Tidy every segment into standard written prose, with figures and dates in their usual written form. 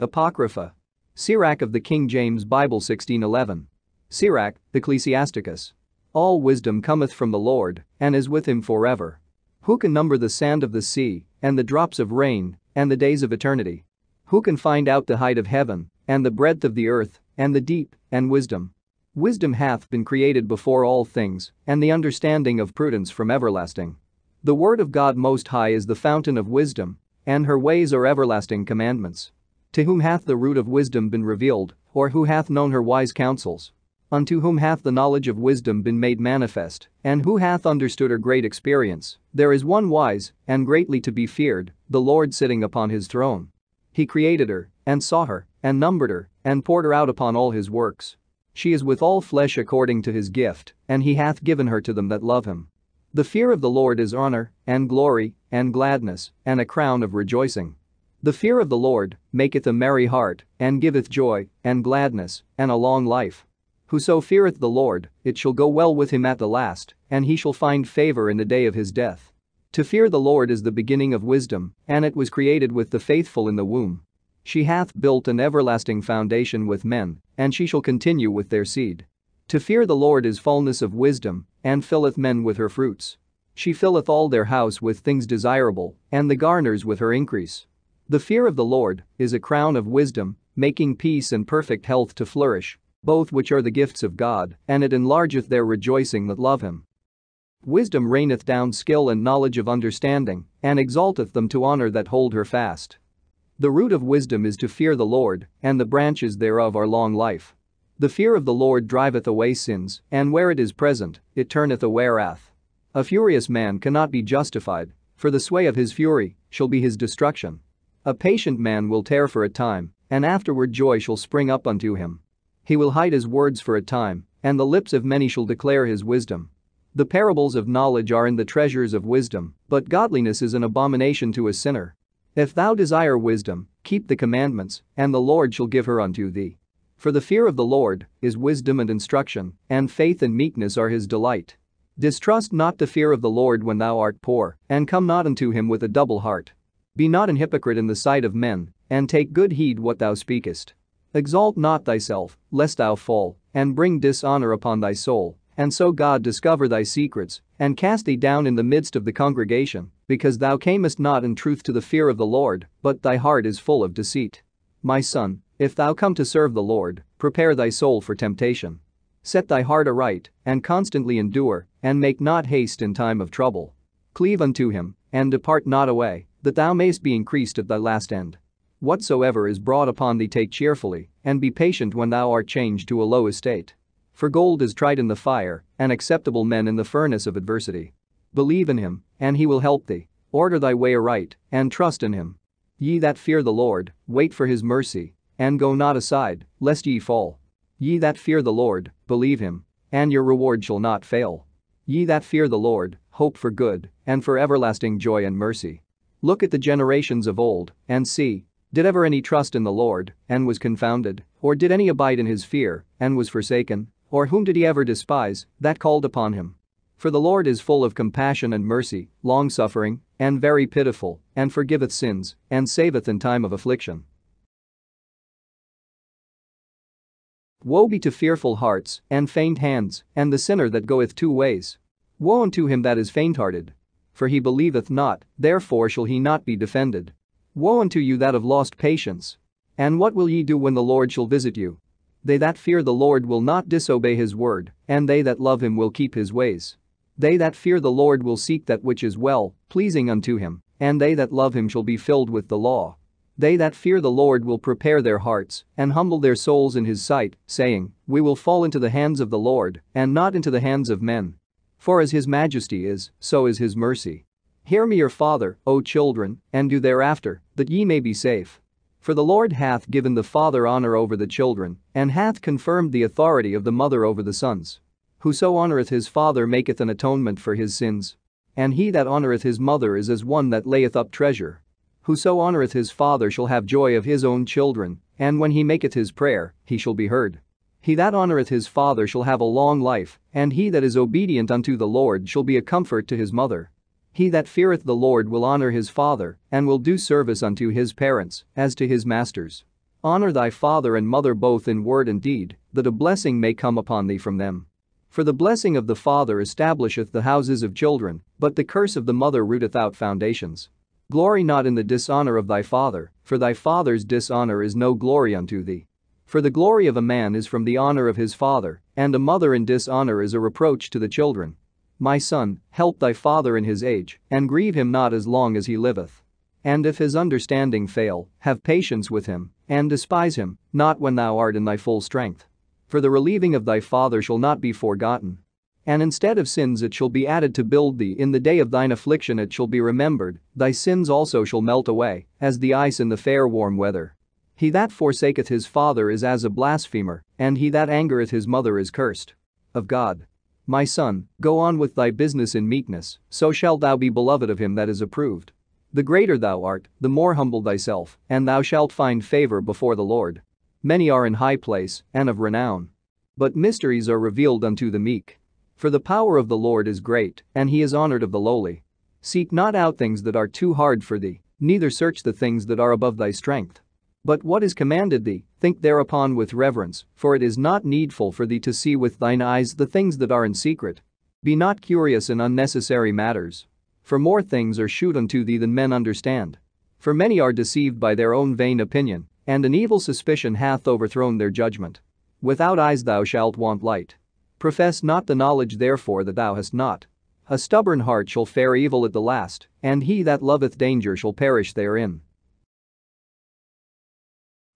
Apocrypha. Sirach of the King James Bible 1611. Sirach, Ecclesiasticus. All wisdom cometh from the Lord, and is with him forever. Who can number the sand of the sea, and the drops of rain, and the days of eternity? Who can find out the height of heaven, and the breadth of the earth, and the deep, and wisdom? Wisdom hath been created before all things, and the understanding of prudence from everlasting. The word of God Most High is the fountain of wisdom, and her ways are everlasting commandments. To whom hath the root of wisdom been revealed, or who hath known her wise counsels? Unto whom hath the knowledge of wisdom been made manifest, and who hath understood her great experience? There is one wise, and greatly to be feared, the Lord sitting upon his throne. He created her, and saw her, and numbered her, and poured her out upon all his works. She is with all flesh according to his gift, and he hath given her to them that love him. The fear of the Lord is honor, and glory, and gladness, and a crown of rejoicing. The fear of the Lord maketh a merry heart, and giveth joy, and gladness, and a long life. Whoso feareth the Lord, it shall go well with him at the last, and he shall find favor in the day of his death. To fear the Lord is the beginning of wisdom, and it was created with the faithful in the womb. She hath built an everlasting foundation with men, and she shall continue with their seed. To fear the Lord is fullness of wisdom, and filleth men with her fruits. She filleth all their house with things desirable, and the garners with her increase. The fear of the Lord is a crown of wisdom, making peace and perfect health to flourish, both which are the gifts of God, and it enlargeth their rejoicing that love him. Wisdom raineth down skill and knowledge of understanding, and exalteth them to honor that hold her fast. The root of wisdom is to fear the Lord, and the branches thereof are long life. The fear of the Lord driveth away sins, and where it is present, it turneth away wrath. A furious man cannot be justified, for the sway of his fury shall be his destruction. A patient man will tarry for a time, and afterward joy shall spring up unto him. He will hide his words for a time, and the lips of many shall declare his wisdom. The parables of knowledge are in the treasures of wisdom, but godliness is an abomination to a sinner. If thou desire wisdom, keep the commandments, and the Lord shall give her unto thee. For the fear of the Lord is wisdom and instruction, and faith and meekness are his delight. Distrust not the fear of the Lord when thou art poor, and come not unto him with a double heart. Be not an hypocrite in the sight of men, and take good heed what thou speakest. Exalt not thyself, lest thou fall, and bring dishonor upon thy soul, and so God discover thy secrets, and cast thee down in the midst of the congregation, because thou camest not in truth to the fear of the Lord, but thy heart is full of deceit. My son, if thou come to serve the Lord, prepare thy soul for temptation. Set thy heart aright, and constantly endure, and make not haste in time of trouble. Cleave unto him, and depart not away, that thou mayst be increased at thy last end. Whatsoever is brought upon thee take cheerfully, and be patient when thou art changed to a low estate. For gold is tried in the fire, and acceptable men in the furnace of adversity. Believe in him, and he will help thee. Order thy way aright, and trust in him. Ye that fear the Lord, wait for his mercy, and go not aside, lest ye fall. Ye that fear the Lord, believe him, and your reward shall not fail. Ye that fear the Lord, hope for good, and for everlasting joy and mercy. Look at the generations of old, and see, did ever any trust in the Lord, and was confounded, or did any abide in his fear, and was forsaken, or whom did he ever despise, that called upon him? For the Lord is full of compassion and mercy, long-suffering, and very pitiful, and forgiveth sins, and saveth in time of affliction. Woe be to fearful hearts, and faint hands, and the sinner that goeth two ways. Woe unto him that is faint-hearted. For he believeth not, therefore shall he not be defended. Woe unto you that have lost patience. And what will ye do when the Lord shall visit you? They that fear the Lord will not disobey his word, and they that love him will keep his ways. They that fear the Lord will seek that which is well, pleasing unto him, and they that love him shall be filled with the law. They that fear the Lord will prepare their hearts, and humble their souls in his sight, saying, We will fall into the hands of the Lord, and not into the hands of men. For as his majesty is, so is his mercy. Hear me your father, O children, and do thereafter, that ye may be safe. For the Lord hath given the father honor over the children, and hath confirmed the authority of the mother over the sons. Whoso honoreth his father maketh an atonement for his sins. And he that honoreth his mother is as one that layeth up treasure. Whoso honoreth his father shall have joy of his own children, and when he maketh his prayer, he shall be heard. He that honoreth his father shall have a long life, and he that is obedient unto the Lord shall be a comfort to his mother. He that feareth the Lord will honor his father, and will do service unto his parents, as to his masters. Honor thy father and mother both in word and deed, that a blessing may come upon thee from them. For the blessing of the father establisheth the houses of children, but the curse of the mother rooteth out foundations. Glory not in the dishonor of thy father, for thy father's dishonor is no glory unto thee. For the glory of a man is from the honor of his father, and a mother in dishonor is a reproach to the children. My son, help thy father in his age, and grieve him not as long as he liveth. And if his understanding fail, have patience with him, and despise him, not when thou art in thy full strength. For the relieving of thy father shall not be forgotten. And instead of sins it shall be added to build thee, in the day of thine affliction it shall be remembered, thy sins also shall melt away, as the ice in the fair warm weather. He that forsaketh his father is as a blasphemer, and he that angereth his mother is cursed of God. My son, go on with thy business in meekness, so shalt thou be beloved of him that is approved. The greater thou art, the more humble thyself, and thou shalt find favor before the Lord. Many are in high place, and of renown. But mysteries are revealed unto the meek. For the power of the Lord is great, and he is honored of the lowly. Seek not out things that are too hard for thee, neither search the things that are above thy strength. But what is commanded thee, think thereupon with reverence, for it is not needful for thee to see with thine eyes the things that are in secret. Be not curious in unnecessary matters. For more things are shewed unto thee than men understand. For many are deceived by their own vain opinion, and an evil suspicion hath overthrown their judgment. Without eyes thou shalt want light. Profess not the knowledge therefore that thou hast not. A stubborn heart shall fare evil at the last, and he that loveth danger shall perish therein.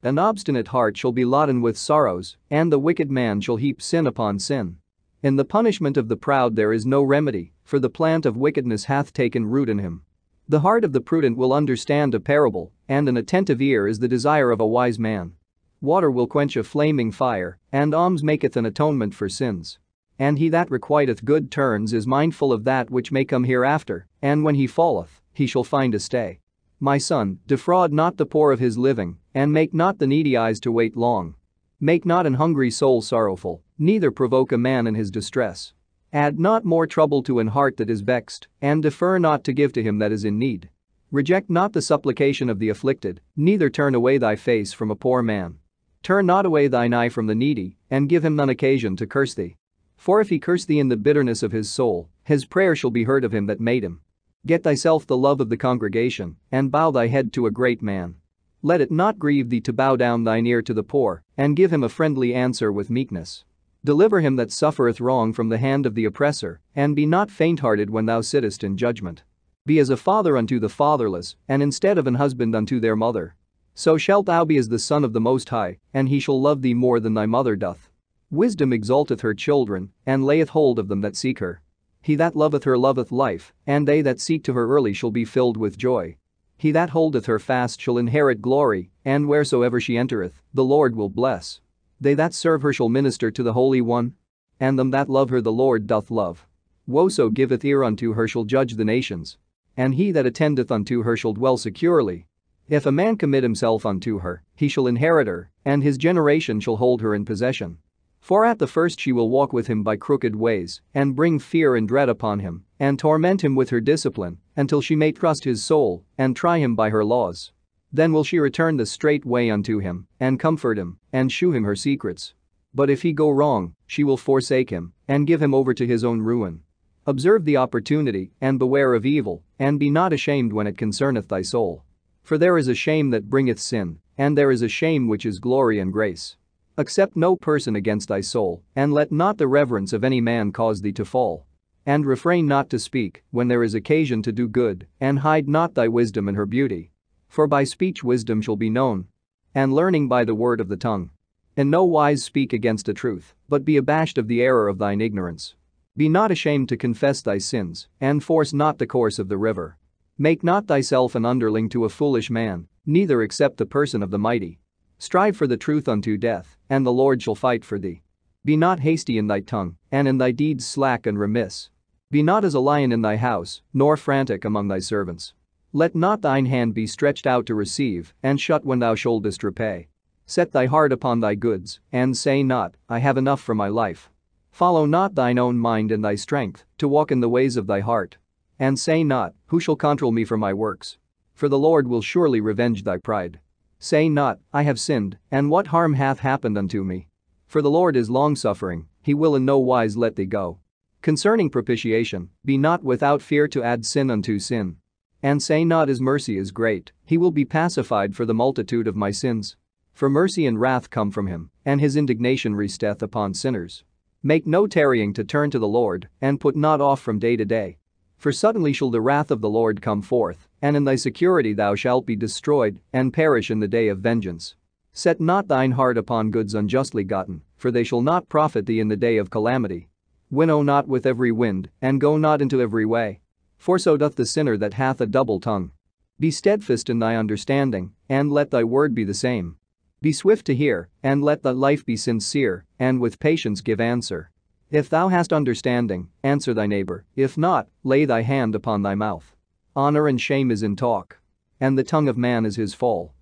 An obstinate heart shall be laden with sorrows, and the wicked man shall heap sin upon sin. In the punishment of the proud there is no remedy, for the plant of wickedness hath taken root in him. The heart of the prudent will understand a parable, and an attentive ear is the desire of a wise man. Water will quench a flaming fire, and alms maketh an atonement for sins. And he that requiteth good turns is mindful of that which may come hereafter, and when he falleth, he shall find a stay. My son, defraud not the poor of his living, and make not the needy eyes to wait long. Make not an hungry soul sorrowful, neither provoke a man in his distress. Add not more trouble to an heart that is vexed, and defer not to give to him that is in need. Reject not the supplication of the afflicted, neither turn away thy face from a poor man. Turn not away thine eye from the needy, and give him none occasion to curse thee. For if he curse thee in the bitterness of his soul, his prayer shall be heard of him that made him. Get thyself the love of the congregation, and bow thy head to a great man. Let it not grieve thee to bow down thine ear to the poor, and give him a friendly answer with meekness. Deliver him that suffereth wrong from the hand of the oppressor, and be not faint-hearted when thou sittest in judgment. Be as a father unto the fatherless, and instead of an husband unto their mother. So shalt thou be as the son of the Most High, and he shall love thee more than thy mother doth. Wisdom exalteth her children, and layeth hold of them that seek her. He that loveth her loveth life, and they that seek to her early shall be filled with joy. He that holdeth her fast shall inherit glory, and wheresoever she entereth, the Lord will bless. They that serve her shall minister to the Holy One. And them that love her the Lord doth love. Whoso giveth ear unto her shall judge the nations. And he that attendeth unto her shall dwell securely. If a man commit himself unto her, he shall inherit her, and his generation shall hold her in possession. For at the first she will walk with him by crooked ways, and bring fear and dread upon him, and torment him with her discipline, until she may trust his soul, and try him by her laws. Then will she return the straight way unto him, and comfort him, and shew him her secrets. But if he go wrong, she will forsake him, and give him over to his own ruin. Observe the opportunity, and beware of evil, and be not ashamed when it concerneth thy soul. For there is a shame that bringeth sin, and there is a shame which is glory and grace. Accept no person against thy soul, and let not the reverence of any man cause thee to fall. And refrain not to speak, when there is occasion to do good, and hide not thy wisdom in her beauty. For by speech wisdom shall be known, and learning by the word of the tongue. In no wise speak against the truth, but be abashed of the error of thine ignorance. Be not ashamed to confess thy sins, and force not the course of the river. Make not thyself an underling to a foolish man, neither accept the person of the mighty. Strive for the truth unto death, and the Lord shall fight for thee. Be not hasty in thy tongue, and in thy deeds slack and remiss. Be not as a lion in thy house, nor frantic among thy servants. Let not thine hand be stretched out to receive, and shut when thou shouldest repay. Set thy heart upon thy goods, and say not, I have enough for my life. Follow not thine own mind in thy strength, to walk in the ways of thy heart. And say not, who shall control me for my works? For the Lord will surely revenge thy pride. Say not, I have sinned, and what harm hath happened unto me? For the Lord is longsuffering, he will in no wise let thee go. Concerning propitiation, be not without fear to add sin unto sin. And say not his mercy is great, he will be pacified for the multitude of my sins. For mercy and wrath come from him, and his indignation resteth upon sinners. Make no tarrying to turn to the Lord, and put not off from day to day. For suddenly shall the wrath of the Lord come forth, and in thy security thou shalt be destroyed, and perish in the day of vengeance. Set not thine heart upon goods unjustly gotten, for they shall not profit thee in the day of calamity. Winnow not with every wind, and go not into every way. For so doth the sinner that hath a double tongue. Be steadfast in thy understanding, and let thy word be the same. Be swift to hear, and let thy life be sincere, and with patience give answer. If thou hast understanding, answer thy neighbor, if not, lay thy hand upon thy mouth. Honor and shame is in talk, and the tongue of man is his fall.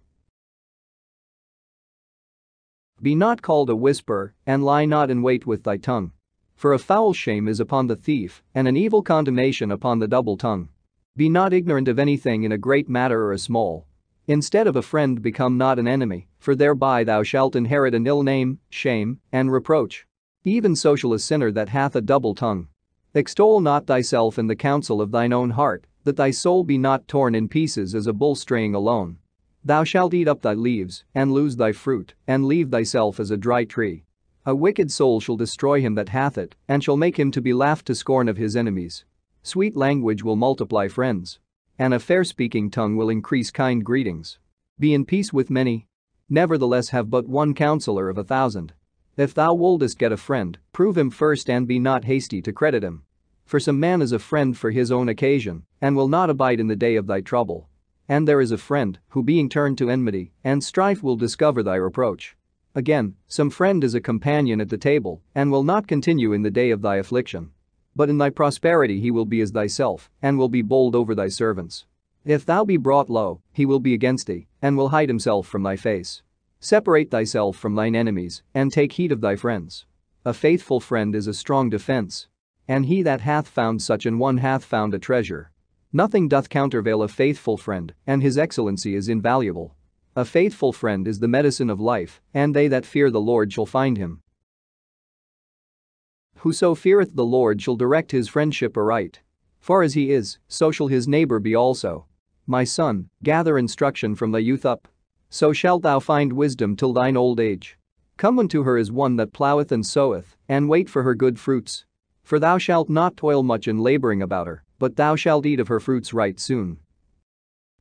Be not called a whisperer, and lie not in wait with thy tongue. For a foul shame is upon the thief, and an evil condemnation upon the double tongue. Be not ignorant of anything in a great matter or a small. Instead of a friend become not an enemy, for thereby thou shalt inherit an ill name, shame, and reproach. Even so shall a sinner that hath a double tongue. Extol not thyself in the counsel of thine own heart, that thy soul be not torn in pieces as a bull straying alone. Thou shalt eat up thy leaves, and lose thy fruit, and leave thyself as a dry tree. A wicked soul shall destroy him that hath it, and shall make him to be laughed to scorn of his enemies. Sweet language will multiply friends, and a fair-speaking tongue will increase kind greetings. Be in peace with many. Nevertheless have but one counselor of 1,000. If thou wouldest get a friend, prove him first and be not hasty to credit him. For some man is a friend for his own occasion, and will not abide in the day of thy trouble. And there is a friend, who being turned to enmity, and strife will discover thy reproach. Again, some friend is a companion at the table, and will not continue in the day of thy affliction. But in thy prosperity he will be as thyself, and will be bold over thy servants. If thou be brought low, he will be against thee, and will hide himself from thy face. Separate thyself from thine enemies, and take heed of thy friends. A faithful friend is a strong defense. And he that hath found such an one hath found a treasure. Nothing doth countervail a faithful friend, and his excellency is invaluable. A faithful friend is the medicine of life, and they that fear the Lord shall find him. Whoso feareth the Lord shall direct his friendship aright. For as he is, so shall his neighbor be also. My son, gather instruction from thy youth up. So shalt thou find wisdom till thine old age. Come unto her as one that ploweth and soweth, and wait for her good fruits. For thou shalt not toil much in laboring about her, but thou shalt eat of her fruits right soon.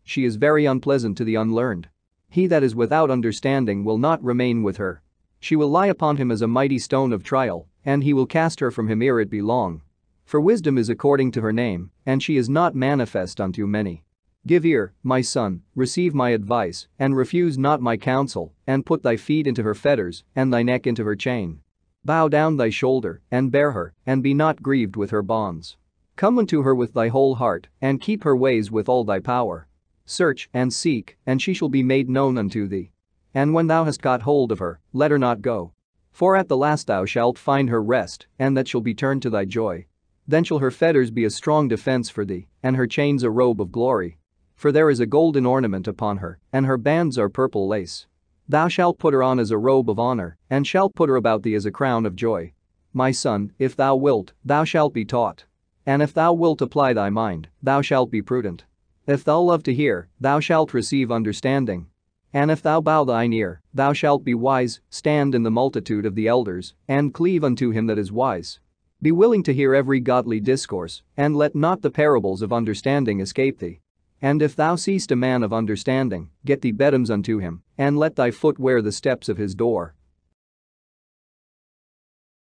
She is very unpleasant to the unlearned. He that is without understanding will not remain with her. She will lie upon him as a mighty stone of trial, and he will cast her from him ere it be long. For wisdom is according to her name, and she is not manifest unto many. Give ear, my son, receive my advice, and refuse not my counsel, and put thy feet into her fetters, and thy neck into her chain. Bow down thy shoulder, and bear her, and be not grieved with her bonds. Come unto her with thy whole heart, and keep her ways with all thy power. Search and seek, and she shall be made known unto thee. And when thou hast got hold of her, let her not go. For at the last thou shalt find her rest, and that shall be turned to thy joy. Then shall her fetters be a strong defense for thee, and her chains a robe of glory. For there is a golden ornament upon her, and her bands are purple lace. Thou shalt put her on as a robe of honor, and shalt put her about thee as a crown of joy. My son, if thou wilt, thou shalt be taught. And if thou wilt apply thy mind, thou shalt be prudent. If thou love to hear, thou shalt receive understanding. And if thou bow thine ear, thou shalt be wise. Stand in the multitude of the elders, and cleave unto him that is wise. Be willing to hear every godly discourse, and let not the parables of understanding escape thee. And if thou seest a man of understanding, get thee bedims unto him, and let thy foot wear the steps of his door.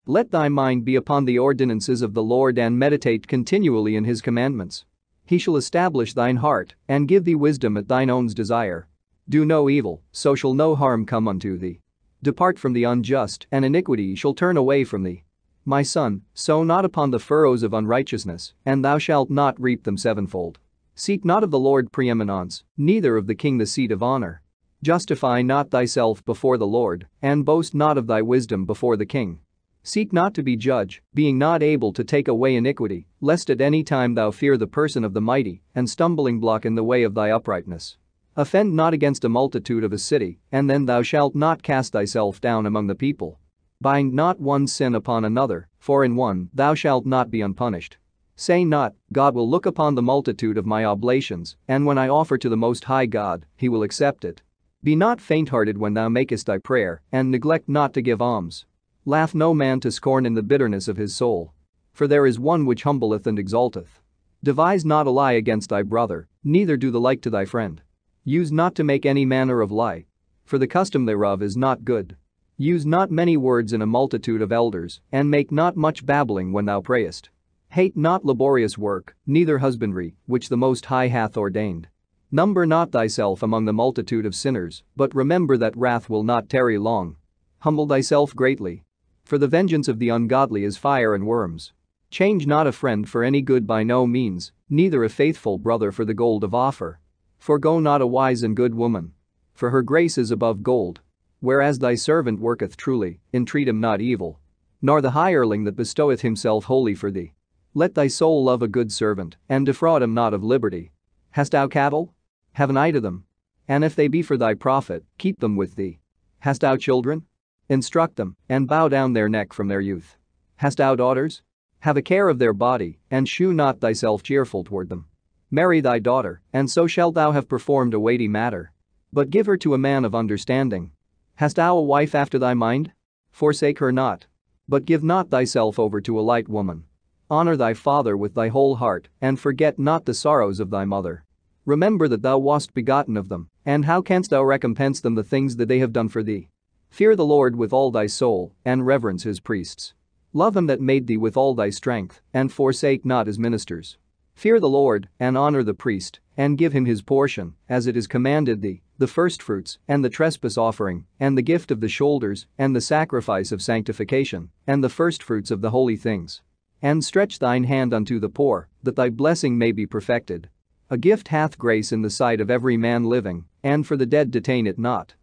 Let thy mind be upon the ordinances of the Lord, and meditate continually in his commandments. He shall establish thine heart, and give thee wisdom at thine own desire. Do no evil, so shall no harm come unto thee. Depart from the unjust, and iniquity shall turn away from thee. My son, sow not upon the furrows of unrighteousness, and thou shalt not reap them sevenfold. Seek not of the Lord preeminence, neither of the king the seat of honor. Justify not thyself before the Lord, and boast not of thy wisdom before the king. Seek not to be judge, being not able to take away iniquity, lest at any time thou fear the person of the mighty, and stumbling block in the way of thy uprightness. Offend not against a multitude of a city, and then thou shalt not cast thyself down among the people. Bind not one sin upon another, for in one thou shalt not be unpunished. Say not, God will look upon the multitude of my oblations, and when I offer to the Most High God, he will accept it. Be not faint-hearted when thou makest thy prayer, and neglect not to give alms. Laugh no man to scorn in the bitterness of his soul. For there is one which humbleth and exalteth. Devise not a lie against thy brother, neither do the like to thy friend. Use not to make any manner of lie. For the custom thereof is not good. Use not many words in a multitude of elders, and make not much babbling when thou prayest. Hate not laborious work, neither husbandry, which the Most High hath ordained. Number not thyself among the multitude of sinners, but remember that wrath will not tarry long. Humble thyself greatly. For the vengeance of the ungodly is fire and worms. Change not a friend for any good by no means, neither a faithful brother for the gold of Ophir. Forgo not a wise and good woman. For her grace is above gold. Whereas thy servant worketh truly, entreat him not evil. Nor the hireling that bestoweth himself wholly for thee. Let thy soul love a good servant, and defraud him not of liberty. Hast thou cattle? Have an eye to them. And if they be for thy profit, keep them with thee. Hast thou children? Instruct them, and bow down their neck from their youth. Hast thou daughters? Have a care of their body, and shew not thyself cheerful toward them. Marry thy daughter, and so shalt thou have performed a weighty matter. But give her to a man of understanding. Hast thou a wife after thy mind? Forsake her not. But give not thyself over to a light woman. Honor thy father with thy whole heart, and forget not the sorrows of thy mother. Remember that thou wast begotten of them, and how canst thou recompense them the things that they have done for thee? Fear the Lord with all thy soul, and reverence his priests. Love him that made thee with all thy strength, and forsake not his ministers. Fear the Lord, and honor the priest, and give him his portion, as it is commanded thee, the firstfruits, and the trespass offering, and the gift of the shoulders, and the sacrifice of sanctification, and the firstfruits of the holy things. And stretch thine hand unto the poor, that thy blessing may be perfected. A gift hath grace in the sight of every man living, and for the dead detain it not.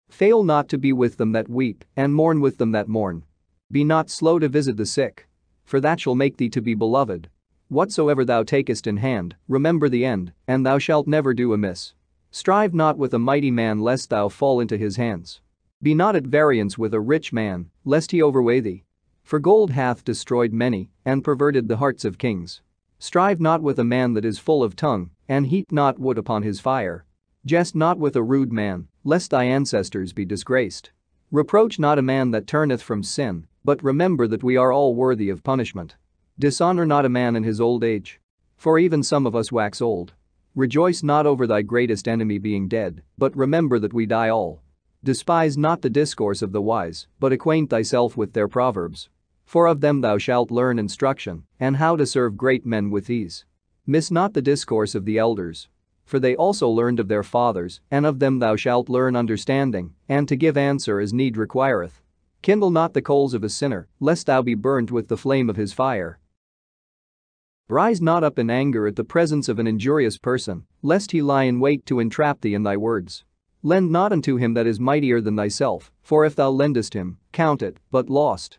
Fail not to be with them that weep, and mourn with them that mourn. Be not slow to visit the sick. For that shall make thee to be beloved. Whatsoever thou takest in hand, remember the end, and thou shalt never do amiss. Strive not with a mighty man lest thou fall into his hands. Be not at variance with a rich man, lest he overweigh thee. For gold hath destroyed many, and perverted the hearts of kings. Strive not with a man that is full of tongue, and heap not wood upon his fire. Jest not with a rude man, lest thy ancestors be disgraced. Reproach not a man that turneth from sin, but remember that we are all worthy of punishment. Dishonor not a man in his old age. For even some of us wax old. Rejoice not over thy greatest enemy being dead, but remember that we die all. Despise not the discourse of the wise, but acquaint thyself with their proverbs. For of them thou shalt learn instruction, and how to serve great men with ease. Miss not the discourse of the elders. For they also learned of their fathers, and of them thou shalt learn understanding, and to give answer as need requireth. Kindle not the coals of a sinner, lest thou be burnt with the flame of his fire. Rise not up in anger at the presence of an injurious person, lest he lie in wait to entrap thee in thy words. Lend not unto him that is mightier than thyself, for if thou lendest him, count it but lost.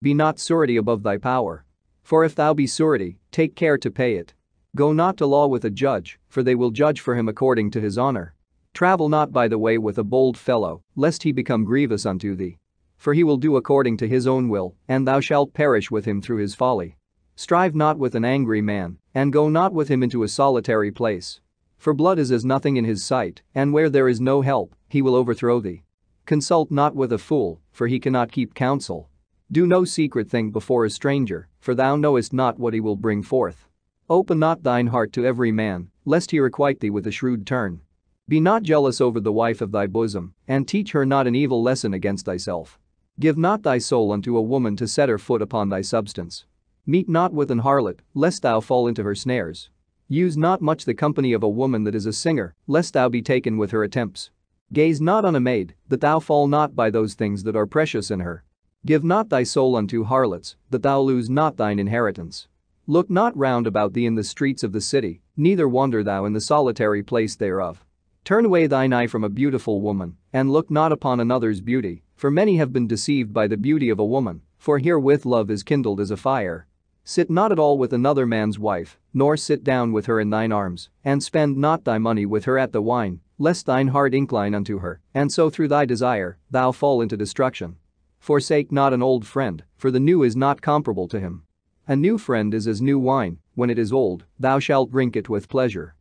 Be not surety above thy power. For if thou be surety, take care to pay it. Go not to law with a judge, for they will judge for him according to his honor. Travel not by the way with a bold fellow, lest he become grievous unto thee. For he will do according to his own will, and thou shalt perish with him through his folly. Strive not with an angry man, and go not with him into a solitary place. For blood is as nothing in his sight, and where there is no help, he will overthrow thee. Consult not with a fool, for he cannot keep counsel. Do no secret thing before a stranger, for thou knowest not what he will bring forth. Open not thine heart to every man, lest he requite thee with a shrewd turn. Be not jealous over the wife of thy bosom, and teach her not an evil lesson against thyself. Give not thy soul unto a woman to set her foot upon thy substance. Meet not with an harlot, lest thou fall into her snares. Use not much the company of a woman that is a singer, lest thou be taken with her attempts. Gaze not on a maid, that thou fall not by those things that are precious in her. Give not thy soul unto harlots, that thou lose not thine inheritance. Look not round about thee in the streets of the city, neither wander thou in the solitary place thereof. Turn away thine eye from a beautiful woman, and look not upon another's beauty, for many have been deceived by the beauty of a woman, for herewith love is kindled as a fire. Sit not at all with another man's wife, nor sit down with her in thine arms, and spend not thy money with her at the wine, lest thine heart incline unto her, and so through thy desire, thou fall into destruction. Forsake not an old friend, for the new is not comparable to him. A new friend is as new wine, when it is old, thou shalt drink it with pleasure.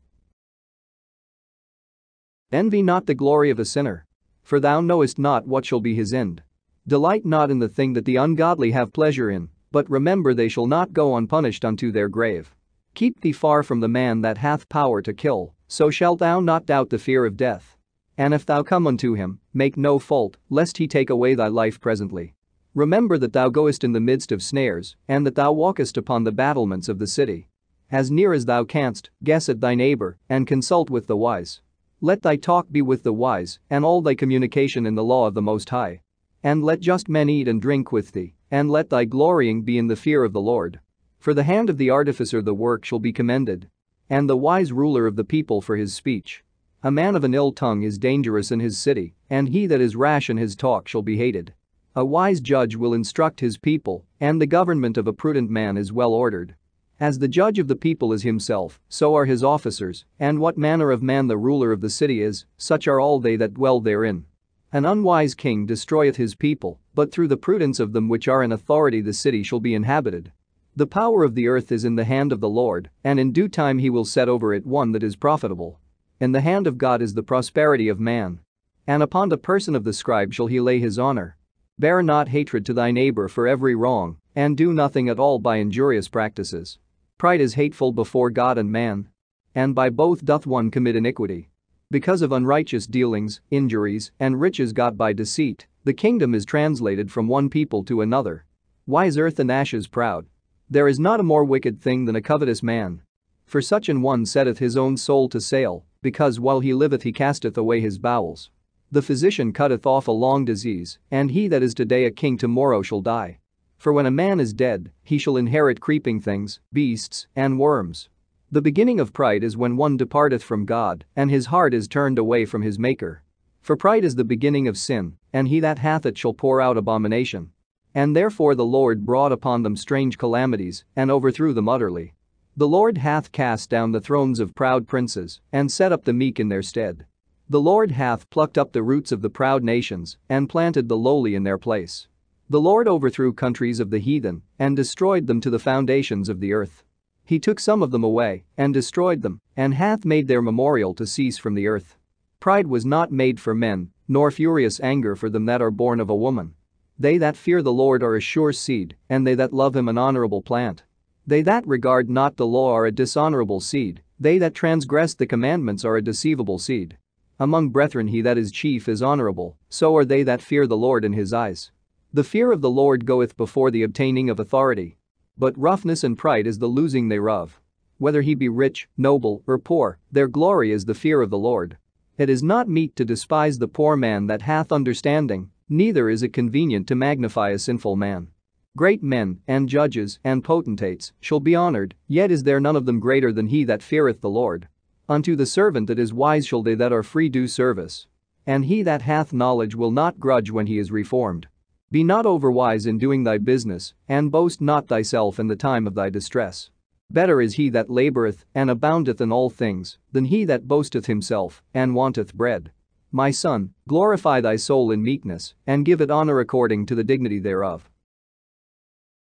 Envy not the glory of a sinner, for thou knowest not what shall be his end. Delight not in the thing that the ungodly have pleasure in, but remember they shall not go unpunished unto their grave. Keep thee far from the man that hath power to kill, so shalt thou not doubt the fear of death. And if thou come unto him, make no fault, lest he take away thy life presently. Remember that thou goest in the midst of snares, and that thou walkest upon the battlements of the city. As near as thou canst, guess at thy neighbor, and consult with the wise. Let thy talk be with the wise, and all thy communication in the law of the Most High. And let just men eat and drink with thee, and let thy glorying be in the fear of the Lord. For the hand of the artificer the work shall be commended, and the wise ruler of the people for his speech. A man of an ill tongue is dangerous in his city, and he that is rash in his talk shall be hated. A wise judge will instruct his people, and the government of a prudent man is well ordered. As the judge of the people is himself, so are his officers, and what manner of man the ruler of the city is, such are all they that dwell therein. An unwise king destroyeth his people, but through the prudence of them which are in authority the city shall be inhabited. The power of the earth is in the hand of the Lord, and in due time he will set over it one that is profitable. In the hand of God is the prosperity of man, and upon the person of the scribe shall he lay his honor. Bear not hatred to thy neighbor for every wrong, and do nothing at all by injurious practices. Pride is hateful before God and man, and by both doth one commit iniquity. Because of unrighteous dealings, injuries, and riches got by deceit, the kingdom is translated from one people to another. Why is earth and ashes proud? There is not a more wicked thing than a covetous man. For such an one setteth his own soul to sale, because while he liveth he casteth away his bowels. The physician cutteth off a long disease, and he that is today a king tomorrow shall die. For when a man is dead, he shall inherit creeping things, beasts, and worms. The beginning of pride is when one departeth from God, and his heart is turned away from his Maker. For pride is the beginning of sin, and he that hath it shall pour out abomination. And therefore the Lord brought upon them strange calamities, and overthrew them utterly. The Lord hath cast down the thrones of proud princes, and set up the meek in their stead. The Lord hath plucked up the roots of the proud nations, and planted the lowly in their place. The Lord overthrew countries of the heathen, and destroyed them to the foundations of the earth. He took some of them away, and destroyed them, and hath made their memorial to cease from the earth. Pride was not made for men, nor furious anger for them that are born of a woman. They that fear the Lord are a sure seed, and they that love him an honorable plant. They that regard not the law are a dishonorable seed, they that transgress the commandments are a deceivable seed. Among brethren he that is chief is honorable, so are they that fear the Lord in his eyes. The fear of the Lord goeth before the obtaining of authority, but roughness and pride is the losing thereof. Whether he be rich, noble, or poor, their glory is the fear of the Lord. It is not meet to despise the poor man that hath understanding, neither is it convenient to magnify a sinful man. Great men, and judges, and potentates, shall be honored, yet is there none of them greater than he that feareth the Lord. Unto the servant that is wise shall they that are free do service. And he that hath knowledge will not grudge when he is reformed. Be not overwise in doing thy business, and boast not thyself in the time of thy distress. Better is he that laboureth, and aboundeth in all things, than he that boasteth himself, and wanteth bread. My son, glorify thy soul in meekness, and give it honour according to the dignity thereof.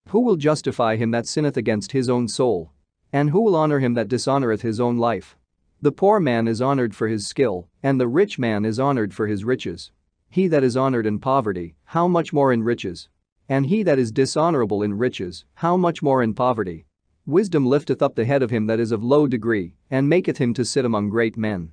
Who will justify him that sinneth against his own soul? And who will honour him that dishonoureth his own life? The poor man is honoured for his skill, and the rich man is honoured for his riches. He that is honoured in poverty, how much more in riches? And he that is dishonourable in riches, how much more in poverty? Wisdom lifteth up the head of him that is of low degree, and maketh him to sit among great men.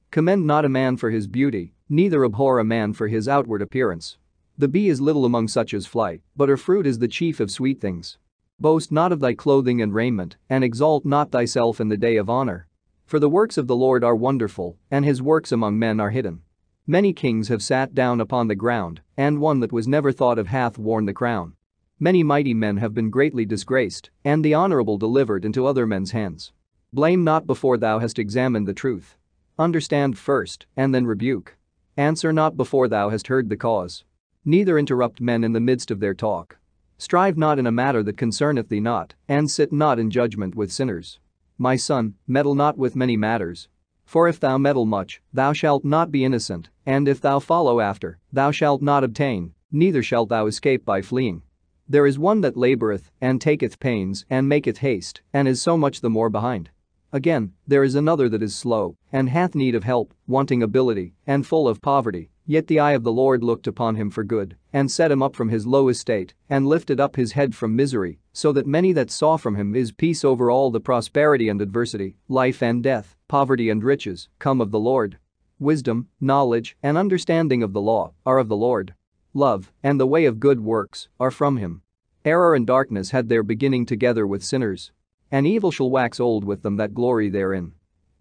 Commend not a man for his beauty, neither abhor a man for his outward appearance. The bee is little among such as fly, but her fruit is the chief of sweet things. Boast not of thy clothing and raiment, and exalt not thyself in the day of honour. For the works of the Lord are wonderful, and his works among men are hidden. Many kings have sat down upon the ground, and one that was never thought of hath worn the crown. Many mighty men have been greatly disgraced, and the honourable delivered into other men's hands. Blame not before thou hast examined the truth. Understand first, and then rebuke. Answer not before thou hast heard the cause. Neither interrupt men in the midst of their talk. Strive not in a matter that concerneth thee not, and sit not in judgment with sinners. My son, meddle not with many matters. For if thou meddle much, thou shalt not be innocent, and if thou follow after, thou shalt not obtain, neither shalt thou escape by fleeing. There is one that laboureth, and taketh pains, and maketh haste, and is so much the more behind. Again, there is another that is slow, and hath need of help, wanting ability, and full of poverty, yet the eye of the Lord looked upon him for good, and set him up from his low estate, and lifted up his head from misery, so that many that saw from him is peace over all the prosperity and adversity, life and death, poverty and riches, come of the Lord. Wisdom, knowledge, and understanding of the law are of the Lord. Love, and the way of good works, are from him. Error and darkness had their beginning together with sinners. And evil shall wax old with them that glory therein.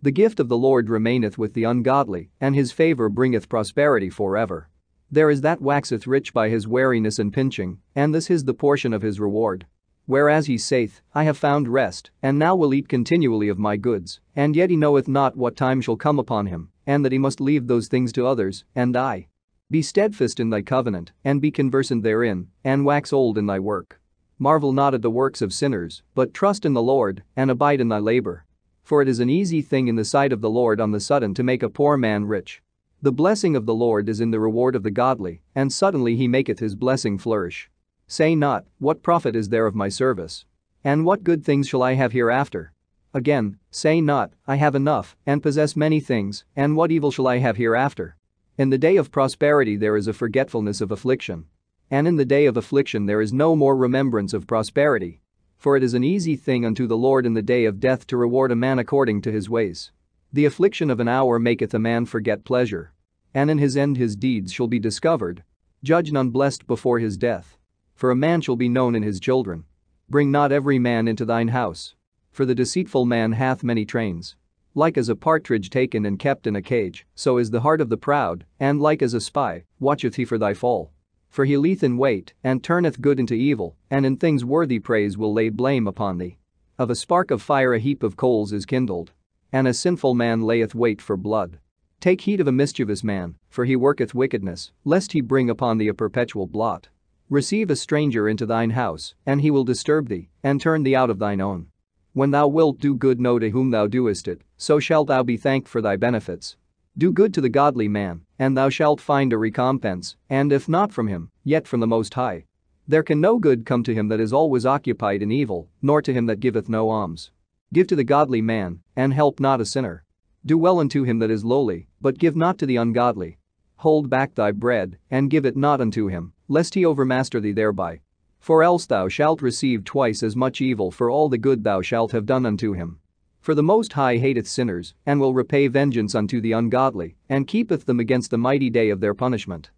The gift of the Lord remaineth with the ungodly, and his favour bringeth prosperity forever. There is that waxeth rich by his wariness and pinching, and this is the portion of his reward. Whereas he saith, I have found rest, and now will eat continually of my goods, and yet he knoweth not what time shall come upon him, and that he must leave those things to others, and die. Be steadfast in thy covenant, and be conversant therein, and wax old in thy work. Marvel not at the works of sinners, but trust in the Lord, and abide in thy labor. For it is an easy thing in the sight of the Lord on the sudden to make a poor man rich. The blessing of the Lord is in the reward of the godly, and suddenly he maketh his blessing flourish. Say not, what profit is there of my service? And what good things shall I have hereafter? Again, say not, I have enough, and possess many things, and what evil shall I have hereafter? In the day of prosperity there is a forgetfulness of affliction. And in the day of affliction there is no more remembrance of prosperity. For it is an easy thing unto the Lord in the day of death to reward a man according to his ways. The affliction of an hour maketh a man forget pleasure. And in his end his deeds shall be discovered. Judge none blessed before his death. For a man shall be known in his children. Bring not every man into thine house. For the deceitful man hath many trains. Like as a partridge taken and kept in a cage, so is the heart of the proud, and like as a spy, watcheth he for thy fall. For he lieth in wait, and turneth good into evil, and in things worthy praise will lay blame upon thee. Of a spark of fire a heap of coals is kindled. And a sinful man layeth wait for blood. Take heed of a mischievous man, for he worketh wickedness, lest he bring upon thee a perpetual blot. Receive a stranger into thine house, and he will disturb thee, and turn thee out of thine own. When thou wilt do good, know to whom thou doest it, so shalt thou be thanked for thy benefits. Do good to the godly man, and thou shalt find a recompense, and if not from him, yet from the Most High. There can no good come to him that is always occupied in evil, nor to him that giveth no alms. Give to the godly man, and help not a sinner. Do well unto him that is lowly, but give not to the ungodly. Hold back thy bread, and give it not unto him, lest he overmaster thee thereby. For else thou shalt receive twice as much evil for all the good thou shalt have done unto him. For the Most High hateth sinners, and will repay vengeance unto the ungodly, and keepeth them against the mighty day of their punishment.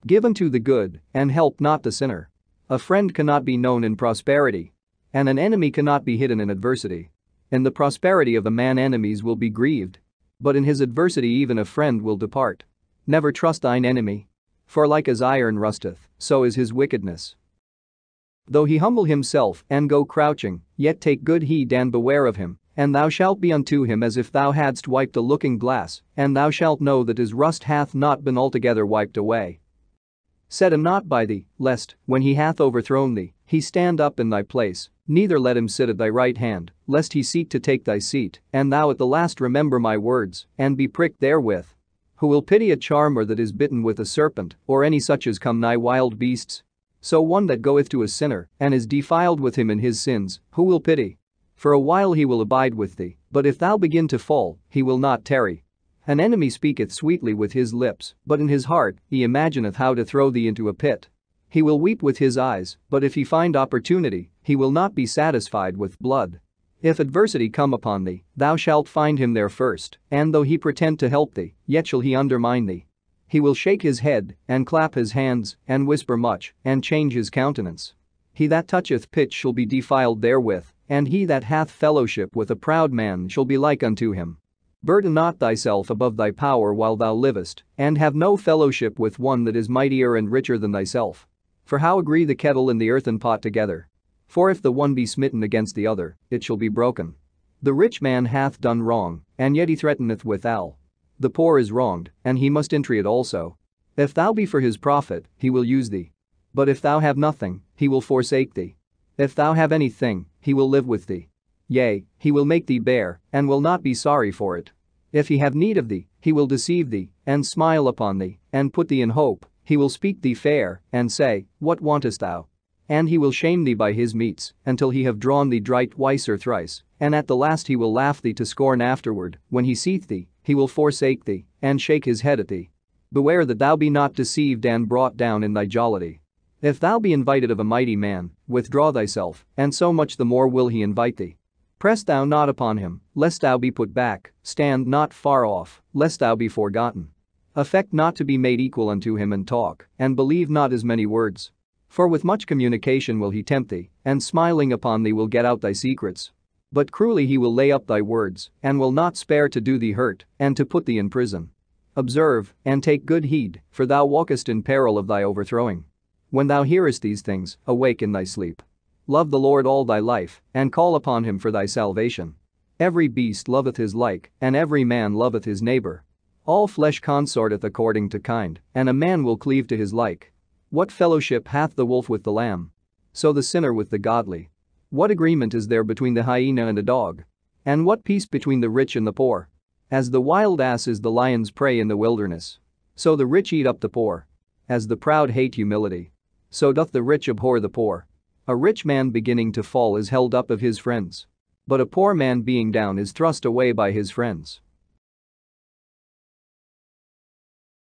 Give unto the good, and help not the sinner. A friend cannot be known in prosperity, and an enemy cannot be hidden in adversity. In the prosperity of a man enemies will be grieved, but in his adversity even a friend will depart. Never trust thine enemy. For like as iron rusteth, so is his wickedness. Though he humble himself and go crouching, yet take good heed and beware of him, and thou shalt be unto him as if thou hadst wiped a looking glass, and thou shalt know that his rust hath not been altogether wiped away. Set him not by thee, lest, when he hath overthrown thee, he stand up in thy place, neither let him sit at thy right hand, lest he seek to take thy seat, and thou at the last remember my words, and be pricked therewith. Who will pity a charmer that is bitten with a serpent, or any such as come nigh wild beasts? So one that goeth to a sinner, and is defiled with him in his sins, who will pity? For a while he will abide with thee, but if thou begin to fall, he will not tarry. An enemy speaketh sweetly with his lips, but in his heart he imagineth how to throw thee into a pit. He will weep with his eyes, but if he find opportunity, he will not be satisfied with blood. If adversity come upon thee, thou shalt find him there first, and though he pretend to help thee, yet shall he undermine thee. He will shake his head, and clap his hands, and whisper much, and change his countenance. He that toucheth pitch shall be defiled therewith, and he that hath fellowship with a proud man shall be like unto him. Burden not thyself above thy power while thou livest, and have no fellowship with one that is mightier and richer than thyself. For how agree the kettle and the earthen pot together? For if the one be smitten against the other, it shall be broken. The rich man hath done wrong, and yet he threateneth withal. The poor is wronged, and he must entreat also. If thou be for his profit, he will use thee. But if thou have nothing, he will forsake thee. If thou have anything, he will live with thee. Yea, he will make thee bear, and will not be sorry for it. If he have need of thee, he will deceive thee, and smile upon thee, and put thee in hope, he will speak thee fair, and say, What wantest thou? And he will shame thee by his meats, until he have drawn thee dry twice or thrice, and at the last he will laugh thee to scorn afterward. When he seeth thee, he will forsake thee, and shake his head at thee. Beware that thou be not deceived and brought down in thy jollity. If thou be invited of a mighty man, withdraw thyself, and so much the more will he invite thee. Press thou not upon him, lest thou be put back, stand not far off, lest thou be forgotten. Affect not to be made equal unto him in talk, and believe not his many words. For with much communication will he tempt thee, and smiling upon thee will get out thy secrets. But cruelly he will lay up thy words, and will not spare to do thee hurt, and to put thee in prison. Observe, and take good heed, for thou walkest in peril of thy overthrowing. When thou hearest these things, awake in thy sleep. Love the Lord all thy life, and call upon him for thy salvation. Every beast loveth his like, and every man loveth his neighbor. All flesh consorteth according to kind, and a man will cleave to his like. What fellowship hath the wolf with the lamb? So the sinner with the godly. What agreement is there between the hyena and a dog? And what peace between the rich and the poor? As the wild ass is the lion's prey in the wilderness, so the rich eat up the poor. As the proud hate humility, so doth the rich abhor the poor. A rich man beginning to fall is held up of his friends, but a poor man being down is thrust away by his friends.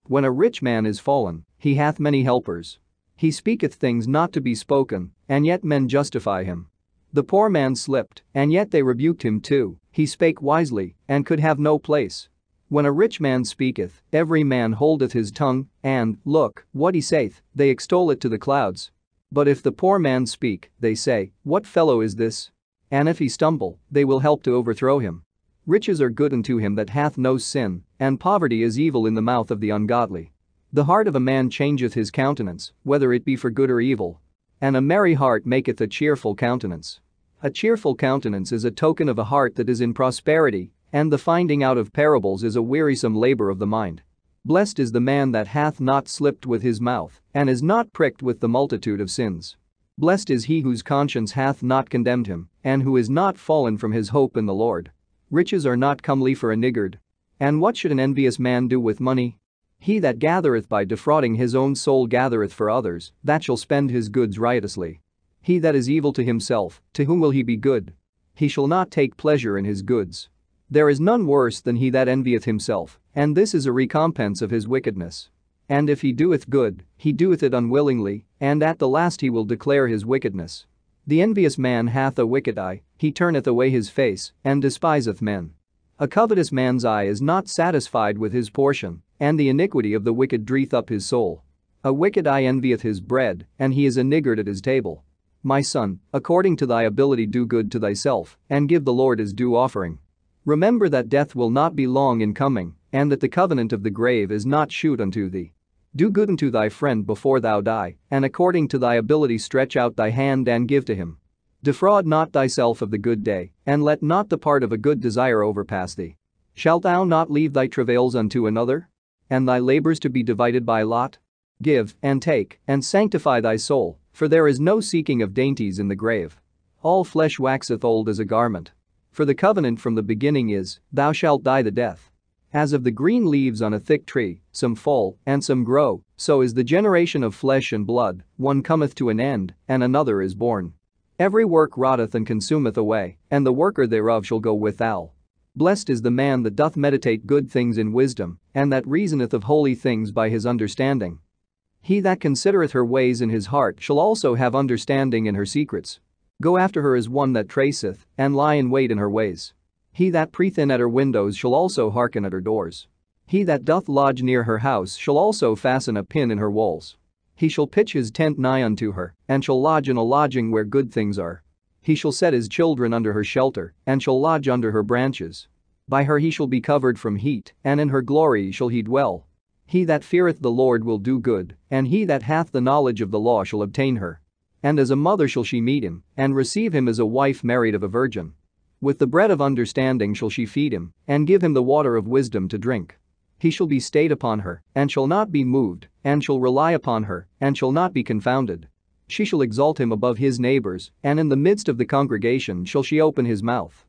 When a rich man is fallen, he hath many helpers. He speaketh things not to be spoken, and yet men justify him. The poor man slipped, and yet they rebuked him too. He spake wisely, and could have no place. When a rich man speaketh, every man holdeth his tongue, and, look, what he saith, they extol it to the clouds. But if the poor man speak, they say, What fellow is this? And if he stumble, they will help to overthrow him. Riches are good unto him that hath no sin, and poverty is evil in the mouth of the ungodly. The heart of a man changeth his countenance, whether it be for good or evil. And a merry heart maketh a cheerful countenance. A cheerful countenance is a token of a heart that is in prosperity, and the finding out of parables is a wearisome labor of the mind. Blessed is the man that hath not slipped with his mouth, and is not pricked with the multitude of sins. Blessed is he whose conscience hath not condemned him, and who is not fallen from his hope in the Lord. Riches are not comely for a niggard. And what should an envious man do with money? He that gathereth by defrauding his own soul gathereth for others, that shall spend his goods riotously. He that is evil to himself, to whom will he be good? He shall not take pleasure in his goods. There is none worse than he that envieth himself, and this is a recompense of his wickedness. And if he doeth good, he doeth it unwillingly, and at the last he will declare his wickedness. The envious man hath a wicked eye, he turneth away his face, and despiseth men. A covetous man's eye is not satisfied with his portion, and the iniquity of the wicked dreth up his soul. A wicked eye envieth his bread, and he is a niggard at his table. My son, according to thy ability do good to thyself, and give the Lord his due offering. Remember that death will not be long in coming, and that the covenant of the grave is not shewed unto thee. Do good unto thy friend before thou die, and according to thy ability stretch out thy hand and give to him. Defraud not thyself of the good day, and let not the part of a good desire overpass thee. Shalt thou not leave thy travails unto another? And thy labors to be divided by lot? Give, and take, and sanctify thy soul, for there is no seeking of dainties in the grave. All flesh waxeth old as a garment. For the covenant from the beginning is, Thou shalt die the death. As of the green leaves on a thick tree, some fall, and some grow, so is the generation of flesh and blood, one cometh to an end, and another is born. Every work rotteth and consumeth away, and the worker thereof shall go withal. Blessed is the man that doth meditate good things in wisdom, and that reasoneth of holy things by his understanding. He that considereth her ways in his heart shall also have understanding in her secrets. Go after her as one that traceth, and lie in wait in her ways. He that preeth in at her windows shall also hearken at her doors. He that doth lodge near her house shall also fasten a pin in her walls. He shall pitch his tent nigh unto her, and shall lodge in a lodging where good things are. He shall set his children under her shelter, and shall lodge under her branches. By her he shall be covered from heat, and in her glory shall he dwell. He that feareth the Lord will do good, and he that hath the knowledge of the law shall obtain her. And as a mother shall she meet him, and receive him as a wife married of a virgin. With the bread of understanding shall she feed him, and give him the water of wisdom to drink. He shall be stayed upon her, and shall not be moved, and shall rely upon her, and shall not be confounded. She shall exalt him above his neighbors, and in the midst of the congregation shall she open his mouth.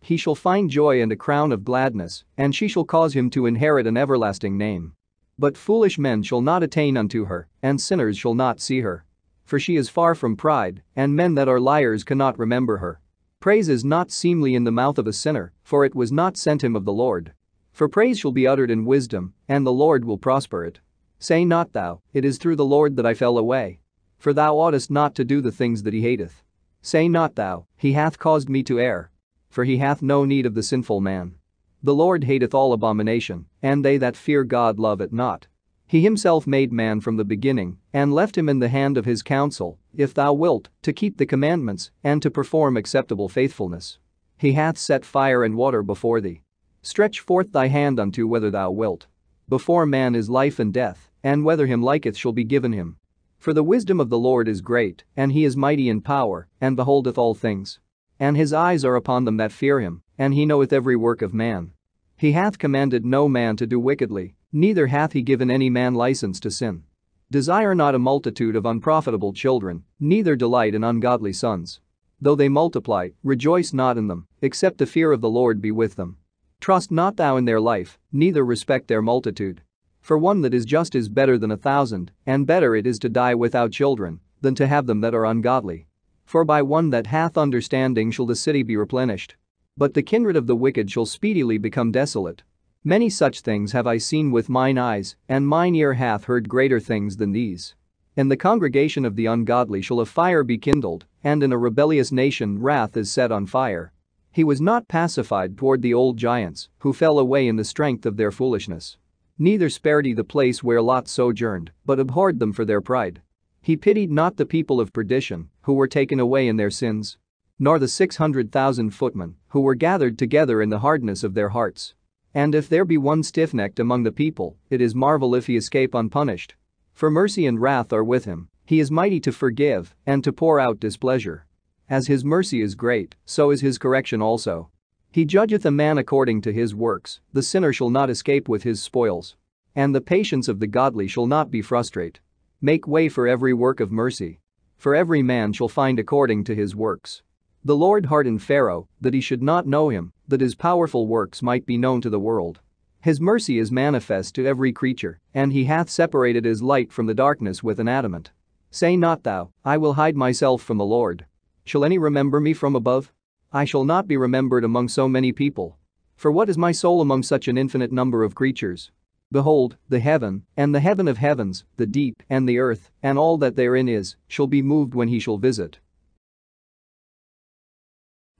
He shall find joy and a crown of gladness, and she shall cause him to inherit an everlasting name. But foolish men shall not attain unto her, and sinners shall not see her. For she is far from pride, and men that are liars cannot remember her. Praise is not seemly in the mouth of a sinner, for it was not sent him of the Lord. For praise shall be uttered in wisdom, and the Lord will prosper it. Say not thou, it is through the Lord that I fell away. For thou oughtest not to do the things that he hateth. Say not thou, he hath caused me to err. For he hath no need of the sinful man. The Lord hateth all abomination, and they that fear God love it not. He himself made man from the beginning, and left him in the hand of his counsel, if thou wilt, to keep the commandments, and to perform acceptable faithfulness. He hath set fire and water before thee. Stretch forth thy hand unto whether thou wilt. Before man is life and death, and whether him liketh shall be given him. For the wisdom of the Lord is great, and he is mighty in power, and beholdeth all things. And his eyes are upon them that fear him, and he knoweth every work of man. He hath commanded no man to do wickedly, neither hath he given any man license to sin. Desire not a multitude of unprofitable children, neither delight in ungodly sons. Though they multiply, rejoice not in them, except the fear of the Lord be with them. Trust not thou in their life, neither respect their multitude. For one that is just is better than 1,000, and better it is to die without children, than to have them that are ungodly. For by one that hath understanding shall the city be replenished. But the kindred of the wicked shall speedily become desolate. Many such things have I seen with mine eyes, and mine ear hath heard greater things than these. In the congregation of the ungodly shall a fire be kindled, and in a rebellious nation wrath is set on fire. He was not pacified toward the old giants, who fell away in the strength of their foolishness. Neither spared he the place where Lot sojourned, but abhorred them for their pride. He pitied not the people of perdition, who were taken away in their sins. Nor the 600,000 footmen, who were gathered together in the hardness of their hearts. And if there be one stiff-necked among the people, it is marvel if he escape unpunished. For mercy and wrath are with him, he is mighty to forgive, and to pour out displeasure. As his mercy is great, so is his correction also. He judgeth a man according to his works, the sinner shall not escape with his spoils. And the patience of the godly shall not be frustrate. Make way for every work of mercy. For every man shall find according to his works. The Lord hardened Pharaoh, that he should not know him, that his powerful works might be known to the world. His mercy is manifest to every creature, and he hath separated his light from the darkness with an adamant. Say not thou, I will hide myself from the Lord. Shall any remember me from above? I shall not be remembered among so many people. For what is my soul among such an infinite number of creatures? Behold, the heaven, and the heaven of heavens, the deep, and the earth, and all that therein is, shall be moved when he shall visit.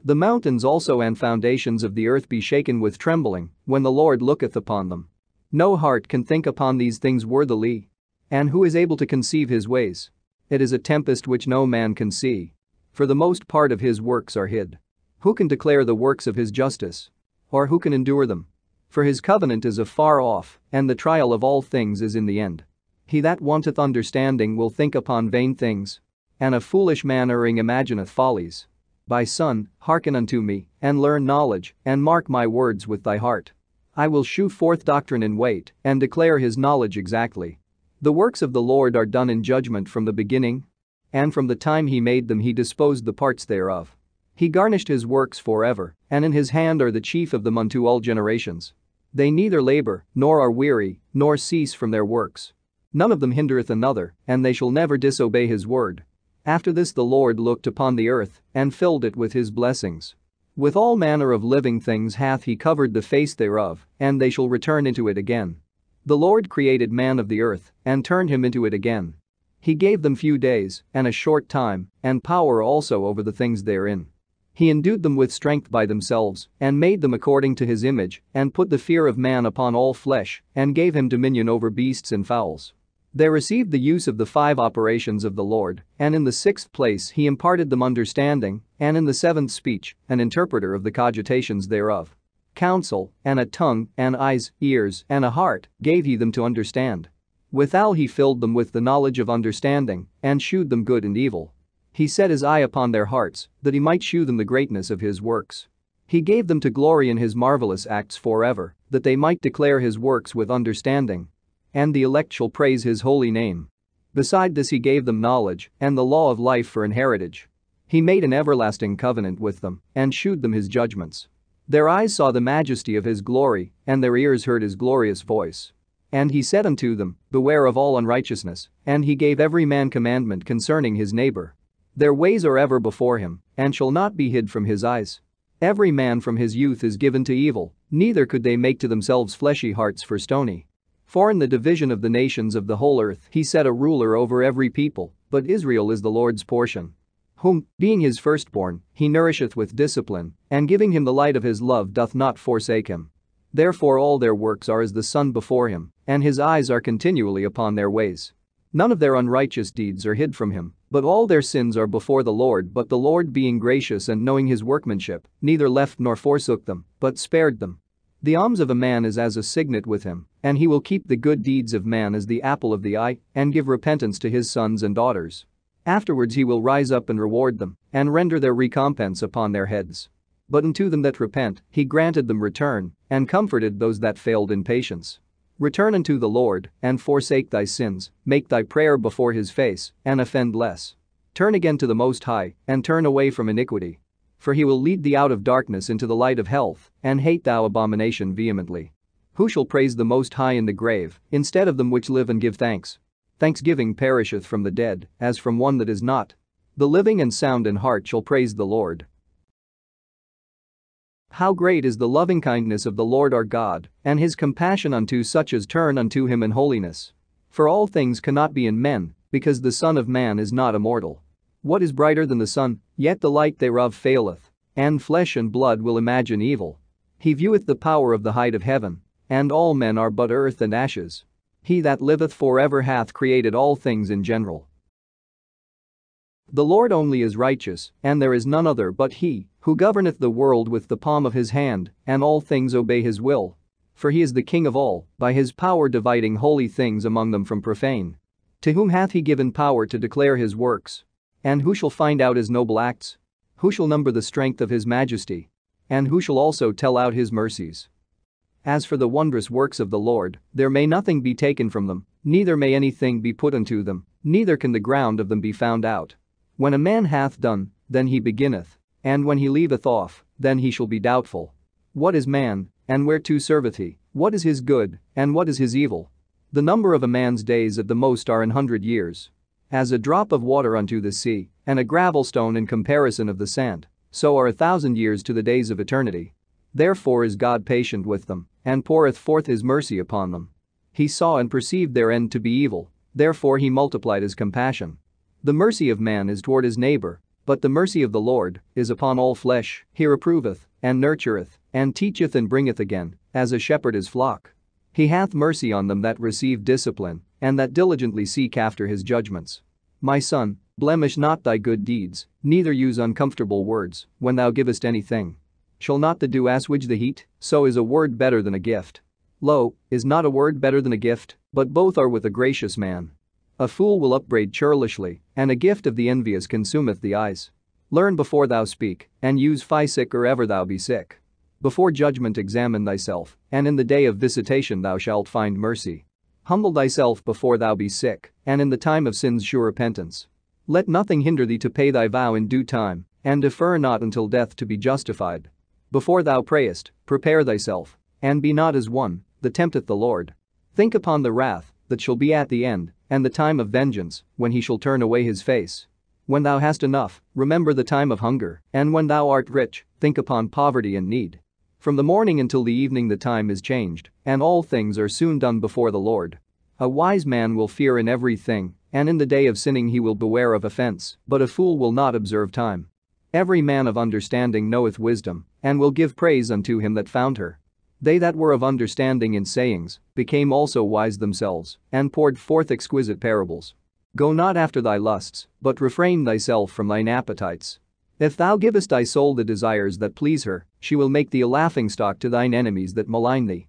The mountains also and foundations of the earth be shaken with trembling, when the Lord looketh upon them. No heart can think upon these things worthily. And who is able to conceive his ways? It is a tempest which no man can see. For the most part of his works are hid. Who can declare the works of his justice? Or who can endure them? For his covenant is afar off, and the trial of all things is in the end. He that wanteth understanding will think upon vain things. And a foolish man erring imagineth follies. My son, hearken unto me, and learn knowledge, and mark my words with thy heart. I will shew forth doctrine in weight, and declare his knowledge exactly. The works of the Lord are done in judgment from the beginning. And from the time he made them he disposed the parts thereof. He garnished his works forever, and in his hand are the chief of them unto all generations. They neither labor, nor are weary, nor cease from their works. None of them hindereth another, and they shall never disobey his word. After this the Lord looked upon the earth, and filled it with his blessings. With all manner of living things hath he covered the face thereof, and they shall return into it again. The Lord created man of the earth, and turned him into it again. He gave them few days, and a short time, and power also over the things therein. He endued them with strength by themselves, and made them according to his image, and put the fear of man upon all flesh, and gave him dominion over beasts and fowls. They received the use of the 5 operations of the Lord, and in the 6th place he imparted them understanding, and in the 7th speech, an interpreter of the cogitations thereof. Counsel, and a tongue, and eyes, ears, and a heart, gave he them to understand. Withal he filled them with the knowledge of understanding, and shewed them good and evil. He set his eye upon their hearts, that he might shew them the greatness of his works. He gave them to glory in his marvelous acts forever, that they might declare his works with understanding. And the elect shall praise his holy name. Beside this he gave them knowledge and the law of life for an heritage. He made an everlasting covenant with them and shewed them his judgments. Their eyes saw the majesty of his glory, and their ears heard his glorious voice. And he said unto them, Beware of all unrighteousness, and he gave every man commandment concerning his neighbor. Their ways are ever before him, and shall not be hid from his eyes. Every man from his youth is given to evil, neither could they make to themselves fleshy hearts for stony. For in the division of the nations of the whole earth he set a ruler over every people, but Israel is the Lord's portion. Whom, being his firstborn, he nourisheth with discipline, and giving him the light of his love doth not forsake him. Therefore all their works are as the sun before him, and his eyes are continually upon their ways. None of their unrighteous deeds are hid from him, but all their sins are before the Lord. But the Lord being gracious and knowing his workmanship, neither left nor forsook them, but spared them. The alms of a man is as a signet with him, and he will keep the good deeds of man as the apple of the eye, and give repentance to his sons and daughters. Afterwards he will rise up and reward them, and render their recompense upon their heads. But unto them that repent, he granted them return, and comforted those that failed in patience. Return unto the Lord, and forsake thy sins, make thy prayer before his face, and offend less. Turn again to the Most High, and turn away from iniquity. For he will lead thee out of darkness into the light of health, and hate thou abomination vehemently. Who shall praise the Most High in the grave, instead of them which live and give thanks? Thanksgiving perisheth from the dead, as from one that is not. The living and sound in heart shall praise the Lord. How great is the loving kindness of the Lord our God, and his compassion unto such as turn unto him in holiness. For all things cannot be in men, because the Son of Man is not immortal. What is brighter than the sun? Yet the light thereof faileth, and flesh and blood will imagine evil. He vieweth the power of the height of heaven, and all men are but earth and ashes. He that liveth forever hath created all things in general. The Lord only is righteous, and there is none other but he, who governeth the world with the palm of his hand, and all things obey his will. For he is the King of all, by his power dividing holy things among them from profane. To whom hath he given power to declare his works? And who shall find out his noble acts? Who shall number the strength of his majesty? And who shall also tell out his mercies? As for the wondrous works of the Lord, there may nothing be taken from them, neither may anything be put unto them, neither can the ground of them be found out. When a man hath done, then he beginneth, and when he leaveth off, then he shall be doubtful. What is man, and whereto serveth he? What is his good, and what is his evil? The number of a man's days at the most are 100 years. As a drop of water unto the sea, and a gravel stone in comparison of the sand, so are 1,000 years to the days of eternity. Therefore is God patient with them, and poureth forth his mercy upon them. He saw and perceived their end to be evil, therefore he multiplied his compassion. The mercy of man is toward his neighbor, but the mercy of the Lord is upon all flesh. He reproveth, and nurtureth, and teacheth and bringeth again, as a shepherd his flock. He hath mercy on them that receive discipline, and that diligently seek after his judgments. My son, blemish not thy good deeds, neither use uncomfortable words, when thou givest anything. Shall not the dew assuage the heat? So is a word better than a gift. Lo, is not a word better than a gift? But both are with a gracious man. A fool will upbraid churlishly, and a gift of the envious consumeth the eyes. Learn before thou speak, and use physic or ever thou be sick. Before judgment examine thyself, and in the day of visitation thou shalt find mercy. Humble thyself before thou be sick, and in the time of sin's sure repentance. Let nothing hinder thee to pay thy vow in due time, and defer not until death to be justified. Before thou prayest, prepare thyself, and be not as one that tempteth the Lord. Think upon the wrath that shall be at the end, and the time of vengeance, when he shall turn away his face. When thou hast enough, remember the time of hunger, and when thou art rich, think upon poverty and need. From the morning until the evening the time is changed, and all things are soon done before the Lord. A wise man will fear in everything, and in the day of sinning he will beware of offense, but a fool will not observe time. Every man of understanding knoweth wisdom, and will give praise unto him that found her. They that were of understanding in sayings became also wise themselves, and poured forth exquisite parables. Go not after thy lusts, but refrain thyself from thine appetites. If thou givest thy soul the desires that please her, she will make thee a laughingstock to thine enemies that malign thee.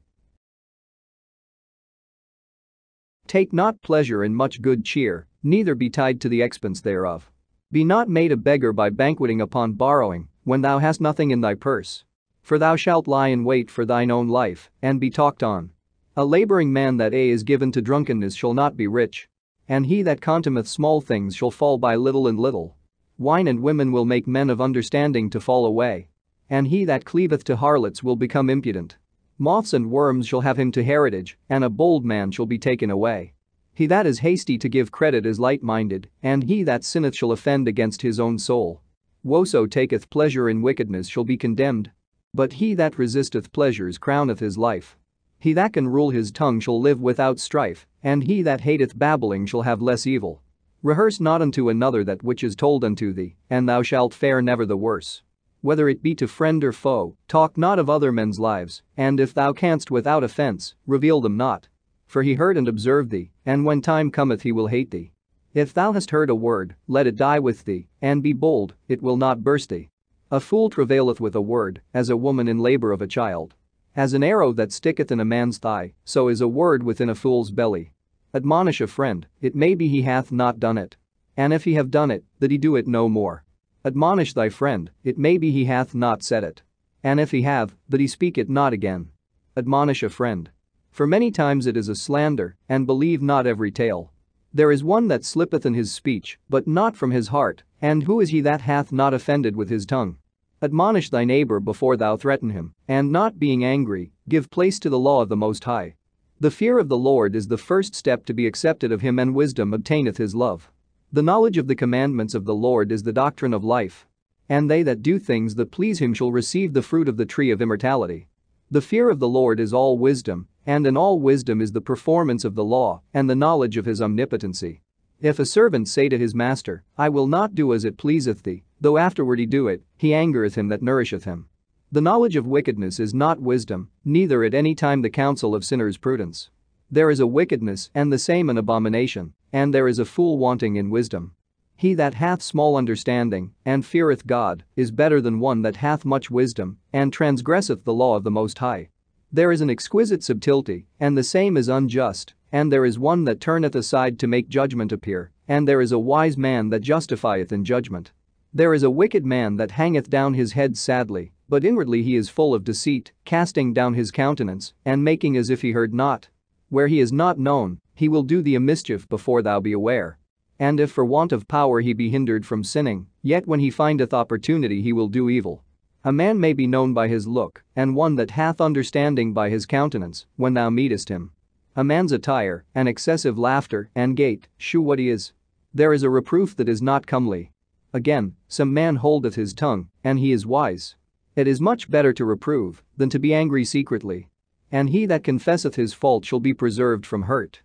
Take not pleasure in much good cheer, neither be tied to the expense thereof. Be not made a beggar by banqueting upon borrowing, when thou hast nothing in thy purse. For thou shalt lie in wait for thine own life, and be talked on. A laboring man that is given to drunkenness shall not be rich. And he that contemneth small things shall fall by little and little. Wine and women will make men of understanding to fall away. And he that cleaveth to harlots will become impudent. Moths and worms shall have him to heritage, and a bold man shall be taken away. He that is hasty to give credit is light-minded, and he that sinneth shall offend against his own soul. Whoso taketh pleasure in wickedness shall be condemned. But he that resisteth pleasures crowneth his life. He that can rule his tongue shall live without strife, and he that hateth babbling shall have less evil. Rehearse not unto another that which is told unto thee, and thou shalt fare never the worse. Whether it be to friend or foe, talk not of other men's lives, and if thou canst without offence, reveal them not. For he heard and observed thee, and when time cometh he will hate thee. If thou hast heard a word, let it die with thee, and be bold, it will not burst thee. A fool travaileth with a word, as a woman in labor of a child. As an arrow that sticketh in a man's thigh, so is a word within a fool's belly. Admonish a friend, it may be he hath not done it. And if he have done it, that he do it no more. Admonish thy friend, it may be he hath not said it. And if he have, that he speak it not again. Admonish a friend. For many times it is a slander, and believe not every tale. There is one that slippeth in his speech, but not from his heart, and who is he that hath not offended with his tongue? Admonish thy neighbor before thou threaten him, and not being angry, give place to the law of the Most High. The fear of the Lord is the first step to be accepted of him, and wisdom obtaineth his love. The knowledge of the commandments of the Lord is the doctrine of life. And they that do things that please him shall receive the fruit of the tree of immortality. The fear of the Lord is all wisdom, and in all wisdom is the performance of the law, and the knowledge of his omnipotency. If a servant say to his master, I will not do as it pleaseth thee, though afterward he do it, he angereth him that nourisheth him. The knowledge of wickedness is not wisdom, neither at any time the counsel of sinners prudence. There is a wickedness, and the same an abomination, and there is a fool wanting in wisdom. He that hath small understanding, and feareth God, is better than one that hath much wisdom, and transgresseth the law of the Most High. There is an exquisite subtlety, and the same is unjust, and there is one that turneth aside to make judgment appear, and there is a wise man that justifieth in judgment. There is a wicked man that hangeth down his head sadly, but inwardly he is full of deceit, casting down his countenance, and making as if he heard not. Where he is not known, he will do thee a mischief before thou be aware. And if for want of power he be hindered from sinning, yet when he findeth opportunity he will do evil. A man may be known by his look, and one that hath understanding by his countenance, when thou meetest him. A man's attire, and excessive laughter, and gait, shew what he is. There is a reproof that is not comely. Again, some man holdeth his tongue, and he is wise. It is much better to reprove, than to be angry secretly. And he that confesseth his fault shall be preserved from hurt.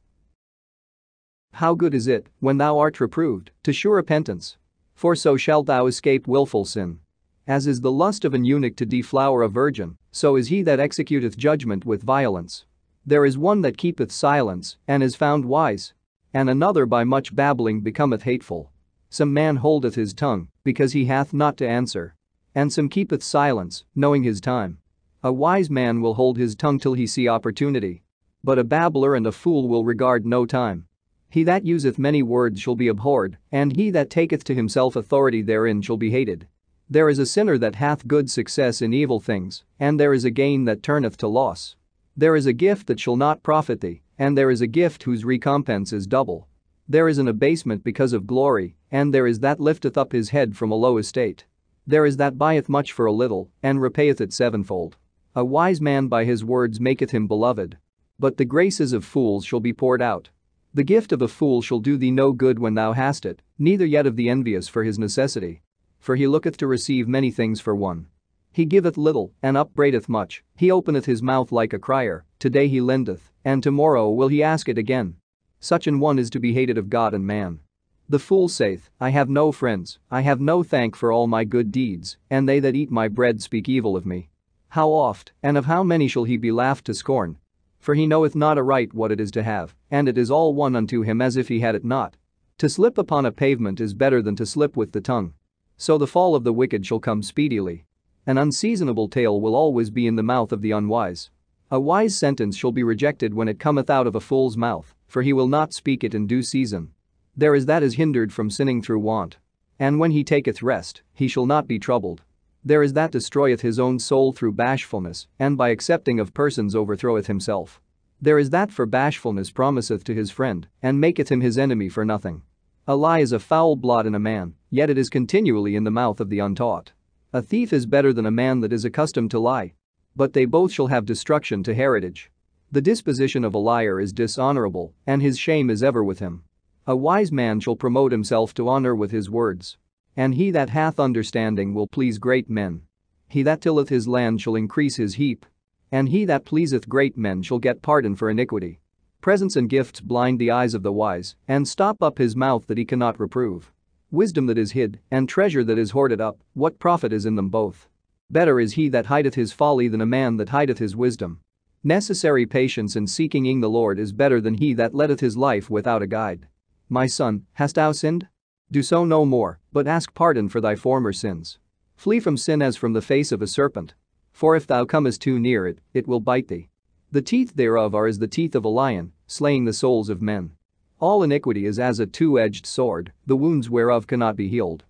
How good is it, when thou art reproved, to shew repentance? For so shalt thou escape wilful sin. As is the lust of an eunuch to deflower a virgin, so is he that executeth judgment with violence. There is one that keepeth silence, and is found wise. And another by much babbling becometh hateful. Some man holdeth his tongue, because he hath not to answer. And some keepeth silence, knowing his time. A wise man will hold his tongue till he see opportunity. But a babbler and a fool will regard no time. He that useth many words shall be abhorred, and he that taketh to himself authority therein shall be hated. There is a sinner that hath good success in evil things, and there is a gain that turneth to loss. There is a gift that shall not profit thee, and there is a gift whose recompense is double. There is an abasement because of glory, and there is that lifteth up his head from a low estate. There is that buyeth much for a little, and repayeth it sevenfold. A wise man by his words maketh him beloved. But the graces of fools shall be poured out. The gift of a fool shall do thee no good when thou hast it, neither yet of the envious for his necessity. For he looketh to receive many things for one. He giveth little, and upbraideth much, he openeth his mouth like a crier, today he lendeth, and tomorrow will he ask it again. Such an one is to be hated of God and man. The fool saith, I have no friends, I have no thank for all my good deeds, and they that eat my bread speak evil of me. How oft, and of how many shall he be laughed to scorn? For he knoweth not aright what it is to have, and it is all one unto him as if he had it not. To slip upon a pavement is better than to slip with the tongue. So the fall of the wicked shall come speedily. An unseasonable tale will always be in the mouth of the unwise. A wise sentence shall be rejected when it cometh out of a fool's mouth, for he will not speak it in due season. There is that is hindered from sinning through want. And when he taketh rest, he shall not be troubled. There is that destroyeth his own soul through bashfulness, and by accepting of persons overthroweth himself. There is that for bashfulness promiseth to his friend, and maketh him his enemy for nothing. A lie is a foul blot in a man, yet it is continually in the mouth of the untaught. A thief is better than a man that is accustomed to lie. But they both shall have destruction to heritage. The disposition of a liar is dishonorable, and his shame is ever with him. A wise man shall promote himself to honor with his words. And he that hath understanding will please great men. He that tilleth his land shall increase his heap. And he that pleaseth great men shall get pardon for iniquity. Presents and gifts blind the eyes of the wise, and stop up his mouth that he cannot reprove. Wisdom that is hid, and treasure that is hoarded up, what profit is in them both? Better is he that hideth his folly than a man that hideth his wisdom. Necessary patience in seeking ing the Lord is better than he that letteth his life without a guide. My son, hast thou sinned? Do so no more, but ask pardon for thy former sins. Flee from sin as from the face of a serpent. For if thou comest too near it, it will bite thee. The teeth thereof are as the teeth of a lion, slaying the souls of men. All iniquity is as a two-edged sword, the wounds whereof cannot be healed.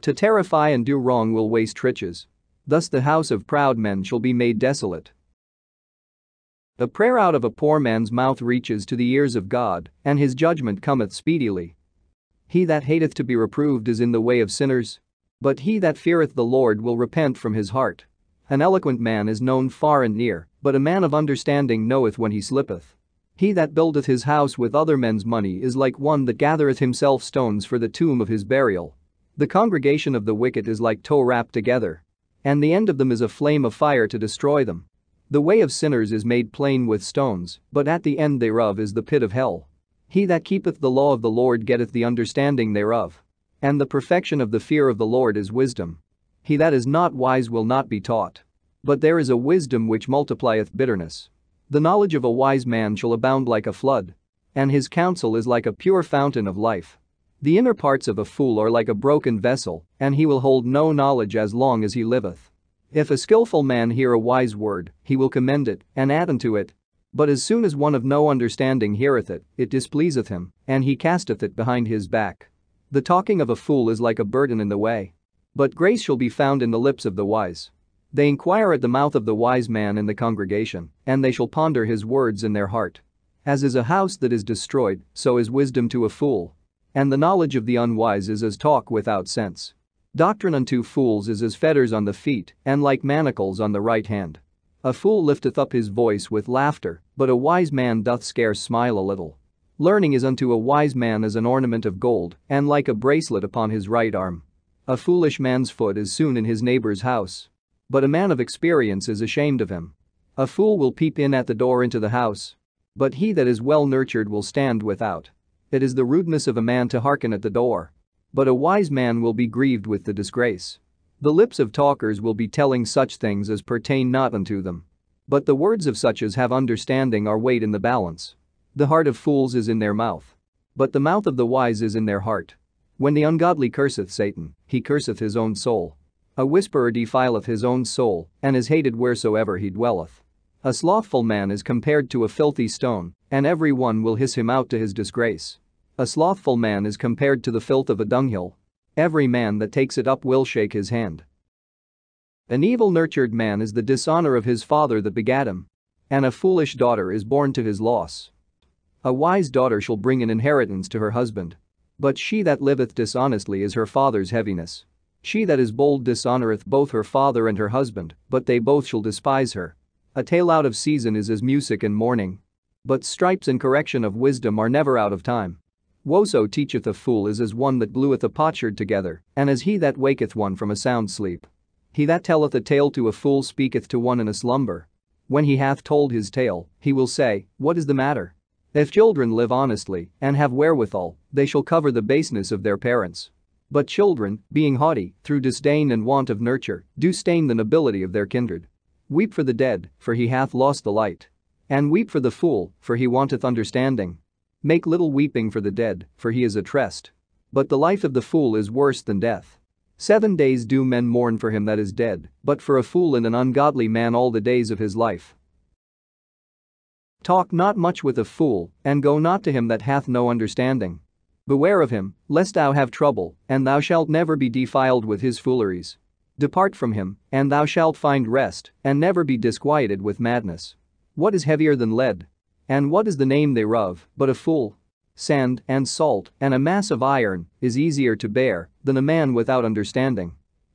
To terrify and do wrong will waste riches. Thus the house of proud men shall be made desolate. A prayer out of a poor man's mouth reaches to the ears of God, and his judgment cometh speedily. He that hateth to be reproved is in the way of sinners. But he that feareth the Lord will repent from his heart. An eloquent man is known far and near, but a man of understanding knoweth when he slippeth. He that buildeth his house with other men's money is like one that gathereth himself stones for the tomb of his burial. The congregation of the wicked is like tow wrapped together. And the end of them is a flame of fire to destroy them. The way of sinners is made plain with stones, but at the end thereof is the pit of hell. He that keepeth the law of the Lord getteth the understanding thereof. And the perfection of the fear of the Lord is wisdom. He that is not wise will not be taught. But there is a wisdom which multiplieth bitterness. The knowledge of a wise man shall abound like a flood. And his counsel is like a pure fountain of life. The inner parts of a fool are like a broken vessel, and he will hold no knowledge as long as he liveth. If a skillful man hear a wise word, he will commend it, and add unto it. But as soon as one of no understanding heareth it, it displeaseth him, and he casteth it behind his back. The talking of a fool is like a burden in the way. But grace shall be found in the lips of the wise. They inquire at the mouth of the wise man in the congregation, and they shall ponder his words in their heart. As is a house that is destroyed, so is wisdom to a fool. And the knowledge of the unwise is as talk without sense. Doctrine unto fools is as fetters on the feet, and like manacles on the right hand. A fool lifteth up his voice with laughter, but a wise man doth scarce smile a little. Learning is unto a wise man as an ornament of gold, and like a bracelet upon his right arm. A foolish man's foot is soon in his neighbor's house. But a man of experience is ashamed of him. A fool will peep in at the door into the house. But he that is well nurtured will stand without. It is the rudeness of a man to hearken at the door. But a wise man will be grieved with the disgrace. The lips of talkers will be telling such things as pertain not unto them. But the words of such as have understanding are weighed in the balance. The heart of fools is in their mouth. But the mouth of the wise is in their heart. When the ungodly curseth Satan, he curseth his own soul. A whisperer defileth his own soul, and is hated wheresoever he dwelleth. A slothful man is compared to a filthy stone, and every one will hiss him out to his disgrace. A slothful man is compared to the filth of a dunghill. Every man that takes it up will shake his hand. An evil-nurtured man is the dishonor of his father that begat him. And a foolish daughter is born to his loss. A wise daughter shall bring an inheritance to her husband. But she that liveth dishonestly is her father's heaviness. She that is bold dishonoreth both her father and her husband, but they both shall despise her. A tale out of season is as music in mourning. But stripes and correction of wisdom are never out of time. Whoso teacheth a fool is as one that glueth a potsherd together, and as he that waketh one from a sound sleep. He that telleth a tale to a fool speaketh to one in a slumber. When he hath told his tale, he will say, What is the matter? If children live honestly, and have wherewithal, they shall cover the baseness of their parents. But children, being haughty, through disdain and want of nurture, do stain the nobility of their kindred. Weep for the dead, for he hath lost the light. And weep for the fool, for he wanteth understanding. Make little weeping for the dead, for he is at rest. But the life of the fool is worse than death. 7 days do men mourn for him that is dead, but for a fool and an ungodly man all the days of his life. Talk not much with a fool, and go not to him that hath no understanding. Beware of him, lest thou have trouble, and thou shalt never be defiled with his fooleries. Depart from him, and thou shalt find rest, and never be disquieted with madness. What is heavier than lead? And what is the name thereof, but a fool? Sand and salt and a mass of iron is easier to bear than a man without understanding.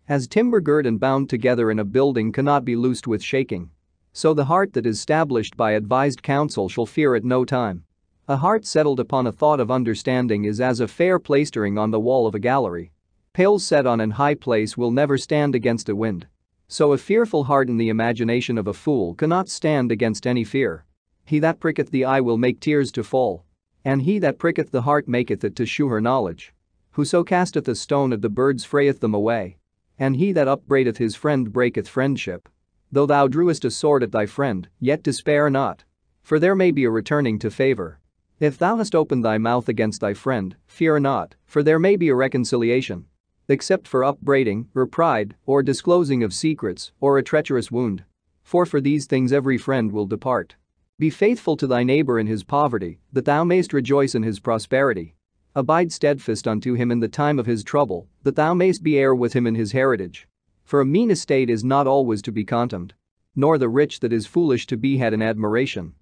As timber girt and bound together in a building cannot be loosed with shaking, so the heart that is stablished by advised counsel shall fear at no time. A heart settled upon a thought of understanding is as a fair plastering on the wall of a gallery. Pales set on an high place will never stand against a wind. So a fearful heart in the imagination of a fool cannot stand against any fear. He that pricketh the eye will make tears to fall. And he that pricketh the heart maketh it to shew her knowledge. Whoso casteth a stone at the birds frayeth them away. And he that upbraideth his friend breaketh friendship. Though thou drewest a sword at thy friend, yet despair not. For there may be a returning to favor. If thou hast opened thy mouth against thy friend, fear not, for there may be a reconciliation. Except for upbraiding, or pride, or disclosing of secrets, or a treacherous wound. For these things every friend will depart. Be faithful to thy neighbor in his poverty, that thou mayst rejoice in his prosperity. Abide steadfast unto him in the time of his trouble, that thou mayst be heir with him in his heritage. For a mean estate is not always to be contemned, nor the rich that is foolish to be had in admiration.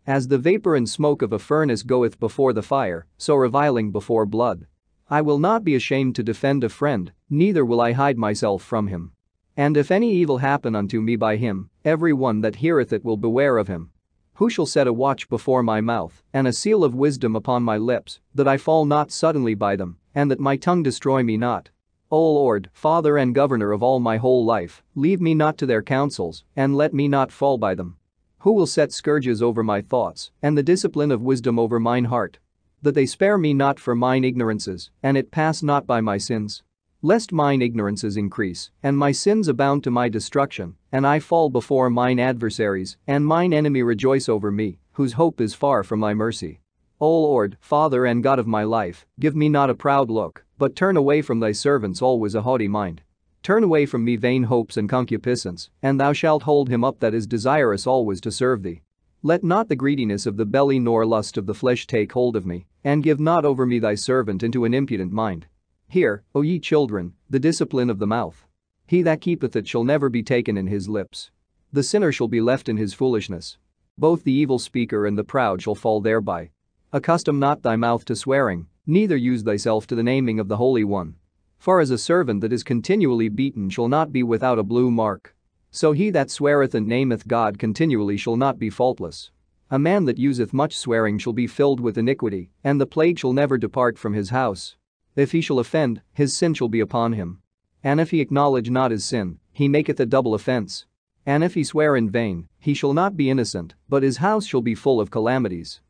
As the vapor and smoke of a furnace goeth before the fire, so reviling before blood. I will not be ashamed to defend a friend, neither will I hide myself from him. And if any evil happen unto me by him, every one that heareth it will beware of him. Who shall set a watch before my mouth, and a seal of wisdom upon my lips, that I fall not suddenly by them, and that my tongue destroy me not? O Lord, Father and Governor of all my whole life, leave me not to their counsels, and let me not fall by them. Who will set scourges over my thoughts, and the discipline of wisdom over mine heart? That they spare me not for mine ignorances, and it pass not by my sins. Lest mine ignorances increase, and my sins abound to my destruction, and I fall before mine adversaries, and mine enemy rejoice over me, whose hope is far from thy mercy. O Lord, Father and God of my life, give me not a proud look, but turn away from thy servants always a haughty mind. Turn away from me vain hopes and concupiscence, and thou shalt hold him up that is desirous always to serve thee. Let not the greediness of the belly nor lust of the flesh take hold of me, and give not over me thy servant into an impudent mind. Hear, O ye children, the discipline of the mouth. He that keepeth it shall never be taken in his lips. The sinner shall be left in his foolishness. Both the evil speaker and the proud shall fall thereby. Accustom not thy mouth to swearing, neither use thyself to the naming of the Holy One. For as a servant that is continually beaten shall not be without a blue mark, so he that sweareth and nameth God continually shall not be faultless. A man that useth much swearing shall be filled with iniquity, and the plague shall never depart from his house. If he shall offend, his sin shall be upon him. And if he acknowledge not his sin, he maketh a double offense. And if he swear in vain, he shall not be innocent, but his house shall be full of calamities.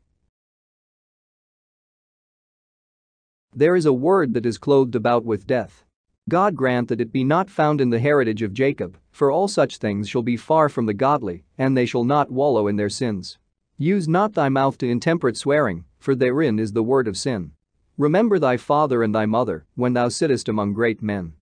There is a word that is clothed about with death. God grant that it be not found in the heritage of Jacob, for all such things shall be far from the godly, and they shall not wallow in their sins. Use not thy mouth to intemperate swearing, for therein is the word of sin. Remember thy father and thy mother, when thou sittest among great men.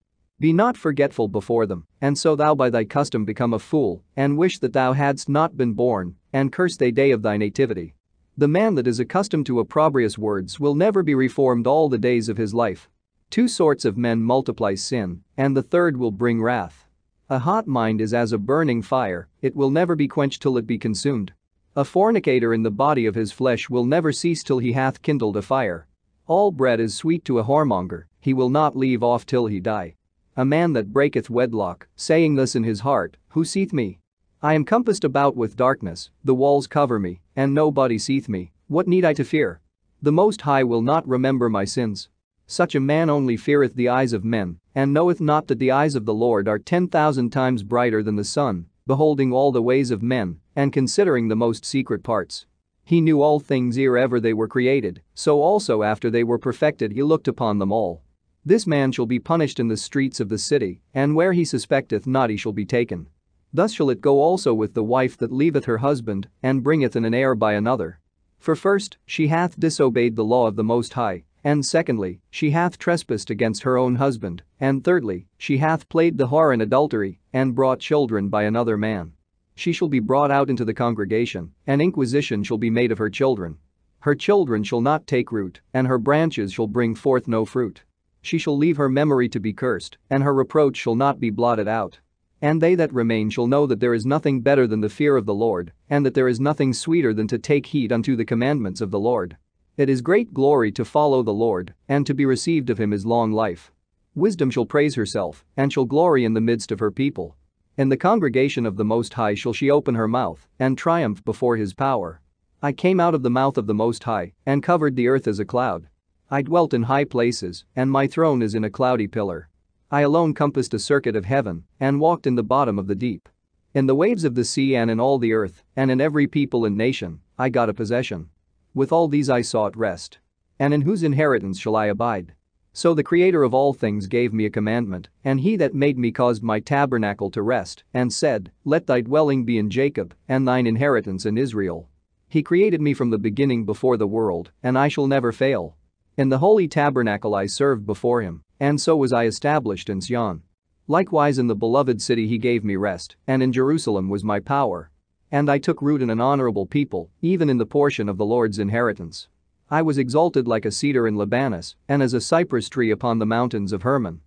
Be not forgetful before them, and so thou by thy custom become a fool, and wish that thou hadst not been born, and curse the day of thy nativity. The man that is accustomed to opprobrious words will never be reformed all the days of his life. Two sorts of men multiply sin, and the third will bring wrath. A hot mind is as a burning fire, it will never be quenched till it be consumed. A fornicator in the body of his flesh will never cease till he hath kindled a fire. All bread is sweet to a whoremonger, he will not leave off till he die. A man that breaketh wedlock, saying thus in his heart, who seeth me? I am compassed about with darkness, the walls cover me, and nobody seeth me, what need I to fear? The Most High will not remember my sins. Such a man only feareth the eyes of men, and knoweth not that the eyes of the Lord are 10,000 times brighter than the sun, beholding all the ways of men, and considering the most secret parts. He knew all things ere ever they were created, so also after they were perfected he looked upon them all. This man shall be punished in the streets of the city, and where he suspecteth not he shall be taken. Thus shall it go also with the wife that leaveth her husband, and bringeth in an heir by another. For first, she hath disobeyed the law of the Most High, and secondly, she hath trespassed against her own husband, and thirdly, she hath played the whore in adultery, and brought children by another man. She shall be brought out into the congregation, and inquisition shall be made of her children. Her children shall not take root, and her branches shall bring forth no fruit. She shall leave her memory to be cursed, and her reproach shall not be blotted out. And they that remain shall know that there is nothing better than the fear of the Lord, and that there is nothing sweeter than to take heed unto the commandments of the Lord. It is great glory to follow the Lord, and to be received of him is long life. Wisdom shall praise herself, and shall glory in the midst of her people. In the congregation of the Most High shall she open her mouth, and triumph before his power. I came out of the mouth of the Most High, and covered the earth as a cloud. I dwelt in high places, and my throne is in a cloudy pillar. I alone compassed a circuit of heaven, and walked in the bottom of the deep. In the waves of the sea and in all the earth, and in every people and nation, I got a possession. With all these I sought rest. And in whose inheritance shall I abide? So the Creator of all things gave me a commandment, and he that made me caused my tabernacle to rest, and said, Let thy dwelling be in Jacob, and thine inheritance in Israel. He created me from the beginning before the world, and I shall never fail. In the holy tabernacle I served before him, and so was I established in Sion. Likewise in the beloved city he gave me rest, and in Jerusalem was my power. And I took root in an honorable people, even in the portion of the Lord's inheritance. I was exalted like a cedar in Libanus, and as a cypress tree upon the mountains of Hermon.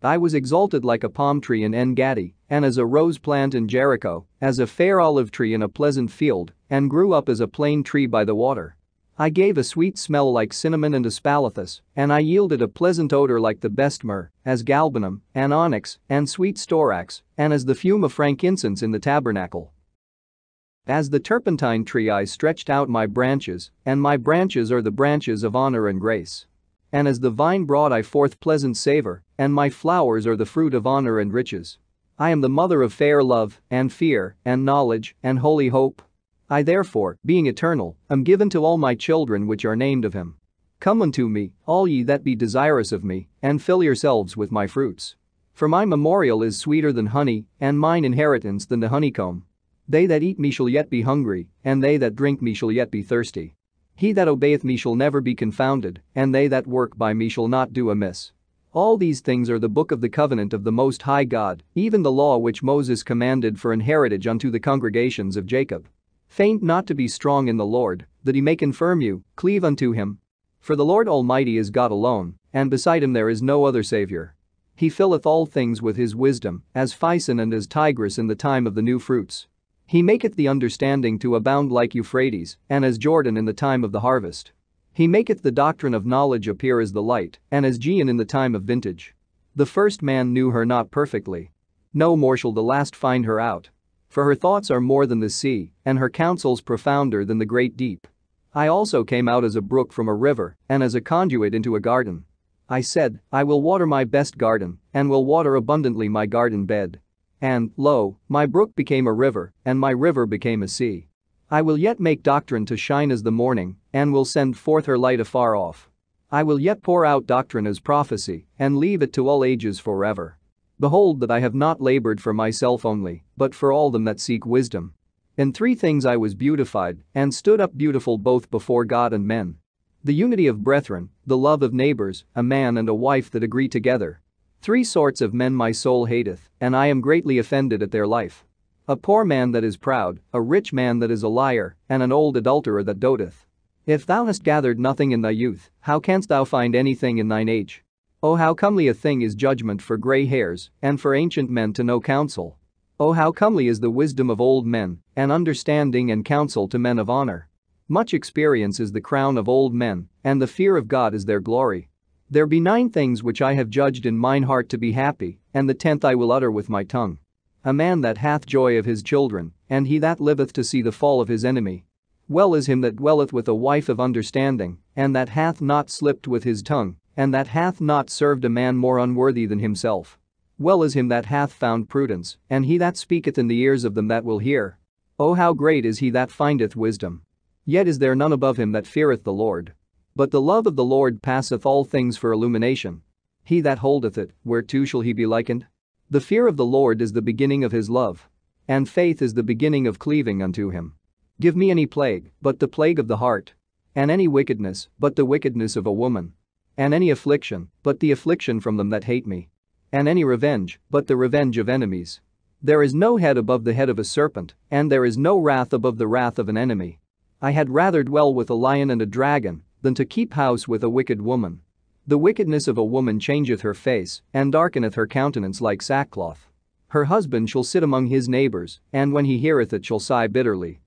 I was exalted like a palm tree in En-Gadi, and as a rose plant in Jericho, as a fair olive tree in a pleasant field, and grew up as a plane tree by the water. I gave a sweet smell like cinnamon and aspalathus, and I yielded a pleasant odor like the best myrrh, as galbanum, and onyx, and sweet storax, and as the fume of frankincense in the tabernacle. As the turpentine tree I stretched out my branches, and my branches are the branches of honor and grace. And as the vine brought I forth pleasant savor, and my flowers are the fruit of honor and riches. I am the mother of fair love, and fear, and knowledge, and holy hope. I therefore, being eternal, am given to all my children which are named of him. Come unto me, all ye that be desirous of me, and fill yourselves with my fruits. For my memorial is sweeter than honey, and mine inheritance than the honeycomb. They that eat me shall yet be hungry, and they that drink me shall yet be thirsty. He that obeyeth me shall never be confounded, and they that work by me shall not do amiss. All these things are the book of the covenant of the Most High God, even the law which Moses commanded for an heritage unto the congregations of Jacob. Faint not to be strong in the Lord, that he may confirm you, cleave unto him. For the Lord Almighty is God alone, and beside him there is no other Savior. He filleth all things with his wisdom, as Pison and as Tigris in the time of the new fruits. He maketh the understanding to abound like Euphrates, and as Jordan in the time of the harvest. He maketh the doctrine of knowledge appear as the light, and as Gion in the time of vintage. The first man knew her not perfectly. No more shall the last find her out. For her thoughts are more than the sea, and her counsels profounder than the great deep. I also came out as a brook from a river, and as a conduit into a garden. I said, I will water my best garden, and will water abundantly my garden bed. And, lo, my brook became a river, and my river became a sea. I will yet make doctrine to shine as the morning, and will send forth her light afar off. I will yet pour out doctrine as prophecy, and leave it to all ages forever. Behold that I have not labored for myself only, but for all them that seek wisdom. In 3 things I was beautified, and stood up beautiful both before God and men. The unity of brethren, the love of neighbors, a man and a wife that agree together. 3 sorts of men my soul hateth, and I am greatly offended at their life. A poor man that is proud, a rich man that is a liar, and an old adulterer that doteth. If thou hast gathered nothing in thy youth, how canst thou find anything in thine age? Oh, how comely a thing is judgment for grey hairs, and for ancient men to know counsel. Oh, how comely is the wisdom of old men, and understanding and counsel to men of honor. Much experience is the crown of old men, and the fear of God is their glory. There be 9 things which I have judged in mine heart to be happy, and the 10th I will utter with my tongue. A man that hath joy of his children, and he that liveth to see the fall of his enemy. Well is him that dwelleth with a wife of understanding, and that hath not slipped with his tongue, and that hath not served a man more unworthy than himself. Well is him that hath found prudence, and he that speaketh in the ears of them that will hear. Oh, how great is he that findeth wisdom! Yet is there none above him that feareth the Lord. But the love of the Lord passeth all things for illumination. He that holdeth it, whereto shall he be likened? The fear of the Lord is the beginning of his love. And faith is the beginning of cleaving unto him. Give me any plague, but the plague of the heart. And any wickedness, but the wickedness of a woman. And any affliction, but the affliction from them that hate me. And any revenge, but the revenge of enemies. There is no head above the head of a serpent, and there is no wrath above the wrath of an enemy. I had rather dwell with a lion and a dragon than to keep house with a wicked woman. The wickedness of a woman changeth her face, and darkeneth her countenance like sackcloth. Her husband shall sit among his neighbors, and when he heareth it shall sigh bitterly.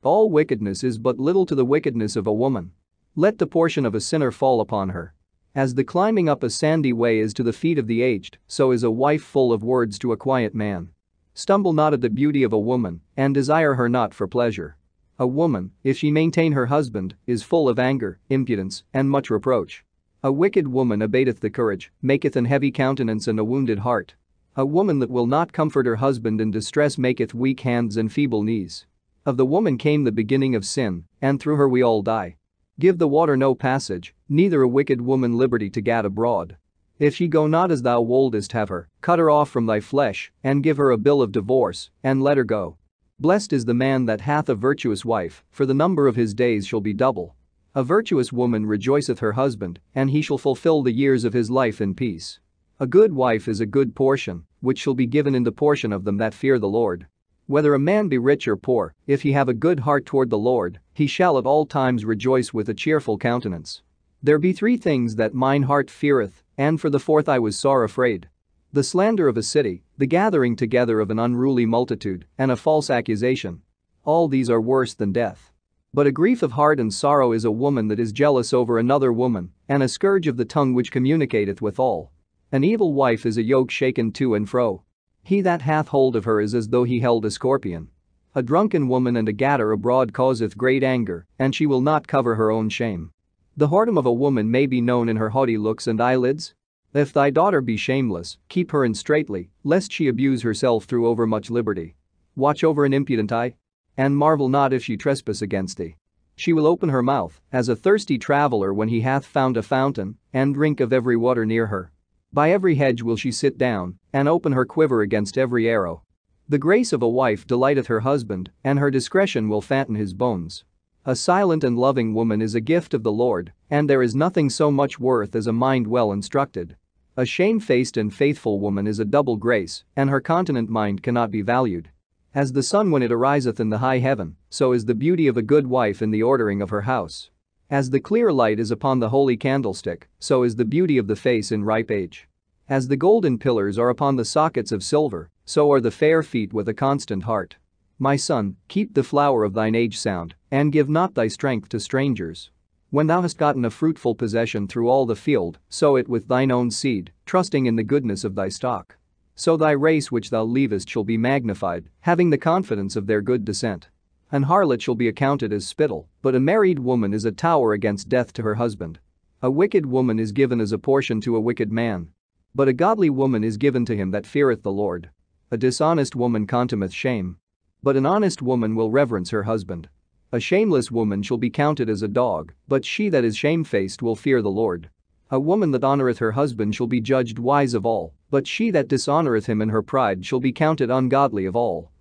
All wickedness is but little to the wickedness of a woman. Let the portion of a sinner fall upon her. As the climbing up a sandy way is to the feet of the aged, so is a wife full of words to a quiet man. Stumble not at the beauty of a woman, and desire her not for pleasure. A woman, if she maintain her husband, is full of anger, impudence, and much reproach. A wicked woman abateth the courage, maketh an heavy countenance and a wounded heart. A woman that will not comfort her husband in distress maketh weak hands and feeble knees. Of the woman came the beginning of sin, and through her we all die. Give the water no passage, neither a wicked woman liberty to gad abroad. If she go not as thou wouldest have her, cut her off from thy flesh, and give her a bill of divorce, and let her go. Blessed is the man that hath a virtuous wife, for the number of his days shall be double. A virtuous woman rejoiceth her husband, and he shall fulfill the years of his life in peace. A good wife is a good portion, which shall be given in the portion of them that fear the Lord. Whether a man be rich or poor, if he have a good heart toward the Lord, he shall at all times rejoice with a cheerful countenance. There be 3 things that mine heart feareth, and for the 4th I was sore afraid. The slander of a city, the gathering together of an unruly multitude, and a false accusation. All these are worse than death. But a grief of heart and sorrow is a woman that is jealous over another woman, and a scourge of the tongue which communicateth withal. An evil wife is a yoke shaken to and fro. He that hath hold of her is as though he held a scorpion. A drunken woman and a gatter abroad causeth great anger, and she will not cover her own shame. The whoredom of a woman may be known in her haughty looks and eyelids. If thy daughter be shameless, keep her in straitly, lest she abuse herself through overmuch liberty. Watch over an impudent eye, and marvel not if she trespass against thee. She will open her mouth as a thirsty traveler when he hath found a fountain, and drink of every water near her. By every hedge will she sit down, and open her quiver against every arrow. The grace of a wife delighteth her husband, and her discretion will fatten his bones. A silent and loving woman is a gift of the Lord, and there is nothing so much worth as a mind well instructed. A shamefaced and faithful woman is a double grace, and her continent mind cannot be valued. As the sun when it ariseth in the high heaven, so is the beauty of a good wife in the ordering of her house. As the clear light is upon the holy candlestick, so is the beauty of the face in ripe age. As the golden pillars are upon the sockets of silver, so are the fair feet with a constant heart. My son, keep the flower of thine age sound, and give not thy strength to strangers. When thou hast gotten a fruitful possession through all the field, sow it with thine own seed, trusting in the goodness of thy stock. So thy race which thou leavest shall be magnified, having the confidence of their good descent. An harlot shall be accounted as spittle, but a married woman is a tower against death to her husband. A wicked woman is given as a portion to a wicked man. But a godly woman is given to him that feareth the Lord. A dishonest woman contemneth shame. But an honest woman will reverence her husband. A shameless woman shall be counted as a dog, but she that is shamefaced will fear the Lord. A woman that honoureth her husband shall be judged wise of all, but she that dishonoureth him in her pride shall be counted ungodly of all.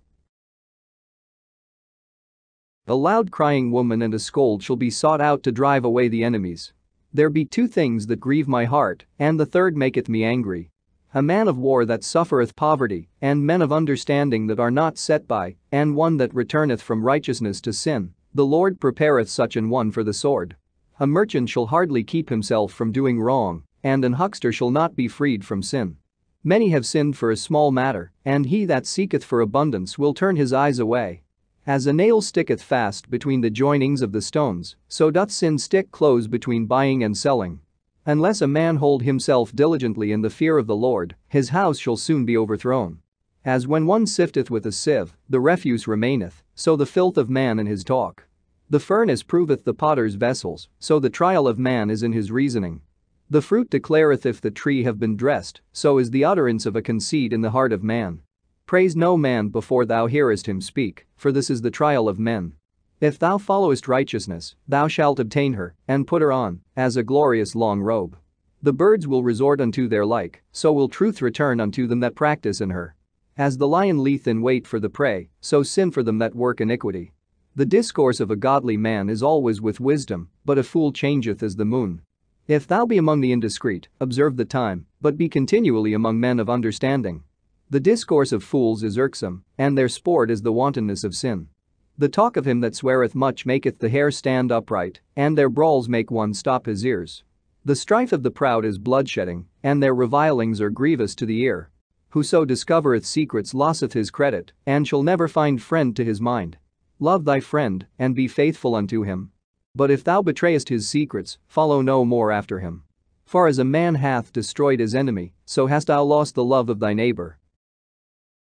A loud crying woman and a scold shall be sought out to drive away the enemies. There be 2 things that grieve my heart, and the third maketh me angry. A man of war that suffereth poverty, and men of understanding that are not set by, and one that returneth from righteousness to sin. The Lord prepareth such an one for the sword. A merchant shall hardly keep himself from doing wrong, and an huckster shall not be freed from sin. Many have sinned for a small matter, and he that seeketh for abundance will turn his eyes away. As a nail sticketh fast between the joinings of the stones, so doth sin stick close between buying and selling. Unless a man hold himself diligently in the fear of the Lord, his house shall soon be overthrown. As when one sifteth with a sieve, the refuse remaineth, so the filth of man in his talk. The furnace proveth the potter's vessels, so the trial of man is in his reasoning. The fruit declareth if the tree have been dressed, so is the utterance of a conceit in the heart of man. Praise no man before thou hearest him speak, for this is the trial of men. If thou followest righteousness, thou shalt obtain her, and put her on, as a glorious long robe. The birds will resort unto their like, so will truth return unto them that practice in her. As the lion lieth in wait for the prey, so sin for them that work iniquity. The discourse of a godly man is always with wisdom, but a fool changeth as the moon. If thou be among the indiscreet, observe the time, but be continually among men of understanding. The discourse of fools is irksome, and their sport is the wantonness of sin. The talk of him that sweareth much maketh the hair stand upright, and their brawls make one stop his ears. The strife of the proud is bloodshedding, and their revilings are grievous to the ear. Whoso discovereth secrets losseth his credit, and shall never find friend to his mind. Love thy friend, and be faithful unto him. But if thou betrayest his secrets, follow no more after him. For as a man hath destroyed his enemy, so hast thou lost the love of thy neighbor.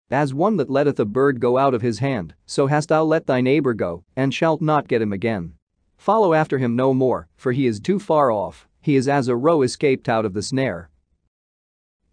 As one that letteth a bird go out of his hand, so hast thou let thy neighbor go, and shalt not get him again. Follow after him no more, for he is too far off, he is as a roe escaped out of the snare.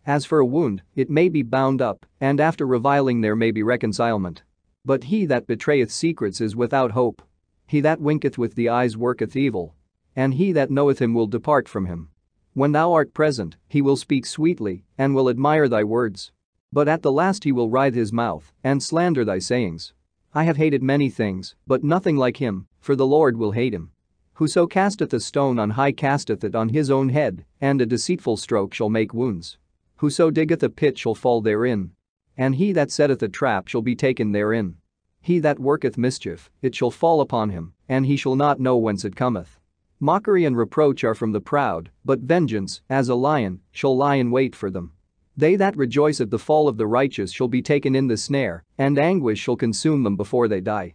As for a wound, it may be bound up, and after reviling there may be reconcilement. But he that betrayeth secrets is without hope. He that winketh with the eyes worketh evil. And he that knoweth him will depart from him. When thou art present, he will speak sweetly, and will admire thy words. But at the last he will writhe his mouth, and slander thy sayings. I have hated many things, but nothing like him, for the Lord will hate him. Whoso casteth a stone on high casteth it on his own head, and a deceitful stroke shall make wounds. Whoso diggeth a pit shall fall therein. And he that setteth a trap shall be taken therein. He that worketh mischief, it shall fall upon him, and he shall not know whence it cometh. Mockery and reproach are from the proud, but vengeance, as a lion, shall lie in wait for them. They that rejoice at the fall of the righteous shall be taken in the snare, and anguish shall consume them before they die.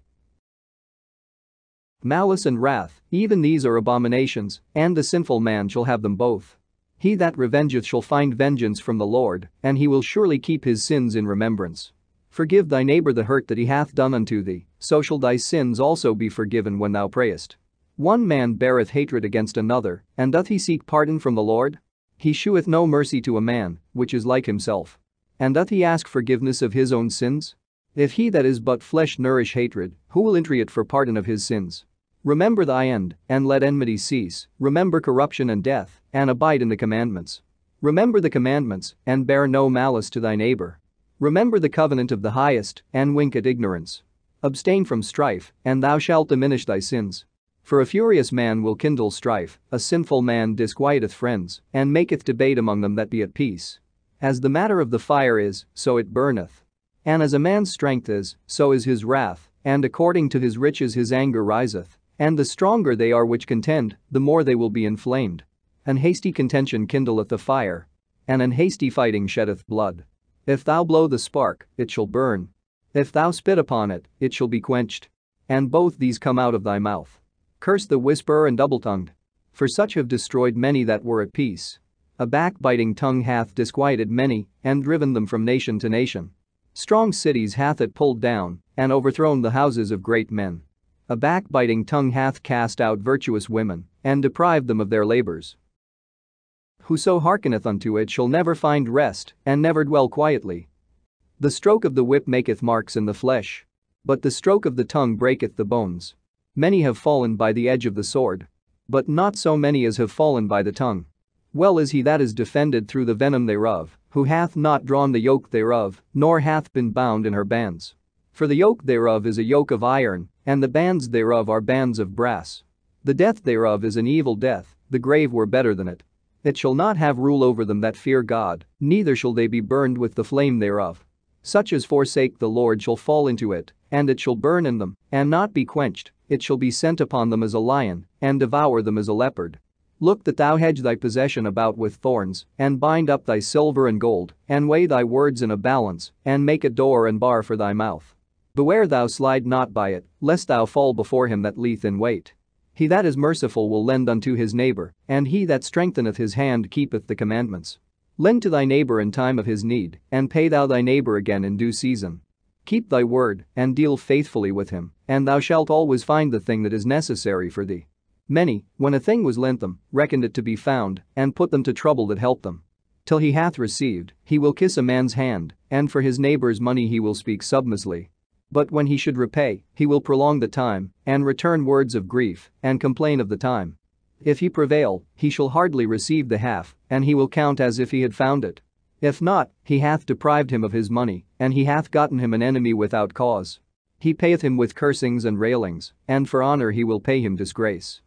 Malice and wrath, even these are abominations, and the sinful man shall have them both. He that revengeth shall find vengeance from the Lord, and he will surely keep his sins in remembrance. Forgive thy neighbor the hurt that he hath done unto thee, so shall thy sins also be forgiven when thou prayest. One man beareth hatred against another, and doth he seek pardon from the Lord? He sheweth no mercy to a man, which is like himself. And doth he ask forgiveness of his own sins? If he that is but flesh nourish hatred, who will entreat for pardon of his sins? Remember thy end, and let enmity cease, remember corruption and death, and abide in the commandments. Remember the commandments, and bear no malice to thy neighbor. Remember the covenant of the highest, and wink at ignorance. Abstain from strife, and thou shalt diminish thy sins. For a furious man will kindle strife, a sinful man disquieteth friends, and maketh debate among them that be at peace. As the matter of the fire is, so it burneth. And as a man's strength is, so is his wrath, and according to his riches his anger riseth. And the stronger they are which contend, the more they will be inflamed. An hasty contention kindleth the fire, and an hasty fighting sheddeth blood. If thou blow the spark, it shall burn. If thou spit upon it, it shall be quenched. And both these come out of thy mouth. Curse the whisperer and double-tongued. For such have destroyed many that were at peace. A backbiting tongue hath disquieted many, and driven them from nation to nation. Strong cities hath it pulled down, and overthrown the houses of great men. A backbiting tongue hath cast out virtuous women, and deprived them of their labors. Whoso hearkeneth unto it shall never find rest, and never dwell quietly. The stroke of the whip maketh marks in the flesh, but the stroke of the tongue breaketh the bones. Many have fallen by the edge of the sword, but not so many as have fallen by the tongue. Well is he that is defended through the venom thereof, who hath not drawn the yoke thereof, nor hath been bound in her bands. For the yoke thereof is a yoke of iron, and the bands thereof are bands of brass. The death thereof is an evil death, the grave were better than it. It shall not have rule over them that fear God, neither shall they be burned with the flame thereof. Such as forsake the Lord shall fall into it, and it shall burn in them, and not be quenched. It shall be sent upon them as a lion, and devour them as a leopard. Look that thou hedge thy possession about with thorns, and bind up thy silver and gold, and weigh thy words in a balance, and make a door and bar for thy mouth. Beware thou slide not by it, lest thou fall before him that lieth in wait. He that is merciful will lend unto his neighbor, and he that strengtheneth his hand keepeth the commandments. Lend to thy neighbor in time of his need, and pay thou thy neighbor again in due season. Keep thy word, and deal faithfully with him, and thou shalt always find the thing that is necessary for thee. Many, when a thing was lent them, reckoned it to be found, and put them to trouble that helped them. Till he hath received, he will kiss a man's hand, and for his neighbor's money he will speak submissively. But when he should repay, he will prolong the time, and return words of grief, and complain of the time. If he prevail, he shall hardly receive the half, and he will count as if he had found it. If not, he hath deprived him of his money, and he hath gotten him an enemy without cause. He payeth him with cursings and railings, and for honor he will pay him disgrace.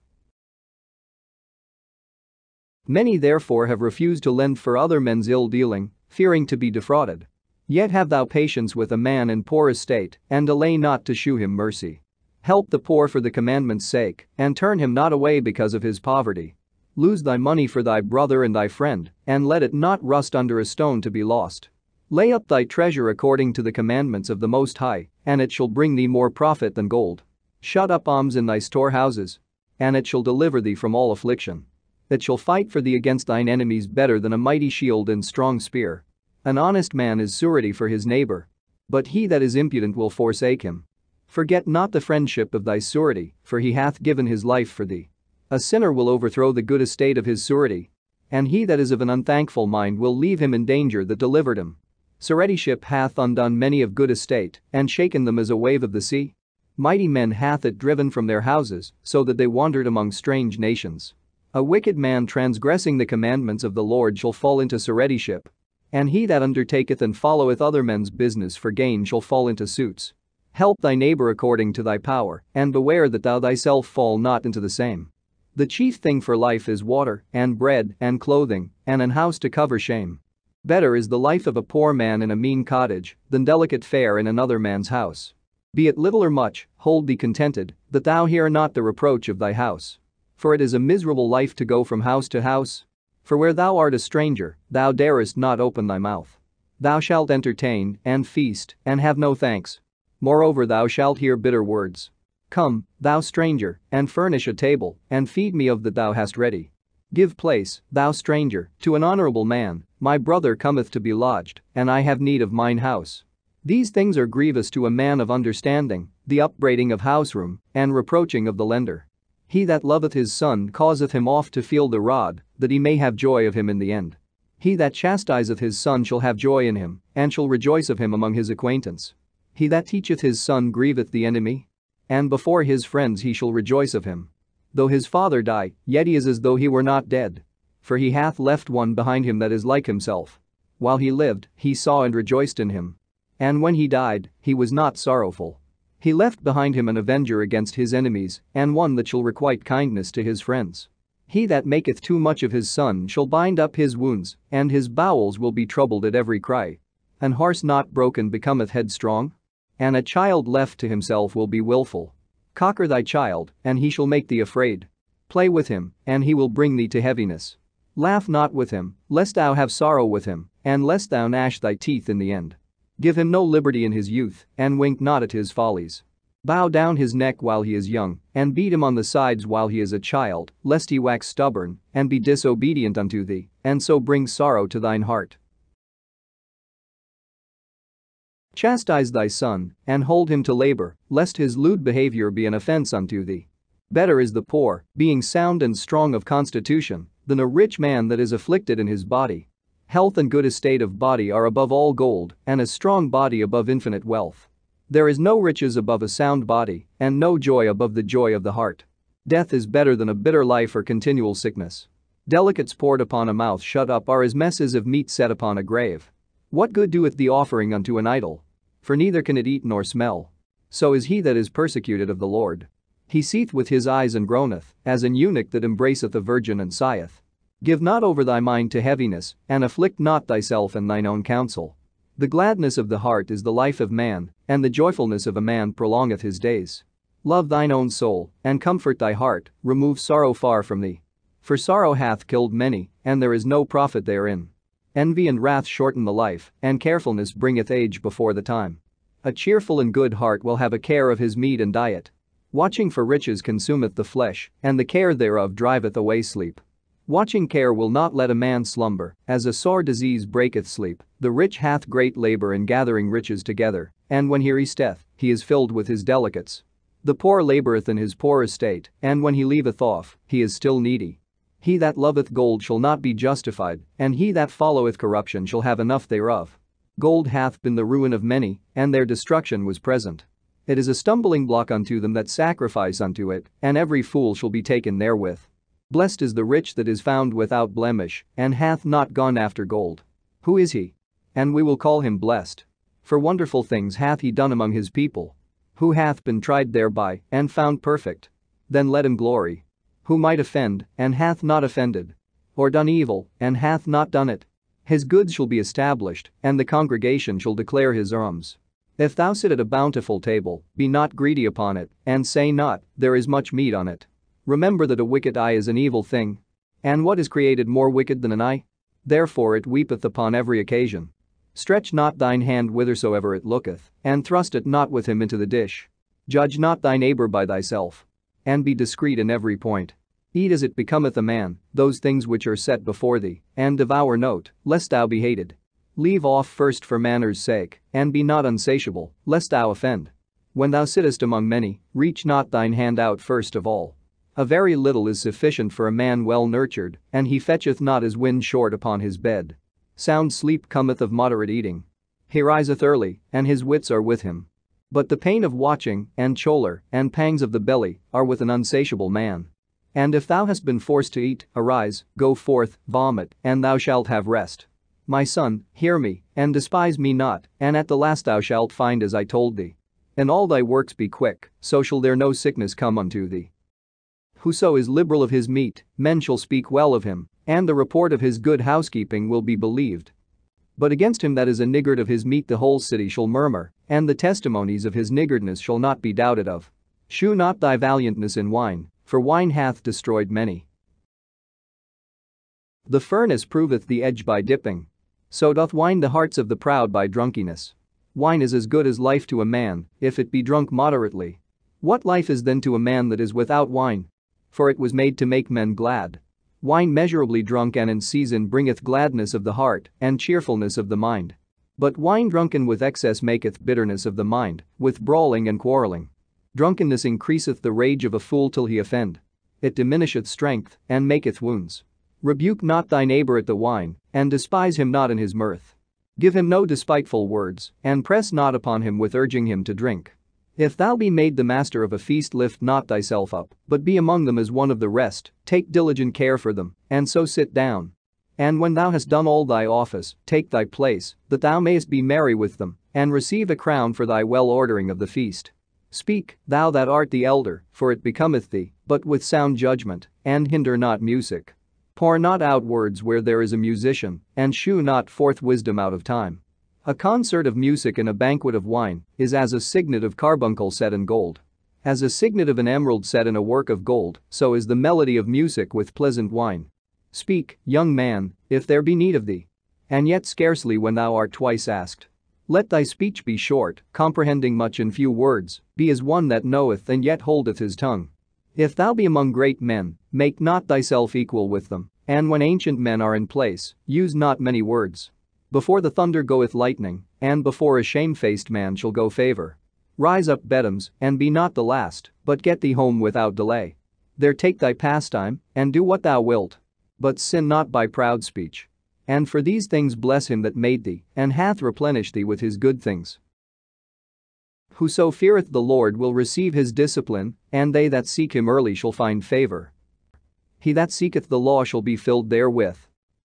Many therefore have refused to lend for other men's ill-dealing, fearing to be defrauded. Yet have thou patience with a man in poor estate, and delay not to shew him mercy. Help the poor for the commandment's sake, and turn him not away because of his poverty. Lose thy money for thy brother and thy friend, and let it not rust under a stone to be lost. Lay up thy treasure according to the commandments of the Most High, and it shall bring thee more profit than gold. Shut up alms in thy storehouses, and it shall deliver thee from all affliction. It shall fight for thee against thine enemies better than a mighty shield and strong spear. An honest man is surety for his neighbor, but he that is impudent will forsake him. Forget not the friendship of thy surety, for he hath given his life for thee. A sinner will overthrow the good estate of his surety, and he that is of an unthankful mind will leave him in danger that delivered him. Suretyship hath undone many of good estate, and shaken them as a wave of the sea. Mighty men hath it driven from their houses, so that they wandered among strange nations. A wicked man transgressing the commandments of the Lord shall fall into suretyship, and he that undertaketh and followeth other men's business for gain shall fall into suits. Help thy neighbor according to thy power, and beware that thou thyself fall not into the same. The chief thing for life is water, and bread, and clothing, and an house to cover shame. Better is the life of a poor man in a mean cottage than delicate fare in another man's house. Be it little or much, hold thee contented, that thou hear not the reproach of thy house. For it is a miserable life to go from house to house. For where thou art a stranger, thou darest not open thy mouth. Thou shalt entertain, and feast, and have no thanks. Moreover thou shalt hear bitter words. Come, thou stranger, and furnish a table, and feed me of that thou hast ready. Give place, thou stranger, to an honorable man, my brother cometh to be lodged, and I have need of mine house. These things are grievous to a man of understanding, the upbraiding of houseroom, and reproaching of the lender. He that loveth his son causeth him oft to feel the rod, that he may have joy of him in the end. He that chastiseth his son shall have joy in him, and shall rejoice of him among his acquaintance. He that teacheth his son grieveth the enemy, and before his friends he shall rejoice of him. Though his father die, yet he is as though he were not dead. For he hath left one behind him that is like himself. While he lived, he saw and rejoiced in him. And when he died, he was not sorrowful. He left behind him an avenger against his enemies, and one that shall requite kindness to his friends. He that maketh too much of his son shall bind up his wounds, and his bowels will be troubled at every cry. An horse not broken becometh headstrong, and a child left to himself will be wilful. Conquer thy child, and he shall make thee afraid. Play with him, and he will bring thee to heaviness. Laugh not with him, lest thou have sorrow with him, and lest thou gnash thy teeth in the end. Give him no liberty in his youth, and wink not at his follies. Bow down his neck while he is young, and beat him on the sides while he is a child, lest he wax stubborn, and be disobedient unto thee, and so bring sorrow to thine heart. Chastise thy son, and hold him to labor, lest his lewd behavior be an offense unto thee. Better is the poor, being sound and strong of constitution, than a rich man that is afflicted in his body. Health and good estate of body are above all gold, and a strong body above infinite wealth. There is no riches above a sound body, and no joy above the joy of the heart. Death is better than a bitter life or continual sickness. Delicates poured upon a mouth shut up are as messes of meat set upon a grave. What good doeth the offering unto an idol? For neither can it eat nor smell. So is he that is persecuted of the Lord. He seeth with his eyes and groaneth, as an eunuch that embraceth a virgin and sigheth. Give not over thy mind to heaviness, and afflict not thyself in thine own counsel. The gladness of the heart is the life of man, and the joyfulness of a man prolongeth his days. Love thine own soul, and comfort thy heart, remove sorrow far from thee. For sorrow hath killed many, and there is no profit therein. Envy and wrath shorten the life, and carefulness bringeth age before the time. A cheerful and good heart will have a care of his meat and diet. Watching for riches consumeth the flesh, and the care thereof driveth away sleep. Watching care will not let a man slumber, as a sore disease breaketh sleep. The rich hath great labor in gathering riches together, and when he resteth, he is filled with his delicates. The poor laboreth in his poor estate, and when he leaveth off, he is still needy. He that loveth gold shall not be justified, and he that followeth corruption shall have enough thereof. Gold hath been the ruin of many, and their destruction was present. It is a stumbling block unto them that sacrifice unto it, and every fool shall be taken therewith. Blessed is the rich that is found without blemish, and hath not gone after gold. Who is he? And we will call him blessed. For wonderful things hath he done among his people. Who hath been tried thereby, and found perfect? Then let him glory. Who might offend, and hath not offended? or done evil, and hath not done it? His goods shall be established, and the congregation shall declare his alms. If thou sit at a bountiful table, be not greedy upon it, and say not, there is much meat on it. Remember that a wicked eye is an evil thing. And what is created more wicked than an eye? Therefore it weepeth upon every occasion. Stretch not thine hand whithersoever it looketh, and thrust it not with him into the dish. Judge not thy neighbor by thyself. And be discreet in every point. Eat as it becometh a man, those things which are set before thee, and devour not, lest thou be hated. Leave off first for manners' sake, and be not unsatiable, lest thou offend. When thou sittest among many, reach not thine hand out first of all. A very little is sufficient for a man well nurtured, and he fetcheth not his wind short upon his bed. Sound sleep cometh of moderate eating. He riseth early, and his wits are with him. But the pain of watching, and choler, and pangs of the belly, are with an unsatiable man. And if thou hast been forced to eat, arise, go forth, vomit, and thou shalt have rest. My son, hear me, and despise me not, and at the last thou shalt find as I told thee. In all thy works be quick, so shall there no sickness come unto thee. Whoso is liberal of his meat, men shall speak well of him, and the report of his good housekeeping will be believed. But against him that is a niggard of his meat the whole city shall murmur, and the testimonies of his niggardness shall not be doubted of. Shew not thy valiantness in wine, for wine hath destroyed many. The furnace proveth the edge by dipping. So doth wine the hearts of the proud by drunkenness. Wine is as good as life to a man, if it be drunk moderately. What life is then to a man that is without wine? For it was made to make men glad. Wine measurably drunk and in season bringeth gladness of the heart and cheerfulness of the mind. But wine drunken with excess maketh bitterness of the mind, with brawling and quarreling. Drunkenness increaseth the rage of a fool till he offend. It diminisheth strength, and maketh wounds. Rebuke not thy neighbor at the wine, and despise him not in his mirth. Give him no despiteful words, and press not upon him with urging him to drink. If thou be made the master of a feast, lift not thyself up, but be among them as one of the rest, take diligent care for them, and so sit down. And when thou hast done all thy office, take thy place, that thou mayest be merry with them, and receive a crown for thy well ordering of the feast. Speak, thou that art the elder, for it becometh thee, but with sound judgment, and hinder not music. Pour not out words where there is a musician, and shew not forth wisdom out of time. A concert of music and a banquet of wine is as a signet of carbuncle set in gold. As a signet of an emerald set in a work of gold, so is the melody of music with pleasant wine. Speak, young man, if there be need of thee. And yet scarcely when thou art twice asked. Let thy speech be short, comprehending much in few words, be as one that knoweth and yet holdeth his tongue. If thou be among great men, make not thyself equal with them, and when ancient men are in place, use not many words. Before the thunder goeth lightning, and before a shamefaced man shall go favor. Rise up bedoms, and be not the last, but get thee home without delay. There take thy pastime, and do what thou wilt. But sin not by proud speech. And for these things bless him that made thee, and hath replenished thee with his good things. Whoso feareth the Lord will receive his discipline, and they that seek him early shall find favor. He that seeketh the law shall be filled therewith.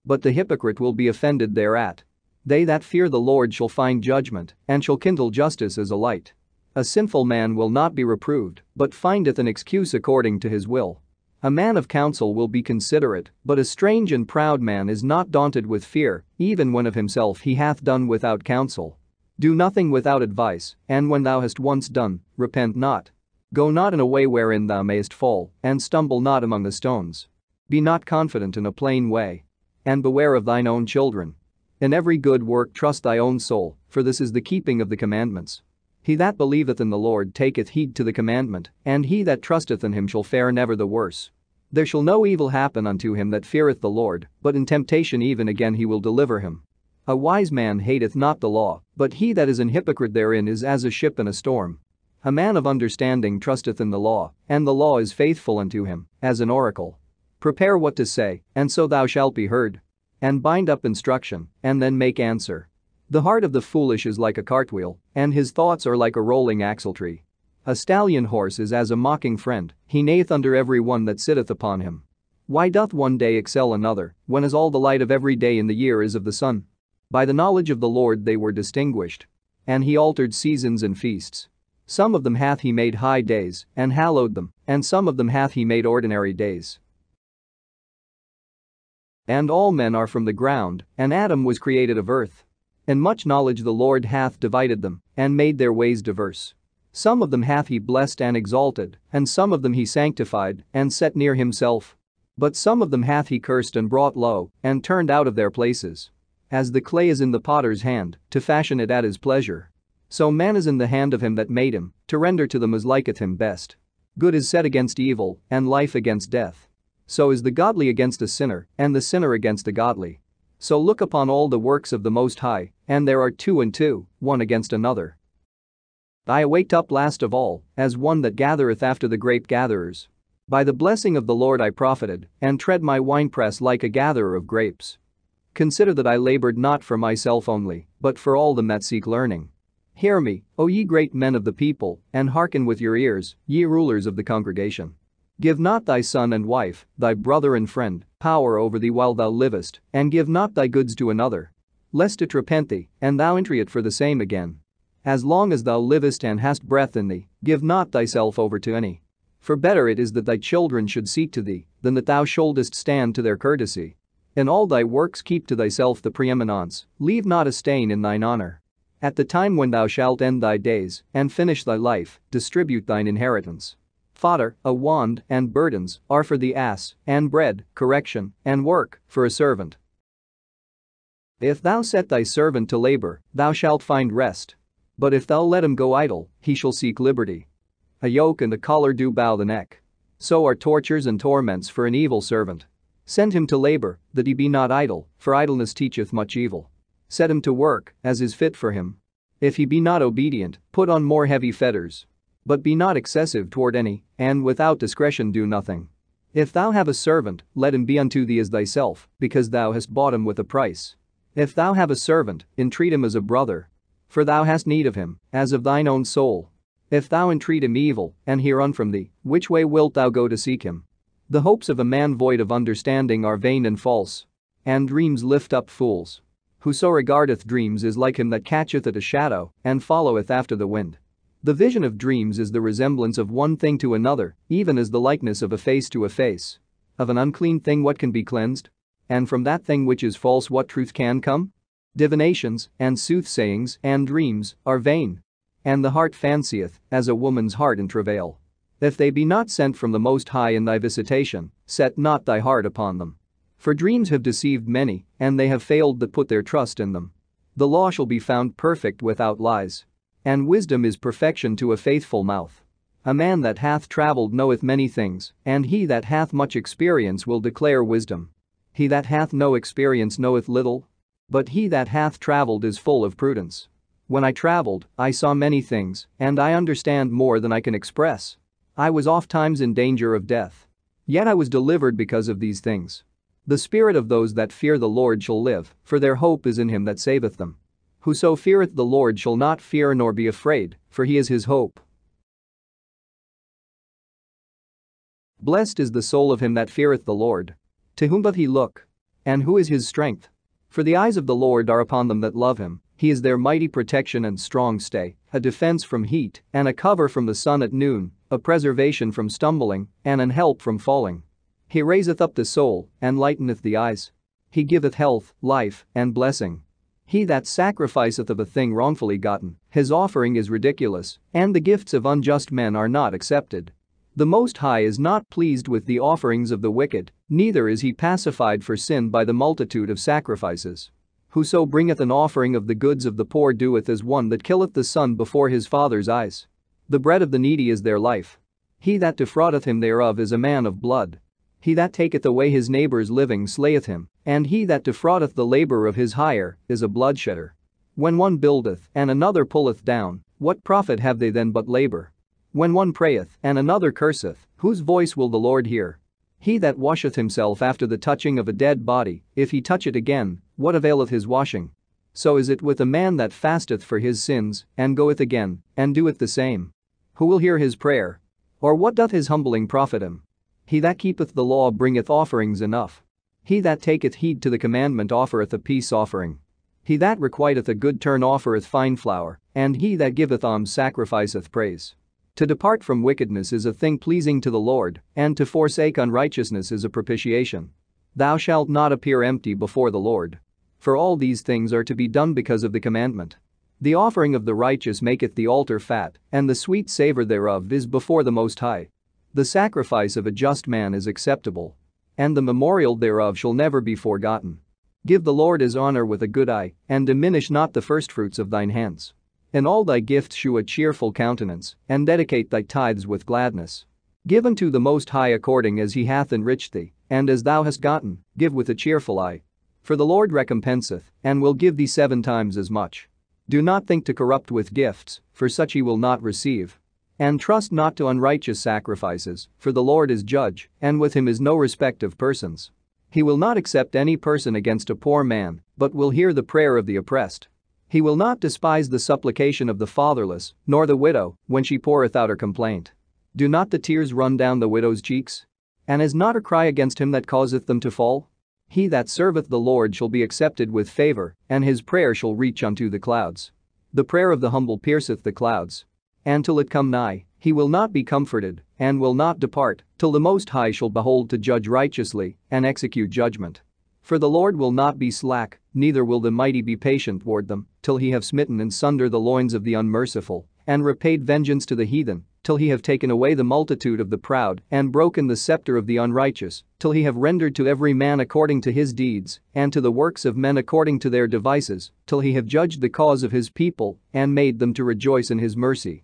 But the hypocrite will be offended thereat. They that fear the Lord shall find judgment, and shall kindle justice as a light. A sinful man will not be reproved, but findeth an excuse according to his will. A man of counsel will be considerate, but a strange and proud man is not daunted with fear, even when of himself he hath done without counsel. Do nothing without advice, and when thou hast once done, repent not. Go not in a way wherein thou mayest fall, and stumble not among the stones. Be not confident in a plain way. And beware of thine own children. In every good work trust thy own soul, for this is the keeping of the commandments. He that believeth in the Lord taketh heed to the commandment, and he that trusteth in him shall fare never the worse. There shall no evil happen unto him that feareth the Lord, but in temptation even again he will deliver him. A wise man hateth not the law, but he that is an hypocrite therein is as a ship in a storm. A man of understanding trusteth in the law, and the law is faithful unto him, as an oracle. Prepare what to say, and so thou shalt be heard. And bind up instruction, and then make answer. The heart of the foolish is like a cartwheel, and his thoughts are like a rolling axle-tree. A stallion horse is as a mocking friend, he neigheth under every one that sitteth upon him. Why doth one day excel another, when as all the light of every day in the year is of the sun? By the knowledge of the Lord they were distinguished. And he altered seasons and feasts. Some of them hath he made high days, and hallowed them, and some of them hath he made ordinary days. And all men are from the ground, and Adam was created of earth. In much knowledge the Lord hath divided them, and made their ways diverse. Some of them hath he blessed and exalted, and some of them he sanctified, and set near himself. But some of them hath he cursed and brought low, and turned out of their places. As the clay is in the potter's hand, to fashion it at his pleasure, so man is in the hand of him that made him, to render to them as liketh him best. Good is set against evil, and life against death. So is the godly against a sinner, and the sinner against the godly. So look upon all the works of the Most High, and there are two and two, one against another. I awaked up last of all, as one that gathereth after the grape gatherers. By the blessing of the Lord I profited, and tread my winepress like a gatherer of grapes. Consider that I labored not for myself only, but for all them that seek learning. Hear me, O ye great men of the people, and hearken with your ears, ye rulers of the congregation. Give not thy son and wife, thy brother and friend, power over thee while thou livest, and give not thy goods to another, lest it repent thee, and thou enter it for the same again. As long as thou livest and hast breath in thee, give not thyself over to any. For better it is that thy children should seek to thee, than that thou shouldest stand to their courtesy. In all thy works keep to thyself the preeminence, leave not a stain in thine honor. At the time when thou shalt end thy days, and finish thy life, distribute thine inheritance. Fodder, a wand, and burdens, are for the ass, and bread, correction, and work, for a servant. If thou set thy servant to labor, thou shalt find rest. But if thou let him go idle, he shall seek liberty. A yoke and a collar do bow the neck. So are tortures and torments for an evil servant. Send him to labor, that he be not idle, for idleness teacheth much evil. Set him to work, as is fit for him. If he be not obedient, put on more heavy fetters. But be not excessive toward any, and without discretion do nothing. If thou have a servant, let him be unto thee as thyself, because thou hast bought him with a price. If thou have a servant, entreat him as a brother. For thou hast need of him, as of thine own soul. If thou entreat him evil, and he run from thee, which way wilt thou go to seek him? The hopes of a man void of understanding are vain and false. And dreams lift up fools. Whoso regardeth dreams is like him that catcheth at a shadow, and followeth after the wind. The vision of dreams is the resemblance of one thing to another, even as the likeness of a face to a face. Of an unclean thing what can be cleansed? And from that thing which is false what truth can come? Divinations, and soothsayings, and dreams, are vain. And the heart fancieth, as a woman's heart in travail. If they be not sent from the Most High in thy visitation, set not thy heart upon them. For dreams have deceived many, and they have failed that put their trust in them. The law shall be found perfect without lies. And wisdom is perfection to a faithful mouth. A man that hath travelled knoweth many things, and he that hath much experience will declare wisdom. He that hath no experience knoweth little. But he that hath travelled is full of prudence. When I travelled, I saw many things, and I understand more than I can express. I was oft times in danger of death. Yet I was delivered because of these things. The spirit of those that fear the Lord shall live, for their hope is in him that saveth them. Whoso feareth the Lord shall not fear nor be afraid, for he is his hope. Blessed is the soul of him that feareth the Lord. To whom doth he look? And who is his strength? For the eyes of the Lord are upon them that love him, he is their mighty protection and strong stay, a defense from heat, and a cover from the sun at noon, a preservation from stumbling, and an help from falling. He raiseth up the soul, and lighteneth the eyes. He giveth health, life, and blessing. He that sacrificeth of a thing wrongfully gotten, his offering is ridiculous, and the gifts of unjust men are not accepted. The Most High is not pleased with the offerings of the wicked, neither is he pacified for sin by the multitude of sacrifices. Whoso bringeth an offering of the goods of the poor doeth as one that killeth the son before his father's eyes. The bread of the needy is their life. He that defraudeth him thereof is a man of blood. He that taketh away his neighbor's living slayeth him, and he that defraudeth the labor of his hire is a bloodshedder. When one buildeth and another pulleth down, what profit have they then but labor? When one prayeth and another curseth, whose voice will the Lord hear? He that washeth himself after the touching of a dead body, if he touch it again, what availeth his washing? So is it with a man that fasteth for his sins, and goeth again, and doeth the same. Who will hear his prayer? Or what doth his humbling profit him? He that keepeth the law bringeth offerings enough. He that taketh heed to the commandment offereth a peace offering. He that requiteth a good turn offereth fine flour, and he that giveth alms sacrificeth praise. To depart from wickedness is a thing pleasing to the Lord, and to forsake unrighteousness is a propitiation. Thou shalt not appear empty before the Lord. For all these things are to be done because of the commandment. The offering of the righteous maketh the altar fat, and the sweet savor thereof is before the Most High. The sacrifice of a just man is acceptable, and the memorial thereof shall never be forgotten. Give the Lord his honor with a good eye, and diminish not the firstfruits of thine hands. In all thy gifts shew a cheerful countenance, and dedicate thy tithes with gladness. Give unto the Most High according as he hath enriched thee, and as thou hast gotten, give with a cheerful eye. For the Lord recompenseth, and will give thee 7 times as much. Do not think to corrupt with gifts, for such he will not receive. And trust not to unrighteous sacrifices, for the Lord is judge, and with him is no respect of persons. He will not accept any person against a poor man, but will hear the prayer of the oppressed. He will not despise the supplication of the fatherless, nor the widow, when she poureth out her complaint. Do not the tears run down the widow's cheeks? And is not her cry against him that causeth them to fall? He that serveth the Lord shall be accepted with favor, and his prayer shall reach unto the clouds. The prayer of the humble pierceth the clouds. And till it come nigh, he will not be comforted, and will not depart, till the Most High shall behold to judge righteously, and execute judgment. For the Lord will not be slack, neither will the mighty be patient toward them, till he have smitten in sunder the loins of the unmerciful, and repaid vengeance to the heathen, till he have taken away the multitude of the proud, and broken the scepter of the unrighteous, till he have rendered to every man according to his deeds, and to the works of men according to their devices, till he have judged the cause of his people, and made them to rejoice in his mercy.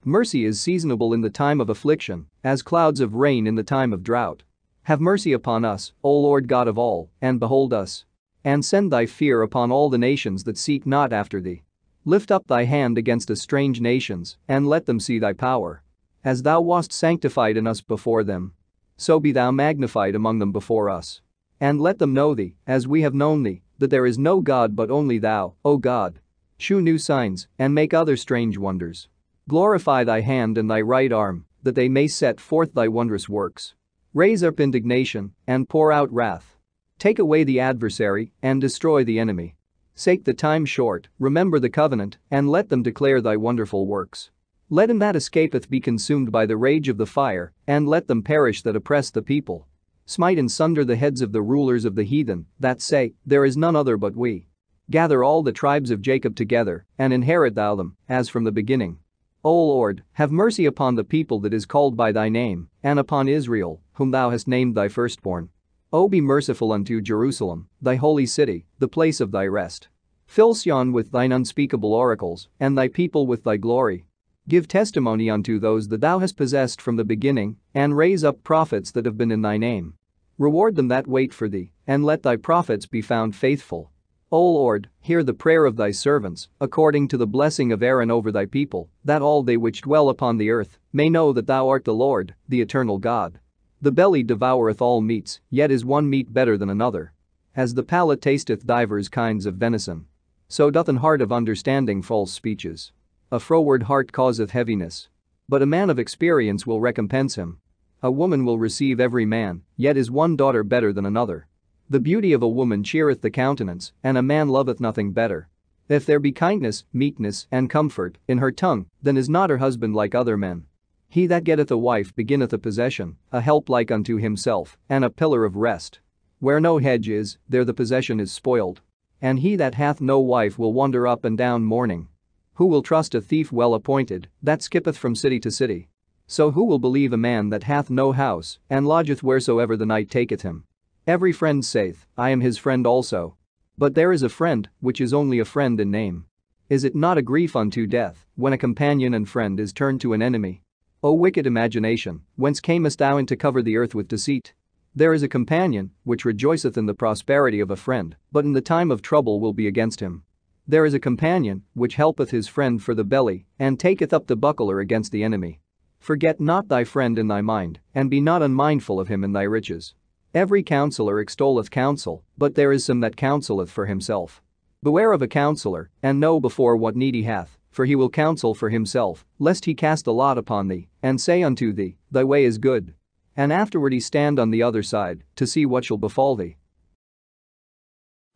Mercy is seasonable in the time of affliction, as clouds of rain in the time of drought. Have mercy upon us, O Lord God of all, and behold us. And send thy fear upon all the nations that seek not after thee. Lift up thy hand against the strange nations, and let them see thy power. As thou wast sanctified in us before them, so be thou magnified among them before us. And let them know thee, as we have known thee, that there is no God but only thou, O God. Shew new signs, and make other strange wonders. Glorify thy hand and thy right arm, that they may set forth thy wondrous works. Raise up indignation, and pour out wrath. Take away the adversary, and destroy the enemy. Sake the time short, remember the covenant, and let them declare thy wonderful works. Let him that escapeth be consumed by the rage of the fire, and let them perish that oppress the people. Smite in sunder the heads of the rulers of the heathen, that say, there is none other but we. Gather all the tribes of Jacob together, and inherit thou them, as from the beginning. O Lord, have mercy upon the people that is called by thy name, and upon Israel, whom thou hast named thy firstborn. O be merciful unto Jerusalem, thy holy city, the place of thy rest. Fill Sion with thine unspeakable oracles, and thy people with thy glory. Give testimony unto those that thou hast possessed from the beginning, and raise up prophets that have been in thy name. Reward them that wait for thee, and let thy prophets be found faithful. O Lord, hear the prayer of thy servants, according to the blessing of Aaron over thy people, that all they which dwell upon the earth may know that thou art the Lord, the eternal God. The belly devoureth all meats, yet is one meat better than another. As the palate tasteth divers kinds of venison, so doth an heart of understanding false speeches. A froward heart causeth heaviness, but a man of experience will recompense him. A woman will receive every man, yet is one daughter better than another. The beauty of a woman cheereth the countenance, and a man loveth nothing better. If there be kindness, meekness, and comfort in her tongue, then is not her husband like other men. He that getteth a wife beginneth a possession, a help like unto himself, and a pillar of rest. Where no hedge is, there the possession is spoiled. And he that hath no wife will wander up and down mourning. Who will trust a thief well appointed, that skippeth from city to city? So who will believe a man that hath no house, and lodgeth wheresoever the night taketh him? Every friend saith, I am his friend also. But there is a friend, which is only a friend in name. Is it not a grief unto death, when a companion and friend is turned to an enemy? O wicked imagination, whence camest thou in to cover the earth with deceit? There is a companion, which rejoiceth in the prosperity of a friend, but in the time of trouble will be against him. There is a companion, which helpeth his friend for the belly, and taketh up the buckler against the enemy. Forget not thy friend in thy mind, and be not unmindful of him in thy riches. Every counselor extolleth counsel, but there is some that counseleth for himself. Beware of a counselor, and know before what need he hath, for he will counsel for himself, lest he cast a lot upon thee, and say unto thee, thy way is good. And afterward he stand on the other side, to see what shall befall thee.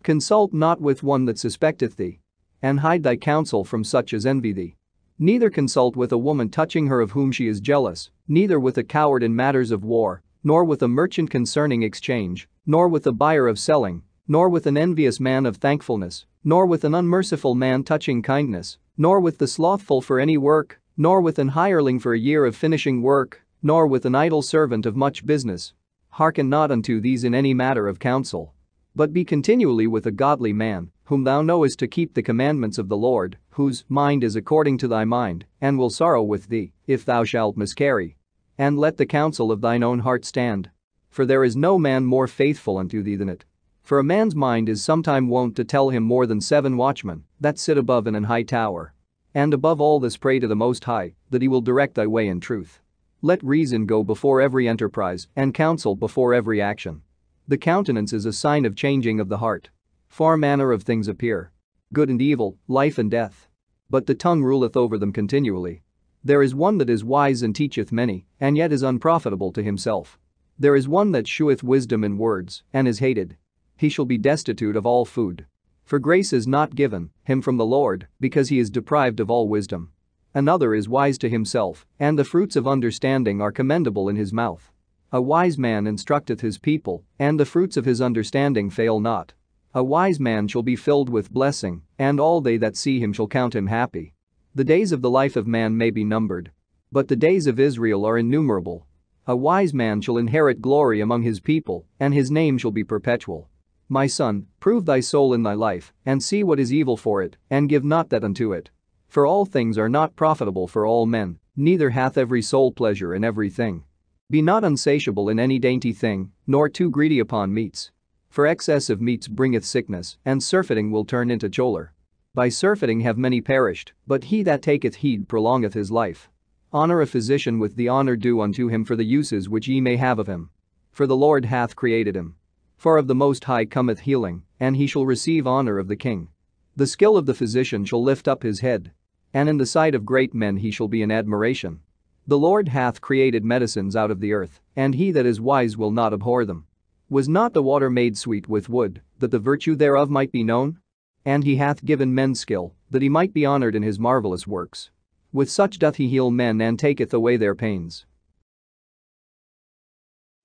Consult not with one that suspecteth thee, and hide thy counsel from such as envy thee. Neither consult with a woman touching her of whom she is jealous, neither with a coward in matters of war, nor with a merchant concerning exchange, nor with the buyer of selling, nor with an envious man of thankfulness, nor with an unmerciful man touching kindness, nor with the slothful for any work, nor with an hireling for a year of finishing work, nor with an idle servant of much business. Hearken not unto these in any matter of counsel. But be continually with a godly man, whom thou knowest to keep the commandments of the Lord, whose mind is according to thy mind, and will sorrow with thee, if thou shalt miscarry. And let the counsel of thine own heart stand. For there is no man more faithful unto thee than it. For a man's mind is sometime wont to tell him more than 7 watchmen that sit above in an high tower. And above all this pray to the Most High, that he will direct thy way in truth. Let reason go before every enterprise, and counsel before every action. The countenance is a sign of changing of the heart. 4 manner of things appear, good and evil, life and death. But the tongue ruleth over them continually. There is one that is wise and teacheth many, and yet is unprofitable to himself. There is one that sheweth wisdom in words, and is hated. He shall be destitute of all food. For grace is not given him from the Lord, because he is deprived of all wisdom. Another is wise to himself, and the fruits of understanding are commendable in his mouth. A wise man instructeth his people, and the fruits of his understanding fail not. A wise man shall be filled with blessing, and all they that see him shall count him happy. The days of the life of man may be numbered, but the days of Israel are innumerable. A wise man shall inherit glory among his people, and his name shall be perpetual. My son, prove thy soul in thy life, and see what is evil for it, and give not that unto it. For all things are not profitable for all men, neither hath every soul pleasure in every thing. Be not unsatiable in any dainty thing, nor too greedy upon meats. For excess of meats bringeth sickness, and surfeiting will turn into choler. By surfeiting have many perished, but he that taketh heed prolongeth his life. Honor a physician with the honor due unto him for the uses which ye may have of him. For the Lord hath created him. For of the Most High cometh healing, and he shall receive honor of the king. The skill of the physician shall lift up his head, and in the sight of great men he shall be in admiration. The Lord hath created medicines out of the earth, and he that is wise will not abhor them. Was not the water made sweet with wood, that the virtue thereof might be known? And he hath given men skill, that he might be honored in his marvelous works. With such doth he heal men and taketh away their pains.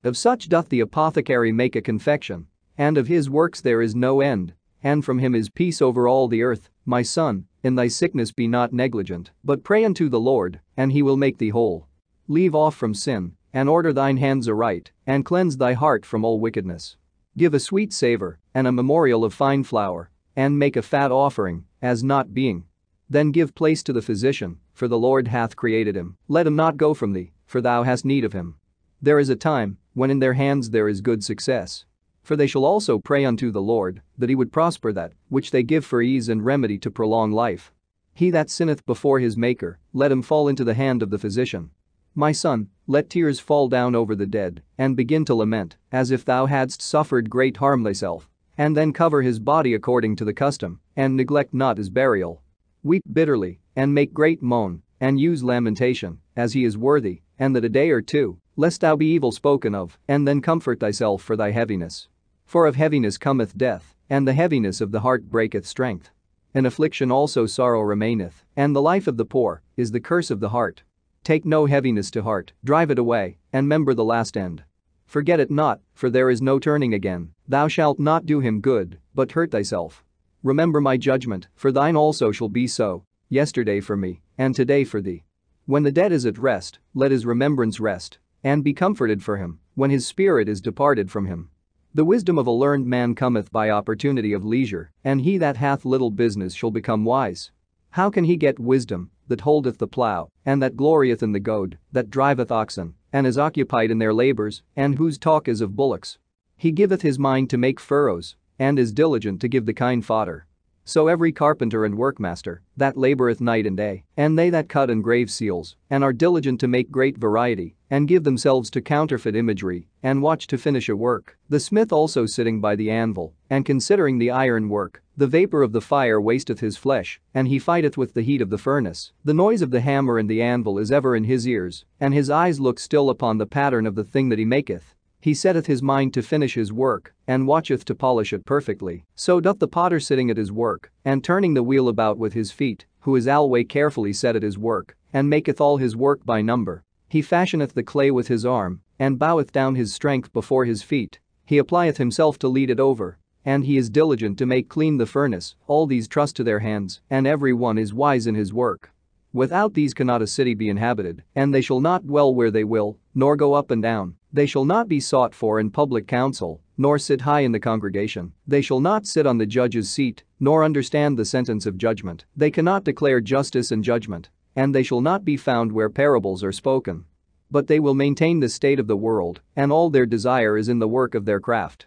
Of such doth the apothecary make a confection, and of his works there is no end, and from him is peace over all the earth. My son, in thy sickness be not negligent, but pray unto the Lord, and he will make thee whole. Leave off from sin, and order thine hands aright, and cleanse thy heart from all wickedness. Give a sweet savor, and a memorial of fine flour, and make a fat offering, as not being. Then give place to the physician, for the Lord hath created him. Let him not go from thee, for thou hast need of him. There is a time, when in their hands there is good success. For they shall also pray unto the Lord, that he would prosper that which they give for ease and remedy to prolong life. He that sinneth before his Maker, let him fall into the hand of the physician. My son, let tears fall down over the dead, and begin to lament, as if thou hadst suffered great harm thyself. And then cover his body according to the custom, and neglect not his burial. Weep bitterly, and make great moan, and use lamentation, as he is worthy, and that a day or two, lest thou be evil spoken of, and then comfort thyself for thy heaviness. For of heaviness cometh death, and the heaviness of the heart breaketh strength. In affliction also sorrow remaineth, and the life of the poor is the curse of the heart. Take no heaviness to heart, drive it away, and remember the last end. Forget it not, for there is no turning again. Thou shalt not do him good, but hurt thyself. Remember my judgment, for thine also shall be so, yesterday for me, and today for thee. When the dead is at rest, let his remembrance rest, and be comforted for him, when his spirit is departed from him. The wisdom of a learned man cometh by opportunity of leisure, and he that hath little business shall become wise. How can he get wisdom, that holdeth the plough, and that glorieth in the goad, that driveth oxen, and is occupied in their labors, and whose talk is of bullocks? He giveth his mind to make furrows, and is diligent to give the kine fodder. So every carpenter and workmaster, that laboreth night and day, and they that cut and grave seals, and are diligent to make great variety, and give themselves to counterfeit imagery, and watch to finish a work, the smith also sitting by the anvil, and considering the iron work, the vapor of the fire wasteth his flesh, and he fighteth with the heat of the furnace. The noise of the hammer and the anvil is ever in his ears, and his eyes look still upon the pattern of the thing that he maketh. He setteth his mind to finish his work, and watcheth to polish it perfectly. So doth the potter sitting at his work, and turning the wheel about with his feet, who is alway carefully set at his work, and maketh all his work by number. He fashioneth the clay with his arm, and boweth down his strength before his feet. He applieth himself to lead it over. And he is diligent to make clean the furnace, all these trust to their hands, and every one is wise in his work. Without these cannot a city be inhabited, and they shall not dwell where they will, nor go up and down, they shall not be sought for in public council, nor sit high in the congregation, they shall not sit on the judge's seat, nor understand the sentence of judgment, they cannot declare justice and judgment, and they shall not be found where parables are spoken. But they will maintain the state of the world, and all their desire is in the work of their craft.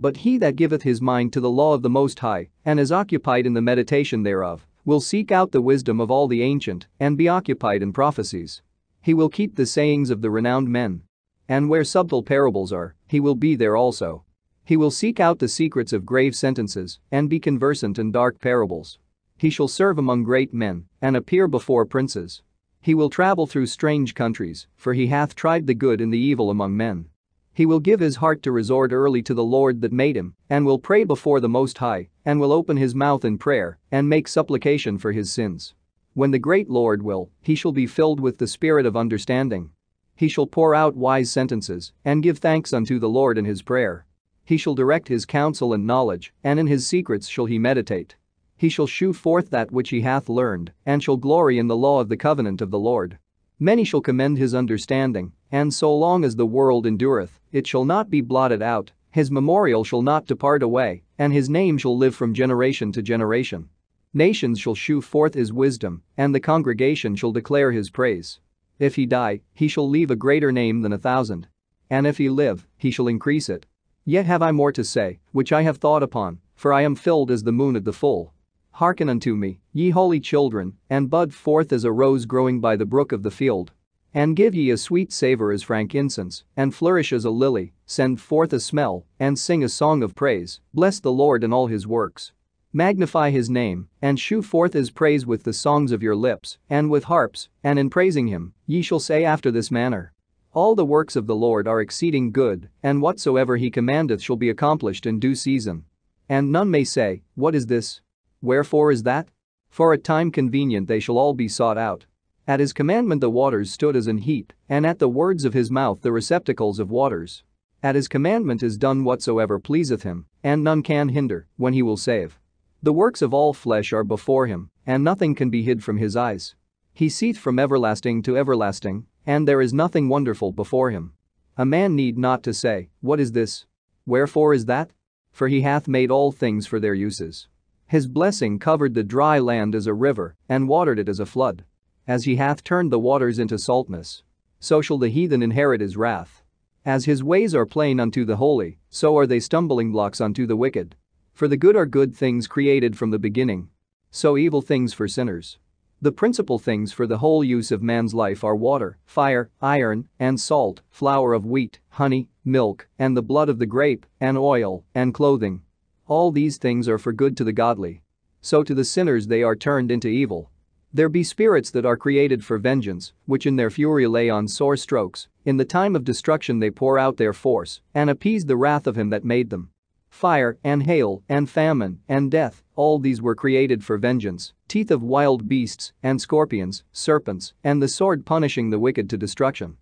But he that giveth his mind to the law of the Most High, and is occupied in the meditation thereof, will seek out the wisdom of all the ancient, and be occupied in prophecies. He will keep the sayings of the renowned men. And where subtle parables are, he will be there also. He will seek out the secrets of grave sentences, and be conversant in dark parables. He shall serve among great men, and appear before princes. He will travel through strange countries, for he hath tried the good and the evil among men. He will give his heart to resort early to the Lord that made him, and will pray before the Most High, and will open his mouth in prayer, and make supplication for his sins. When the great Lord will, he shall be filled with the spirit of understanding. He shall pour out wise sentences, and give thanks unto the Lord in his prayer. He shall direct his counsel and knowledge, and in his secrets shall he meditate. He shall shew forth that which he hath learned, and shall glory in the law of the covenant of the Lord. Many shall commend his understanding, and so long as the world endureth, it shall not be blotted out, his memorial shall not depart away, and his name shall live from generation to generation. Nations shall shew forth his wisdom, and the congregation shall declare his praise. If he die, he shall leave a greater name than 1,000. And if he live, he shall increase it. Yet have I more to say, which I have thought upon, for I am filled as the moon at the full. Hearken unto me, ye holy children, and bud forth as a rose growing by the brook of the field. And give ye a sweet savor as frankincense, and flourish as a lily, send forth a smell, and sing a song of praise, bless the Lord in all his works. Magnify his name, and shew forth his praise with the songs of your lips, and with harps, and in praising him, ye shall say after this manner. All the works of the Lord are exceeding good, and whatsoever he commandeth shall be accomplished in due season. And none may say, what is this? Wherefore is that? For at time convenient they shall all be sought out. At his commandment the waters stood as an heap, and at the words of his mouth the receptacles of waters. At his commandment is done whatsoever pleaseth him, and none can hinder, when he will save. The works of all flesh are before him, and nothing can be hid from his eyes. He seeth from everlasting to everlasting, and there is nothing wonderful before him. A man need not to say, what is this? Wherefore is that? For he hath made all things for their uses. His blessing covered the dry land as a river, and watered it as a flood. As he hath turned the waters into saltness, so shall the heathen inherit his wrath. As his ways are plain unto the holy, so are they stumbling blocks unto the wicked. For the good are good things created from the beginning, so evil things for sinners. The principal things for the whole use of man's life are water, fire, iron, and salt, flour of wheat, honey, milk, and the blood of the grape, and oil, and clothing. All these things are for good to the godly. So to the sinners they are turned into evil. There be spirits that are created for vengeance, which in their fury lay on sore strokes, in the time of destruction they pour out their force, and appease the wrath of him that made them. Fire, and hail, and famine, and death, all these were created for vengeance, teeth of wild beasts, and scorpions, serpents, and the sword punishing the wicked to destruction.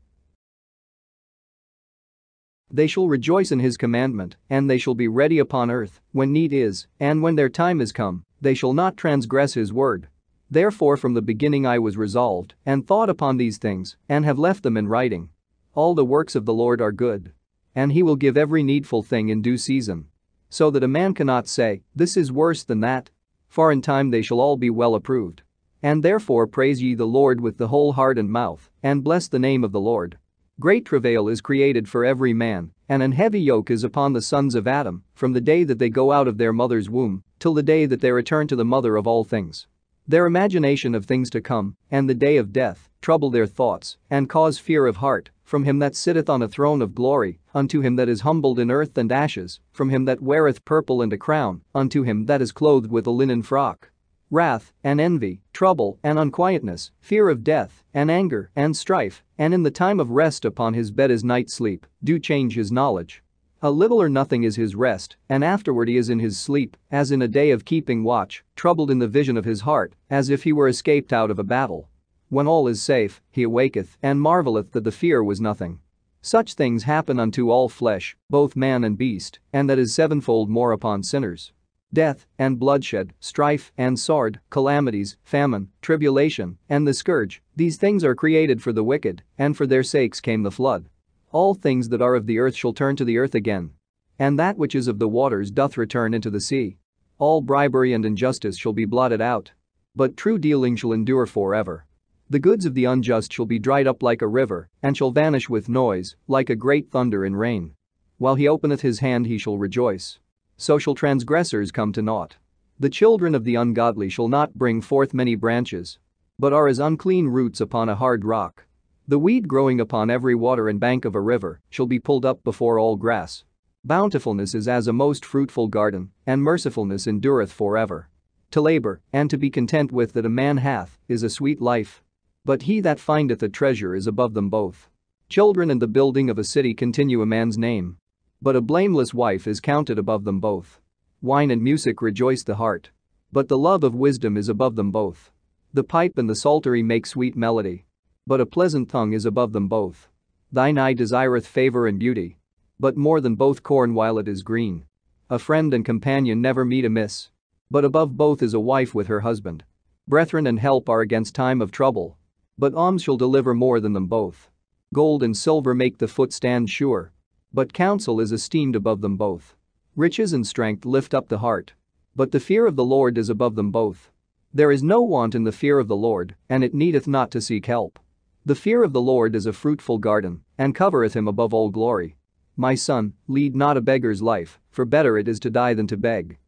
They shall rejoice in his commandment, and they shall be ready upon earth, when need is, and when their time is come, they shall not transgress his word. Therefore from the beginning I was resolved, and thought upon these things, and have left them in writing. All the works of the Lord are good. And he will give every needful thing in due season. So that a man cannot say, this is worse than that. For in time they shall all be well approved. And therefore praise ye the Lord with the whole heart and mouth, and bless the name of the Lord. Great travail is created for every man, and an heavy yoke is upon the sons of Adam, from the day that they go out of their mother's womb, till the day that they return to the mother of all things. Their imagination of things to come, and the day of death, trouble their thoughts, and cause fear of heart, from him that sitteth on a throne of glory, unto him that is humbled in earth and ashes, from him that weareth purple and a crown, unto him that is clothed with a linen frock. Wrath, and envy, trouble, and unquietness, fear of death, and anger, and strife, and in the time of rest upon his bed is night sleep, do change his knowledge. A little or nothing is his rest, and afterward he is in his sleep, as in a day of keeping watch, troubled in the vision of his heart, as if he were escaped out of a battle. When all is safe, he awaketh and marveleth that the fear was nothing. Such things happen unto all flesh, both man and beast, and that is sevenfold more upon sinners. Death, and bloodshed, strife, and sword, calamities, famine, tribulation, and the scourge, these things are created for the wicked, and for their sakes came the flood. All things that are of the earth shall turn to the earth again. And that which is of the waters doth return into the sea. All bribery and injustice shall be blotted out. But true dealing shall endure forever. The goods of the unjust shall be dried up like a river, and shall vanish with noise, like a great thunder in rain. While he openeth his hand he shall rejoice. So shall transgressors come to naught. The children of the ungodly shall not bring forth many branches, but are as unclean roots upon a hard rock. The weed growing upon every water and bank of a river shall be pulled up before all grass. Bountifulness is as a most fruitful garden, and mercifulness endureth forever. To labor, and to be content with that a man hath, is a sweet life. But he that findeth a treasure is above them both. Children and the building of a city continue a man's name. But a blameless wife is counted above them both. Wine and music rejoice the heart. But the love of wisdom is above them both. The pipe and the psaltery make sweet melody. But a pleasant tongue is above them both. Thine eye desireth favor and beauty. But more than both corn while it is green. A friend and companion never meet amiss. But above both is a wife with her husband. Brethren and help are against time of trouble. But alms shall deliver more than them both. Gold and silver make the foot stand sure. But counsel is esteemed above them both. Riches and strength lift up the heart. But the fear of the Lord is above them both. There is no want in the fear of the Lord, and it needeth not to seek help. The fear of the Lord is a fruitful garden, and covereth him above all glory. My son, lead not a beggar's life, for better it is to die than to beg.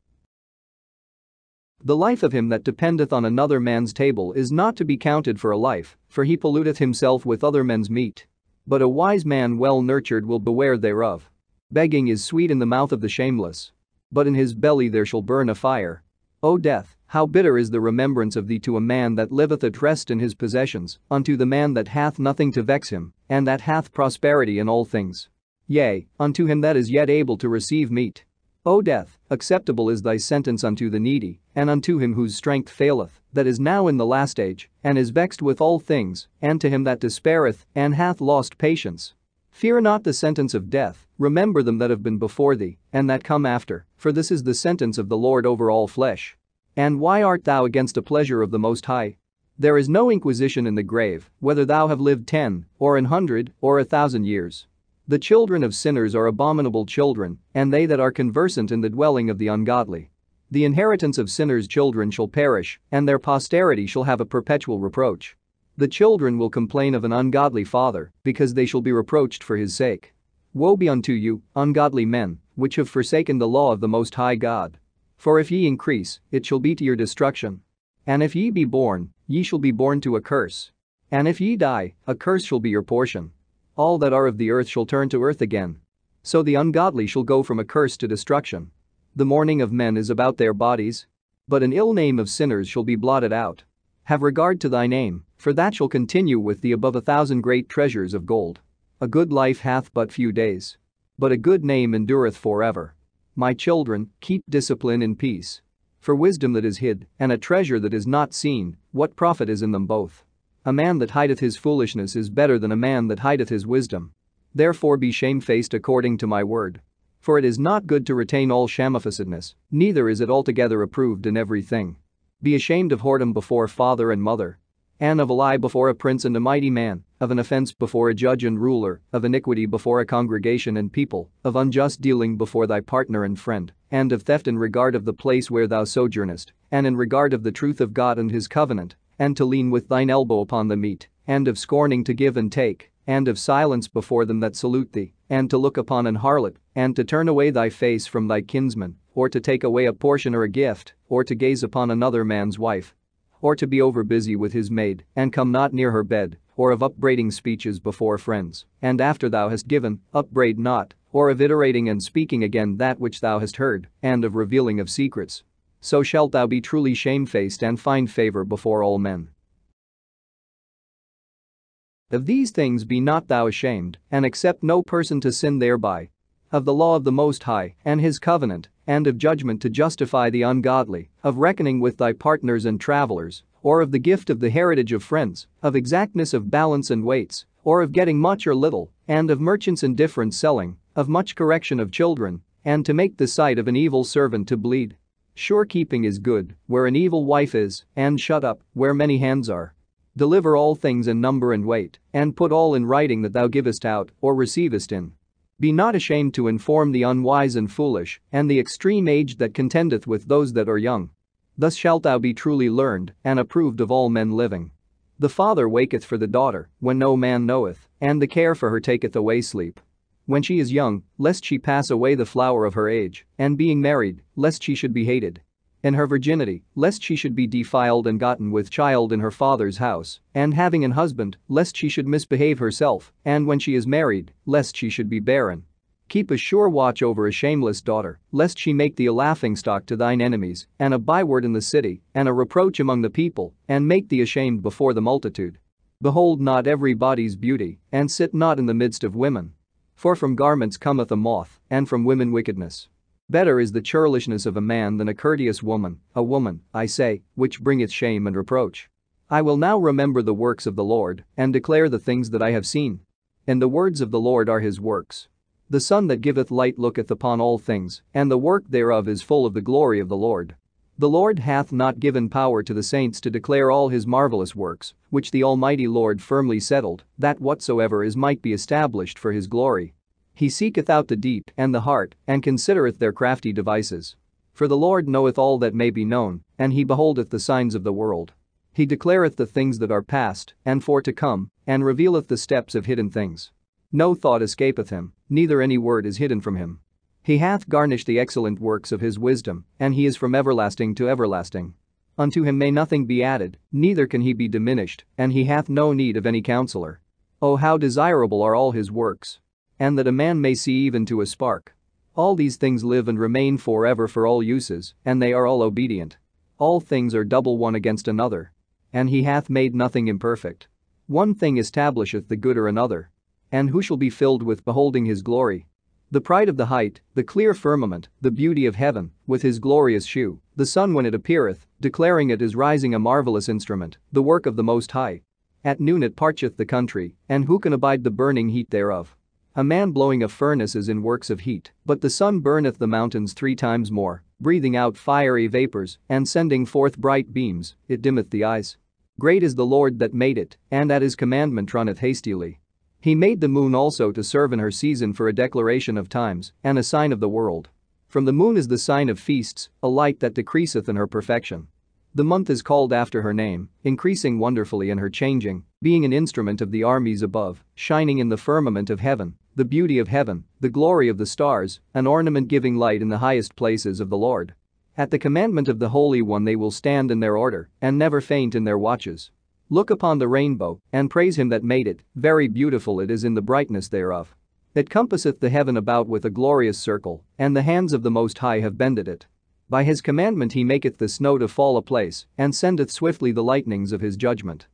The life of him that dependeth on another man's table is not to be counted for a life, for he polluteth himself with other men's meat. But a wise man well nurtured will beware thereof. Begging is sweet in the mouth of the shameless. But in his belly there shall burn a fire. O death, how bitter is the remembrance of thee to a man that liveth at rest in his possessions, unto the man that hath nothing to vex him, and that hath prosperity in all things. Yea, unto him that is yet able to receive meat. O death, acceptable is thy sentence unto the needy, and unto him whose strength faileth, that is now in the last age, and is vexed with all things, and to him that despaireth, and hath lost patience. Fear not the sentence of death, remember them that have been before thee, and that come after, for this is the sentence of the Lord over all flesh. And why art thou against the pleasure of the Most High? There is no inquisition in the grave, whether thou have lived 10, or 100, or 1,000 years. The children of sinners are abominable children, and they that are conversant in the dwelling of the ungodly. The inheritance of sinners' children shall perish, and their posterity shall have a perpetual reproach. The children will complain of an ungodly father, because they shall be reproached for his sake. Woe be unto you, ungodly men, which have forsaken the law of the Most High God. For if ye increase, it shall be to your destruction. And if ye be born, ye shall be born to a curse. And if ye die, a curse shall be your portion. All that are of the earth shall turn to earth again. So the ungodly shall go from a curse to destruction. The mourning of men is about their bodies. But an ill name of sinners shall be blotted out. Have regard to thy name, for that shall continue with thee above 1,000 great treasures of gold. A good life hath but few days. But a good name endureth forever. My children, keep discipline in peace. For wisdom that is hid, and a treasure that is not seen, what profit is in them both? A man that hideth his foolishness is better than a man that hideth his wisdom. Therefore be shamefaced according to my word. For it is not good to retain all shamefacedness, neither is it altogether approved in every thing. Be ashamed of whoredom before father and mother, and of a lie before a prince and a mighty man, of an offense before a judge and ruler, of iniquity before a congregation and people, of unjust dealing before thy partner and friend, and of theft in regard of the place where thou sojournest, and in regard of the truth of God and his covenant, and to lean with thine elbow upon the meat, and of scorning to give and take, and of silence before them that salute thee, and to look upon an harlot, and to turn away thy face from thy kinsman, or to take away a portion or a gift, or to gaze upon another man's wife, or to be overbusy with his maid, and come not near her bed, or of upbraiding speeches before friends, and after thou hast given, upbraid not, or of iterating and speaking again that which thou hast heard, and of revealing of secrets. So shalt thou be truly shamefaced and find favor before all men. Of these things be not thou ashamed, and accept no person to sin thereby. Of the law of the Most High, and his covenant, and of judgment to justify the ungodly, of reckoning with thy partners and travelers, or of the gift of the heritage of friends, of exactness of balance and weights, or of getting much or little, and of merchants' indifferent selling, of much correction of children, and to make the sight of an evil servant to bleed. Sure keeping is good, where an evil wife is, and shut up, where many hands are. Deliver all things in number and weight, and put all in writing that thou givest out, or receivest in. Be not ashamed to inform the unwise and foolish, and the extreme age that contendeth with those that are young. Thus shalt thou be truly learned, and approved of all men living. The father waketh for the daughter, when no man knoweth, and the care for her taketh away sleep. When she is young, lest she pass away the flower of her age, and being married, lest she should be hated. In her virginity, lest she should be defiled and gotten with child in her father's house, and having an husband, lest she should misbehave herself, and when she is married, lest she should be barren. Keep a sure watch over a shameless daughter, lest she make thee a laughingstock to thine enemies, and a byword in the city, and a reproach among the people, and make thee ashamed before the multitude. Behold not every body's beauty, and sit not in the midst of women. For from garments cometh a moth, and from women wickedness. Better is the churlishness of a man than a courteous woman, a woman, I say, which bringeth shame and reproach. I will now remember the works of the Lord, and declare the things that I have seen. And the words of the Lord are his works. The sun that giveth light looketh upon all things, and the work thereof is full of the glory of the Lord. The Lord hath not given power to the saints to declare all his marvelous works, which the Almighty Lord firmly settled, that whatsoever is might be established for his glory. He seeketh out the deep and the heart, and considereth their crafty devices. For the Lord knoweth all that may be known, and he beholdeth the signs of the world. He declareth the things that are past, and for to come, and revealeth the steps of hidden things. No thought escapeth him, neither any word is hidden from him. He hath garnished the excellent works of his wisdom, and he is from everlasting to everlasting. Unto him may nothing be added, neither can he be diminished, and he hath no need of any counselor. Oh, how desirable are all his works! And that a man may see even to a spark. All these things live and remain forever for all uses, and they are all obedient. All things are double one against another. And he hath made nothing imperfect. One thing establisheth the good or another. And who shall be filled with beholding his glory? The pride of the height, the clear firmament, the beauty of heaven, with his glorious shew, the sun when it appeareth, declaring it is rising a marvelous instrument, the work of the Most High. At noon it parcheth the country, and who can abide the burning heat thereof? A man blowing a furnace is in works of heat, but the sun burneth the mountains 3 times more, breathing out fiery vapors, and sending forth bright beams, it dimmeth the eyes. Great is the Lord that made it, and at his commandment runneth hastily. He made the moon also to serve in her season for a declaration of times, and a sign of the world. From the moon is the sign of feasts, a light that decreaseth in her perfection. The month is called after her name, increasing wonderfully in her changing, being an instrument of the armies above, shining in the firmament of heaven, the beauty of heaven, the glory of the stars, an ornament giving light in the highest places of the Lord. At the commandment of the Holy One they will stand in their order, and never faint in their watches. Look upon the rainbow, and praise him that made it, very beautiful it is in the brightness thereof. It compasseth the heaven about with a glorious circle, and the hands of the Most High have bended it. By his commandment he maketh the snow to fall apace, and sendeth swiftly the lightnings of his judgment.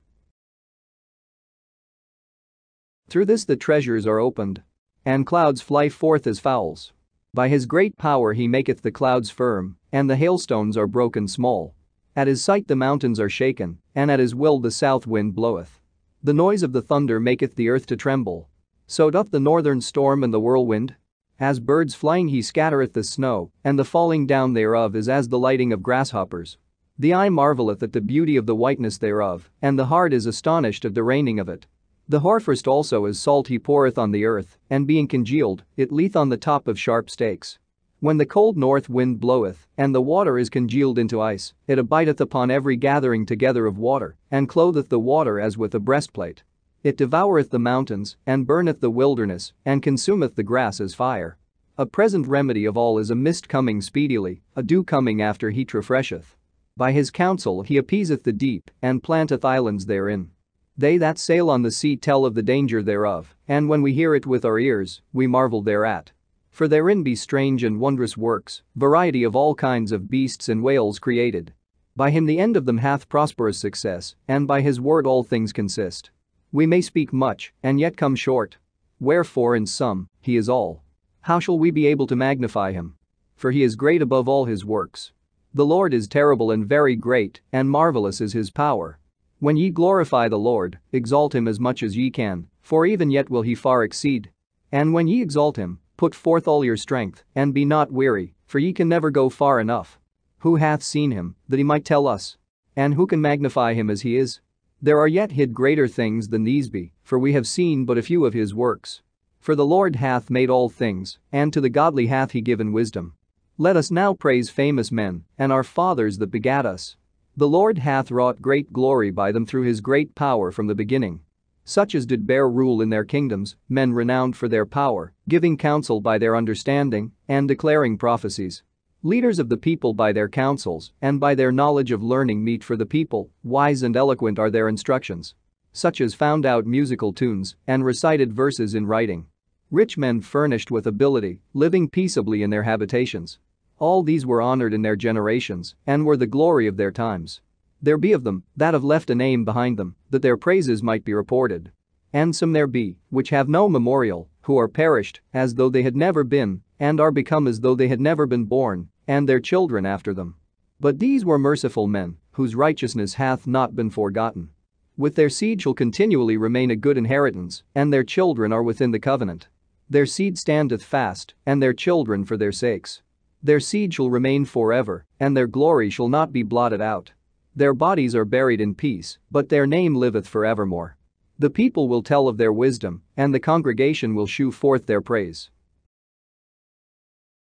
Through this the treasures are opened, and clouds fly forth as fowls. By his great power he maketh the clouds firm, and the hailstones are broken small. At his sight the mountains are shaken, and at his will the south wind bloweth. The noise of the thunder maketh the earth to tremble. So doth the northern storm and the whirlwind. As birds flying he scattereth the snow, and the falling down thereof is as the lighting of grasshoppers. The eye marvelleth at the beauty of the whiteness thereof, and the heart is astonished at the raining of it. The hoarfrost also as salt he poureth on the earth, and being congealed, it leeth on the top of sharp stakes. When the cold north wind bloweth, and the water is congealed into ice, it abideth upon every gathering together of water, and clotheth the water as with a breastplate. It devoureth the mountains, and burneth the wilderness, and consumeth the grass as fire. A present remedy of all is a mist coming speedily, a dew coming after heat refresheth. By his counsel he appeaseth the deep, and planteth islands therein. They that sail on the sea tell of the danger thereof, and when we hear it with our ears, we marvel thereat. For therein be strange and wondrous works, variety of all kinds of beasts and whales created. By him the end of them hath prosperous success, and by his word all things consist. We may speak much, and yet come short. Wherefore in sum, he is all. How shall we be able to magnify him? For he is great above all his works. The Lord is terrible and very great, and marvelous is his power. When ye glorify the Lord, exalt him as much as ye can, for even yet will he far exceed. And when ye exalt him, put forth all your strength, and be not weary, for ye can never go far enough. Who hath seen him, that he might tell us? And who can magnify him as he is? There are yet hid greater things than these be, for we have seen but a few of his works. For the Lord hath made all things, and to the godly hath he given wisdom. Let us now praise famous men, and our fathers that begat us. The Lord hath wrought great glory by them through his great power from the beginning. Such as did bear rule in their kingdoms, men renowned for their power, giving counsel by their understanding, and declaring prophecies. Leaders of the people by their counsels, and by their knowledge of learning meet for the people, wise and eloquent are their instructions. Such as found out musical tunes, and recited verses in writing. Rich men furnished with ability, living peaceably in their habitations. All these were honored in their generations, and were the glory of their times. There be of them that have left a name behind them, that their praises might be reported. And some there be, which have no memorial, who are perished, as though they had never been, and are become as though they had never been born, and their children after them. But these were merciful men, whose righteousness hath not been forgotten. With their seed shall continually remain a good inheritance, and their children are within the covenant. Their seed standeth fast, and their children for their sakes. Their seed shall remain forever, and their glory shall not be blotted out. Their bodies are buried in peace, but their name liveth forevermore. The people will tell of their wisdom, and the congregation will shew forth their praise.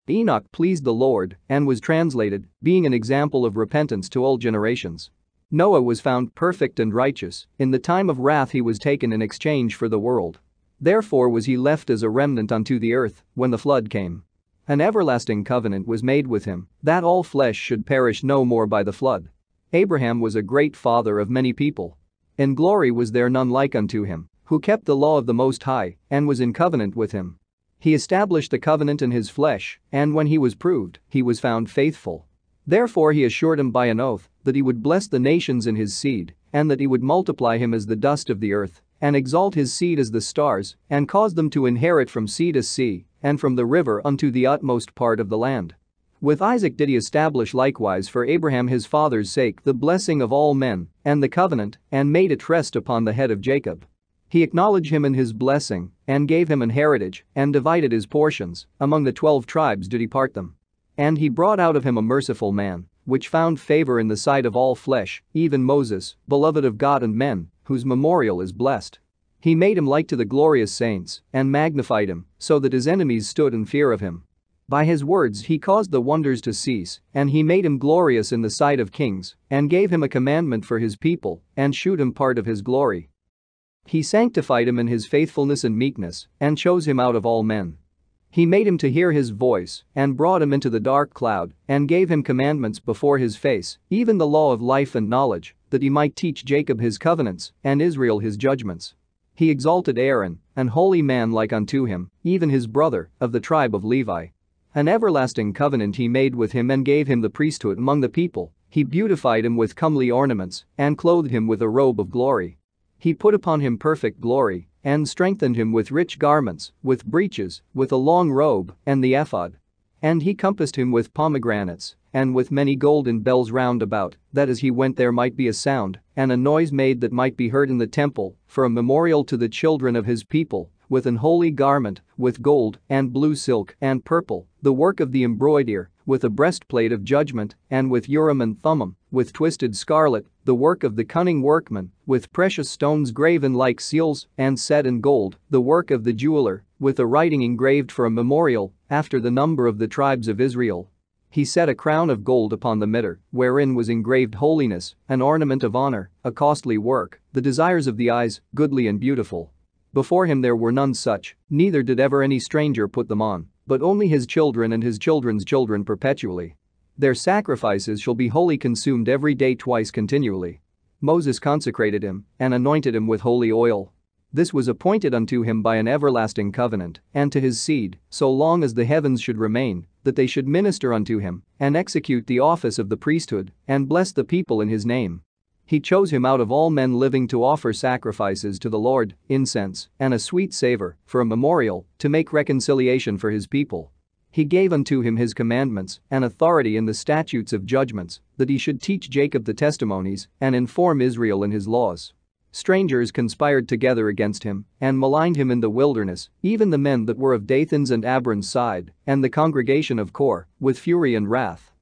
Enoch pleased the Lord, and was translated, being an example of repentance to all generations. Noah was found perfect and righteous, in the time of wrath he was taken in exchange for the world. Therefore was he left as a remnant unto the earth, when the flood came. An everlasting covenant was made with him, that all flesh should perish no more by the flood. Abraham was a great father of many people. In glory was there none like unto him, who kept the law of the Most High, and was in covenant with him. He established the covenant in his flesh, and when he was proved, he was found faithful. Therefore he assured him by an oath, that he would bless the nations in his seed, and that he would multiply him as the dust of the earth, and exalt his seed as the stars, and cause them to inherit from sea to sea, and from the river unto the utmost part of the land. With Isaac did he establish likewise for Abraham his father's sake the blessing of all men, and the covenant, and made it rest upon the head of Jacob. He acknowledged him in his blessing, and gave him an heritage, and divided his portions, among the 12 tribes did he part them. And he brought out of him a merciful man, which found favor in the sight of all flesh, even Moses, beloved of God and men, whose memorial is blessed. He made him like to the glorious saints, and magnified him, so that his enemies stood in fear of him. By his words he caused the wonders to cease, and he made him glorious in the sight of kings, and gave him a commandment for his people, and shewed him part of his glory. He sanctified him in his faithfulness and meekness, and chose him out of all men. He made him to hear his voice, and brought him into the dark cloud, and gave him commandments before his face, even the law of life and knowledge, that he might teach Jacob his covenants, and Israel his judgments. He exalted Aaron, an holy man like unto him, even his brother, of the tribe of Levi. An everlasting covenant he made with him and gave him the priesthood among the people. He beautified him with comely ornaments, and clothed him with a robe of glory. He put upon him perfect glory, and strengthened him with rich garments, with breeches, with a long robe, and the ephod. And he compassed him with pomegranates, and with many golden bells round about, that as he went there might be a sound, and a noise made that might be heard in the temple, for a memorial to the children of his people, with an holy garment, with gold, and blue silk, and purple, the work of the embroiderer, with a breastplate of judgment, and with Urim and Thummim, with twisted scarlet, the work of the cunning workman, with precious stones graven like seals, and set in gold, the work of the jeweler, with a writing engraved for a memorial, after the number of the tribes of Israel. He set a crown of gold upon the mitre, wherein was engraved holiness, an ornament of honor, a costly work, the desires of the eyes, goodly and beautiful. Before him there were none such, neither did ever any stranger put them on, but only his children and his children's children perpetually. Their sacrifices shall be wholly consumed every day twice continually. Moses consecrated him, and anointed him with holy oil. This was appointed unto him by an everlasting covenant, and to his seed, so long as the heavens should remain, that they should minister unto him, and execute the office of the priesthood, and bless the people in his name. He chose him out of all men living to offer sacrifices to the Lord, incense, and a sweet savor, for a memorial, to make reconciliation for his people. He gave unto him his commandments and authority in the statutes of judgments, that he should teach Jacob the testimonies and inform Israel in his laws. Strangers conspired together against him and maligned him in the wilderness, even the men that were of Dathan's and Abiram's side, and the congregation of Kor, with fury and wrath.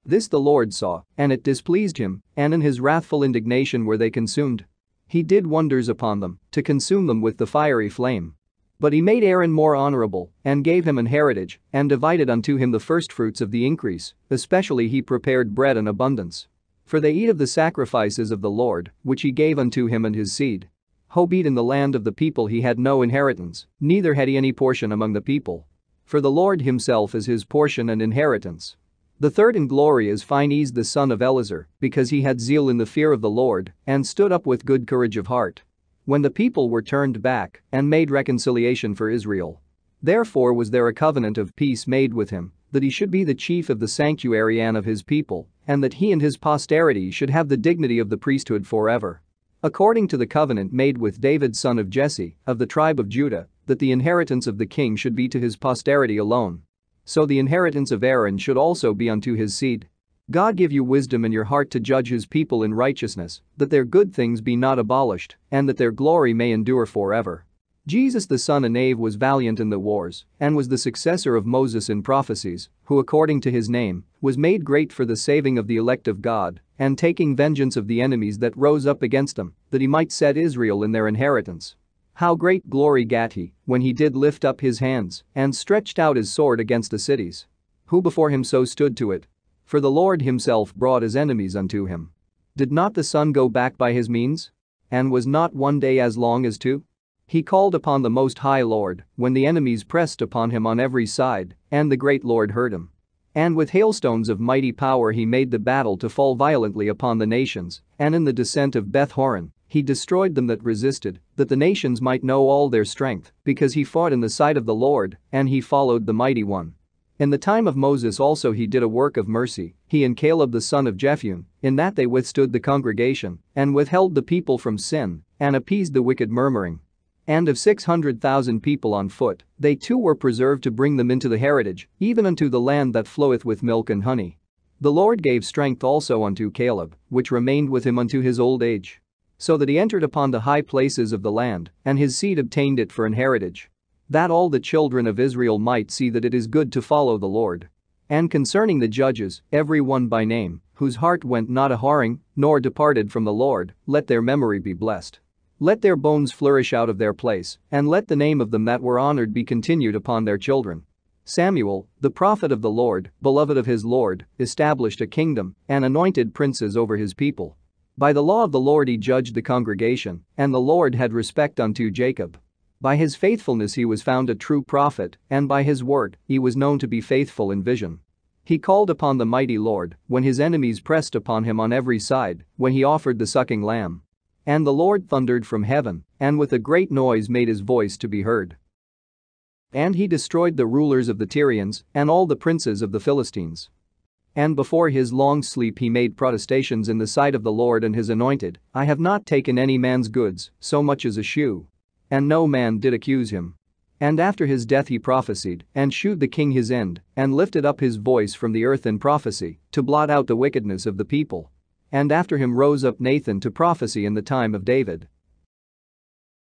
This the Lord saw, and it displeased him, and in his wrathful indignation were they consumed. He did wonders upon them, to consume them with the fiery flame. But he made Aaron more honorable, and gave him an heritage, and divided unto him the firstfruits of the increase, especially he prepared bread in abundance. For they eat of the sacrifices of the Lord, which he gave unto him and his seed. Howbeit in the land of the people he had no inheritance, neither had he any portion among the people. For the Lord himself is his portion and inheritance. The third in glory is Phinehas the son of Eleazar, because he had zeal in the fear of the Lord, and stood up with good courage of heart. When the people were turned back, and made reconciliation for Israel. Therefore was there a covenant of peace made with him, that he should be the chief of the sanctuary and of his people, and that he and his posterity should have the dignity of the priesthood forever. According to the covenant made with David son of Jesse, of the tribe of Judah, that the inheritance of the king should be to his posterity alone. So the inheritance of Aaron should also be unto his seed. God give you wisdom in your heart to judge his people in righteousness, that their good things be not abolished, and that their glory may endure forever. Jesus the son of Nave was valiant in the wars, and was the successor of Moses in prophecies, who according to his name, was made great for the saving of the elect of God, and taking vengeance of the enemies that rose up against them, that he might set Israel in their inheritance. How great glory gat he, when he did lift up his hands, and stretched out his sword against the cities. Who before him so stood to it? For the Lord himself brought his enemies unto him. Did not the sun go back by his means? And was not one day as long as two? He called upon the Most High Lord, when the enemies pressed upon him on every side, and the great Lord heard him. And with hailstones of mighty power he made the battle to fall violently upon the nations, and in the descent of Beth-horon, he destroyed them that resisted, that the nations might know all their strength, because he fought in the sight of the Lord, and he followed the mighty one. In the time of Moses also he did a work of mercy, he and Caleb the son of Jephunneh, in that they withstood the congregation, and withheld the people from sin, and appeased the wicked murmuring. And of 600,000 people on foot, they too were preserved to bring them into the heritage, even unto the land that floweth with milk and honey. The Lord gave strength also unto Caleb, which remained with him unto his old age. So that he entered upon the high places of the land, and his seed obtained it for an heritage. That all the children of Israel might see that it is good to follow the Lord. And concerning the judges, every one by name, whose heart went not a-whoring, nor departed from the Lord, let their memory be blessed. Let their bones flourish out of their place, and let the name of them that were honored be continued upon their children. Samuel, the prophet of the Lord, beloved of his Lord, established a kingdom, and anointed princes over his people. By the law of the Lord he judged the congregation, and the Lord had respect unto Jacob. By his faithfulness he was found a true prophet, and by his word he was known to be faithful in vision. He called upon the mighty Lord, when his enemies pressed upon him on every side, when he offered the sucking lamb. And the Lord thundered from heaven, and with a great noise made his voice to be heard. And he destroyed the rulers of the Tyrians, and all the princes of the Philistines. And before his long sleep he made protestations in the sight of the Lord and his anointed, I have not taken any man's goods, so much as a shoe. And no man did accuse him. And after his death he prophesied, and shewed the king his end, and lifted up his voice from the earth in prophecy, to blot out the wickedness of the people. And after him rose up Nathan to prophesy in the time of David.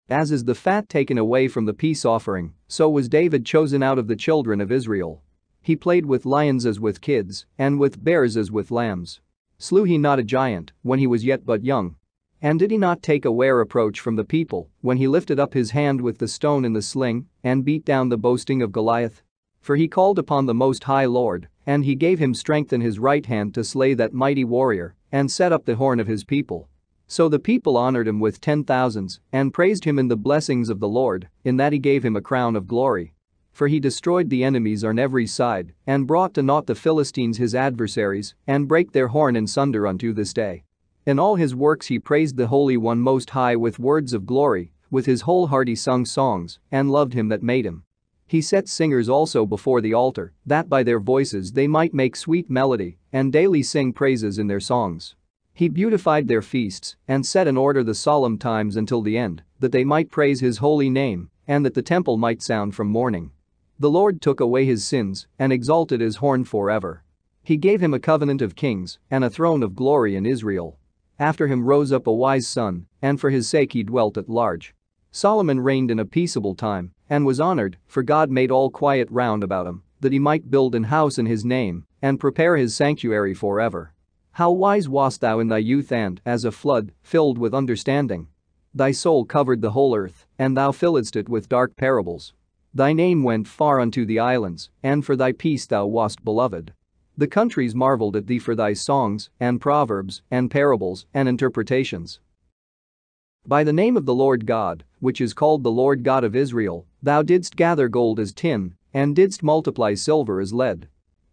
As is the fat taken away from the peace offering, so was David chosen out of the children of Israel. He played with lions as with kids, and with bears as with lambs. Slew he not a giant, when he was yet but young? And did he not take away reproach from the people, when he lifted up his hand with the stone in the sling, and beat down the boasting of Goliath? For he called upon the Most High Lord, and he gave him strength in his right hand to slay that mighty warrior, and set up the horn of his people. So the people honored him with 10,000s, and praised him in the blessings of the Lord, in that he gave him a crown of glory. For he destroyed the enemies on every side, and brought to naught the Philistines his adversaries, and brake their horn in sunder unto this day. In all his works he praised the Holy One Most High with words of glory, with his whole heart he sung songs, and loved him that made him. He set singers also before the altar, that by their voices they might make sweet melody, and daily sing praises in their songs. He beautified their feasts, and set in order the solemn times until the end, that they might praise his holy name, and that the temple might sound from morning. The Lord took away his sins and exalted his horn forever. He gave him a covenant of kings and a throne of glory in Israel. After him rose up a wise son, and for his sake he dwelt at large. Solomon reigned in a peaceable time and was honored, for God made all quiet round about him, that he might build an house in his name and prepare his sanctuary forever. How wise wast thou in thy youth, and as a flood, filled with understanding. Thy soul covered the whole earth, and thou filledst it with dark parables. Thy name went far unto the islands, and for thy peace thou wast beloved. The countries marveled at thee for thy songs, and proverbs, and parables, and interpretations. By the name of the Lord God, which is called the Lord God of Israel, thou didst gather gold as tin, and didst multiply silver as lead.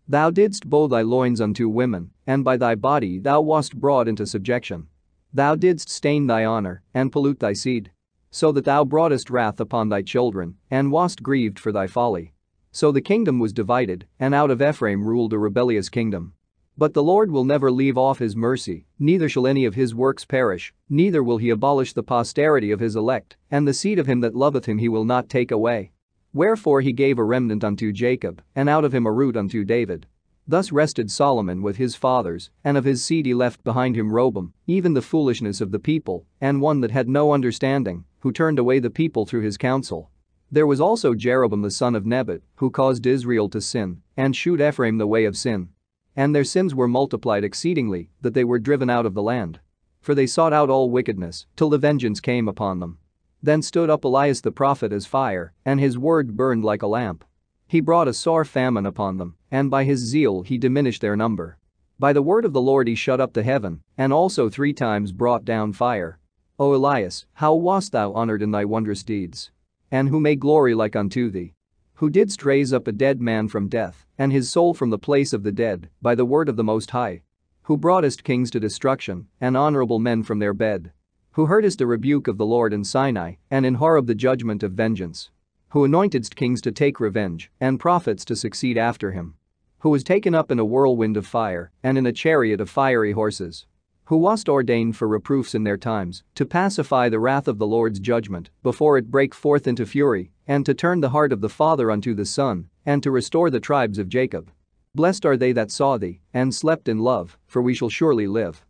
Thou didst bow thy loins unto women, and by thy body thou wast brought into subjection. Thou didst stain thy honor, and pollute thy seed. So that thou broughtest wrath upon thy children, and wast grieved for thy folly. So the kingdom was divided, and out of Ephraim ruled a rebellious kingdom. But the Lord will never leave off his mercy, neither shall any of his works perish, neither will he abolish the posterity of his elect, and the seed of him that loveth him he will not take away. Wherefore he gave a remnant unto Jacob, and out of him a root unto David. Thus rested Solomon with his fathers, and of his seed he left behind him Rehoboam, even the foolishness of the people, and one that had no understanding, who turned away the people through his counsel. There was also Jeroboam the son of Nebat, who caused Israel to sin, and shewed Ephraim the way of sin. And their sins were multiplied exceedingly, that they were driven out of the land. For they sought out all wickedness, till the vengeance came upon them. Then stood up Elias the prophet as fire, and his word burned like a lamp. He brought a sore famine upon them, and by his zeal he diminished their number. By the word of the Lord he shut up the heaven, and also 3 times brought down fire. O Elias, how wast thou honored in thy wondrous deeds? And who may glory like unto thee? Who didst raise up a dead man from death, and his soul from the place of the dead, by the word of the Most High? Who broughtest kings to destruction, and honorable men from their bed? Who heardest the rebuke of the Lord in Sinai, and in Horeb the judgment of vengeance? Who anointedst kings to take revenge, and prophets to succeed after him? Who was taken up in a whirlwind of fire, and in a chariot of fiery horses? Who wast ordained for reproofs in their times, to pacify the wrath of the Lord's judgment, before it break forth into fury, and to turn the heart of the father unto the son, and to restore the tribes of Jacob. Blessed are they that saw thee, and slept in love, for we shall surely live.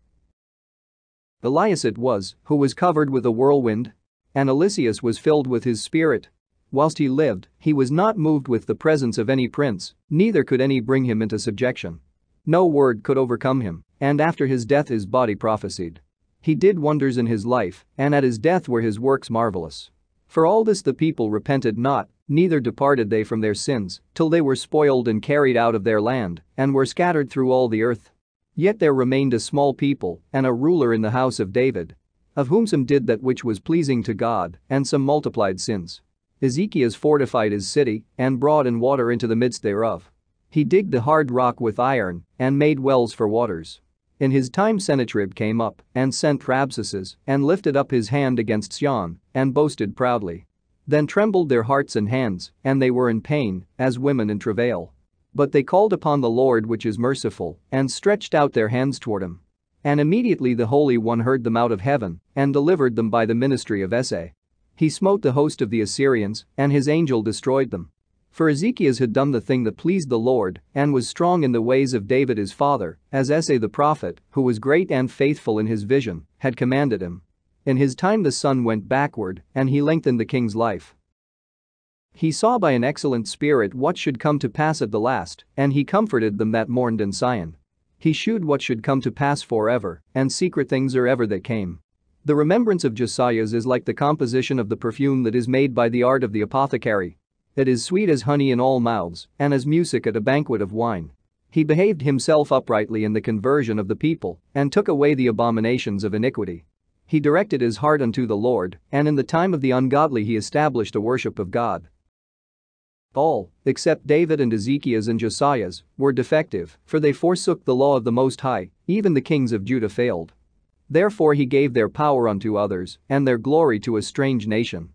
Elias it was, who was covered with a whirlwind, and Eliseus was filled with his spirit. Whilst he lived, he was not moved with the presence of any prince, neither could any bring him into subjection. No word could overcome him, and after his death his body prophesied. He did wonders in his life, and at his death were his works marvelous. For all this the people repented not, neither departed they from their sins, till they were spoiled and carried out of their land, and were scattered through all the earth. Yet there remained a small people, and a ruler in the house of David, of whom some did that which was pleasing to God, and some multiplied sins. Ezekias fortified his city, and brought in water into the midst thereof. He digged the hard rock with iron, and made wells for waters. In his time Sennacherib came up, and sent Rabsaces, and lifted up his hand against Sion, and boasted proudly. Then trembled their hearts and hands, and they were in pain, as women in travail. But they called upon the Lord which is merciful, and stretched out their hands toward him. And immediately the Holy One heard them out of heaven, and delivered them by the ministry of Esai. He smote the host of the Assyrians, and his angel destroyed them. For Ezekias had done the thing that pleased the Lord, and was strong in the ways of David his father, as Esai the prophet, who was great and faithful in his vision, had commanded him. In his time the sun went backward, and he lengthened the king's life. He saw by an excellent spirit what should come to pass at the last, and he comforted them that mourned in Sion. He shewed what should come to pass forever, and secret things are ever that came. The remembrance of Josiah's is like the composition of the perfume that is made by the art of the apothecary. It is sweet as honey in all mouths, and as music at a banquet of wine. He behaved himself uprightly in the conversion of the people, and took away the abominations of iniquity. He directed his heart unto the Lord, and in the time of the ungodly he established a worship of God. All, except David and Ezekias and Josiah's, were defective, for they forsook the law of the Most High, even the kings of Judah failed. Therefore he gave their power unto others, and their glory to a strange nation.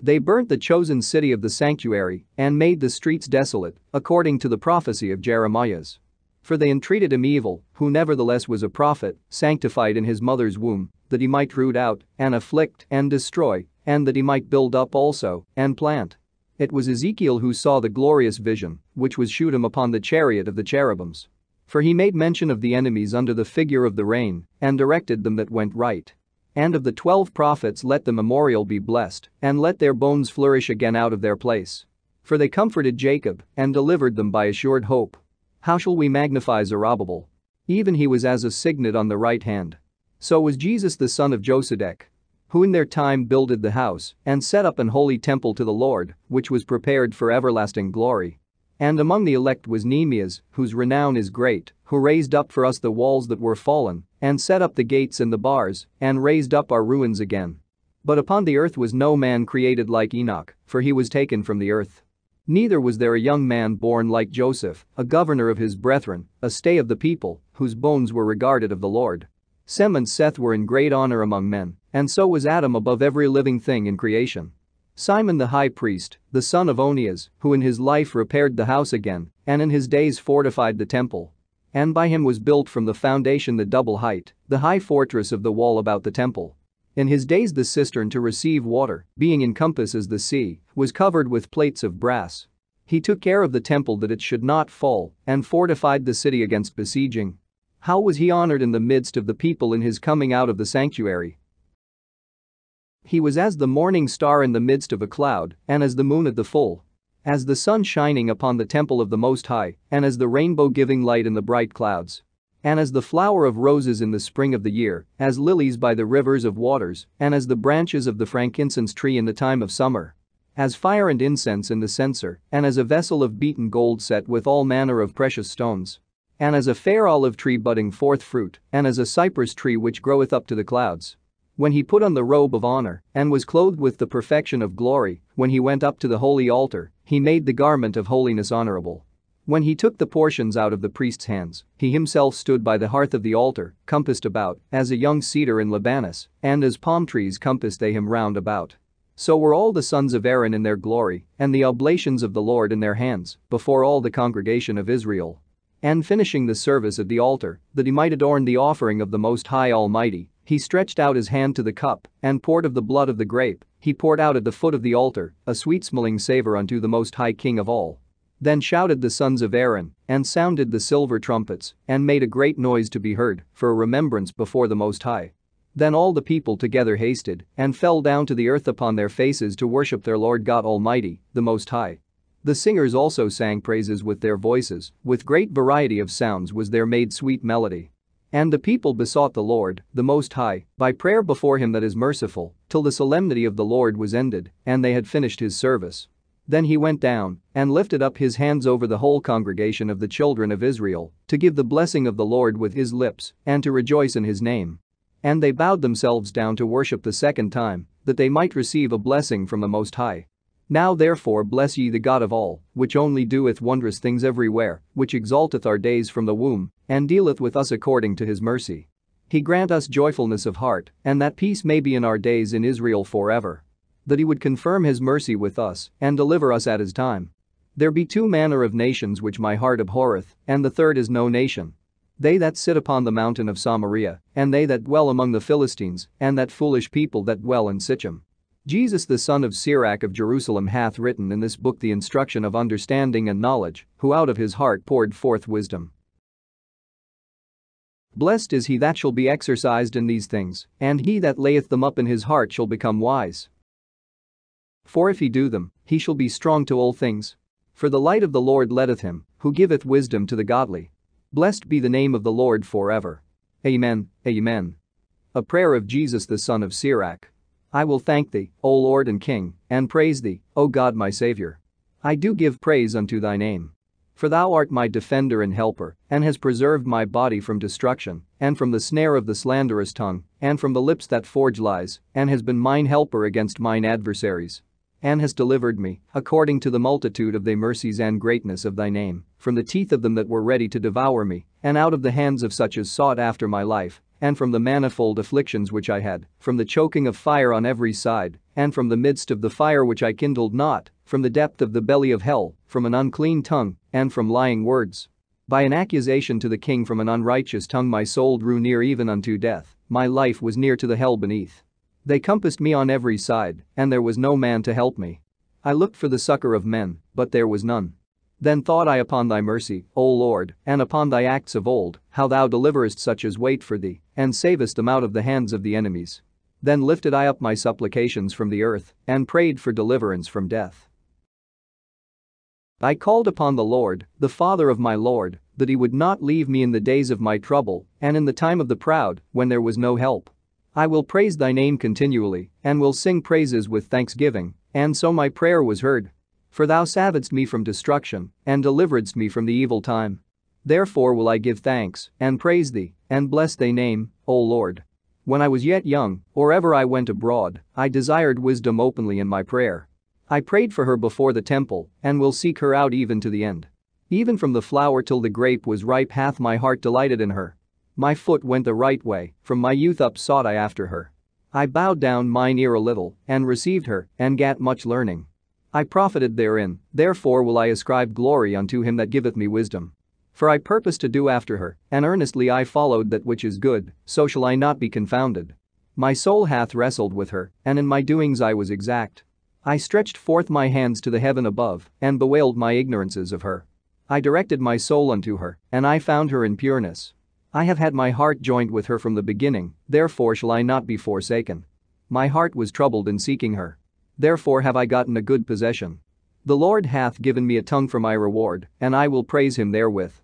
They burnt the chosen city of the sanctuary, and made the streets desolate, according to the prophecy of Jeremiah's. For they entreated him evil, who nevertheless was a prophet, sanctified in his mother's womb, that he might root out, and afflict, and destroy, and that he might build up also, and plant. It was Ezekiel who saw the glorious vision, which was shewed him upon the chariot of the cherubims. For he made mention of the enemies under the figure of the rain, and directed them that went right. And of the 12 prophets let the memorial be blessed, and let their bones flourish again out of their place. For they comforted Jacob, and delivered them by assured hope. How shall we magnify Zerubbabel? Even he was as a signet on the right hand. So was Jesus the son of Josedech, who in their time builded the house, and set up an holy temple to the Lord, which was prepared for everlasting glory. And among the elect was Nehemias, whose renown is great, who raised up for us the walls that were fallen, and set up the gates and the bars, and raised up our ruins again. But upon the earth was no man created like Enoch, for he was taken from the earth. Neither was there a young man born like Joseph, a governor of his brethren, a stay of the people, whose bones were regarded of the Lord. Sem and Seth were in great honor among men, and so was Adam above every living thing in creation. Simon the high priest, the son of Onias, who in his life repaired the house again, and in his days fortified the temple. And by him was built from the foundation the double height, the high fortress of the wall about the temple. In his days the cistern to receive water, being in compass as the sea, was covered with plates of brass. He took care of the temple that it should not fall, and fortified the city against besieging. How was he honored in the midst of the people in his coming out of the sanctuary? He was as the morning star in the midst of a cloud, and as the moon at the full. As the sun shining upon the temple of the Most High, and as the rainbow giving light in the bright clouds. And as the flower of roses in the spring of the year, as lilies by the rivers of waters, and as the branches of the frankincense tree in the time of summer. As fire and incense in the censer, and as a vessel of beaten gold set with all manner of precious stones. And as a fair olive tree budding forth fruit, and as a cypress tree which groweth up to the clouds. When he put on the robe of honor, and was clothed with the perfection of glory, when he went up to the holy altar, he made the garment of holiness honorable. When he took the portions out of the priest's hands, he himself stood by the hearth of the altar, compassed about, as a young cedar in Libanus, and as palm trees compassed they him round about. So were all the sons of Aaron in their glory, and the oblations of the Lord in their hands, before all the congregation of Israel. And finishing the service at the altar, that he might adorn the offering of the Most High Almighty, he stretched out his hand to the cup, and poured of the blood of the grape, he poured out at the foot of the altar, a sweet-smelling savor unto the Most High King of all. Then shouted the sons of Aaron, and sounded the silver trumpets, and made a great noise to be heard, for a remembrance before the Most High. Then all the people together hasted, and fell down to the earth upon their faces to worship their Lord God Almighty, the Most High. The singers also sang praises with their voices, with great variety of sounds was there made sweet melody. And the people besought the Lord, the Most High, by prayer before him that is merciful, till the solemnity of the Lord was ended, and they had finished his service. Then he went down, and lifted up his hands over the whole congregation of the children of Israel, to give the blessing of the Lord with his lips, and to rejoice in his name. And they bowed themselves down to worship the second time, that they might receive a blessing from the Most High. Now therefore bless ye the God of all, which only doeth wondrous things everywhere, which exalteth our days from the womb, and dealeth with us according to his mercy. He grant us joyfulness of heart, and that peace may be in our days in Israel forever. That he would confirm his mercy with us, and deliver us at his time. There be 2 manner of nations which my heart abhorreth, and the third is no nation. They that sit upon the mountain of Samaria, and they that dwell among the Philistines, and that foolish people that dwell in Sichem. Jesus the son of Sirach of Jerusalem hath written in this book the instruction of understanding and knowledge, who out of his heart poured forth wisdom. Blessed is he that shall be exercised in these things, and he that layeth them up in his heart shall become wise. For if he do them, he shall be strong to all things. For the light of the Lord letteth him, who giveth wisdom to the godly. Blessed be the name of the Lord forever. Amen, amen. A prayer of Jesus the son of Sirach. I will thank thee, O Lord and King, and praise thee, O God my Saviour. I do give praise unto thy name. For thou art my defender and helper, and hast preserved my body from destruction, and from the snare of the slanderous tongue, and from the lips that forge lies, and hast been mine helper against mine adversaries. And hast delivered me, according to the multitude of thy mercies and greatness of thy name, from the teeth of them that were ready to devour me, and out of the hands of such as sought after my life, and from the manifold afflictions which I had, from the choking of fire on every side, and from the midst of the fire which I kindled not, from the depth of the belly of hell, from an unclean tongue, and from lying words. By an accusation to the king from an unrighteous tongue my soul drew near even unto death, my life was near to the hell beneath. They compassed me on every side, and there was no man to help me. I looked for the succor of men, but there was none. Then thought I upon thy mercy, O Lord, and upon thy acts of old, how thou deliverest such as wait for thee, and savest them out of the hands of the enemies. Then lifted I up my supplications from the earth, and prayed for deliverance from death. I called upon the Lord, the Father of my Lord, that he would not leave me in the days of my trouble, and in the time of the proud, when there was no help. I will praise thy name continually, and will sing praises with thanksgiving, and so my prayer was heard. For thou savedst me from destruction, and deliveredst me from the evil time. Therefore will I give thanks, and praise thee, and bless thy name, O Lord. When I was yet young, or ever I went abroad, I desired wisdom openly in my prayer. I prayed for her before the temple, and will seek her out even to the end. Even from the flower till the grape was ripe hath my heart delighted in her. My foot went the right way, from my youth up sought I after her. I bowed down mine ear a little, and received her, and gat much learning. I profited therein, therefore will I ascribe glory unto him that giveth me wisdom. For I purpose to do after her, and earnestly I followed that which is good, so shall I not be confounded. My soul hath wrestled with her, and in my doings I was exact. I stretched forth my hands to the heaven above, and bewailed my ignorances of her. I directed my soul unto her, and I found her in pureness. I have had my heart joined with her from the beginning, therefore shall I not be forsaken. My heart was troubled in seeking her. Therefore have I gotten a good possession. The Lord hath given me a tongue for my reward, and I will praise him therewith.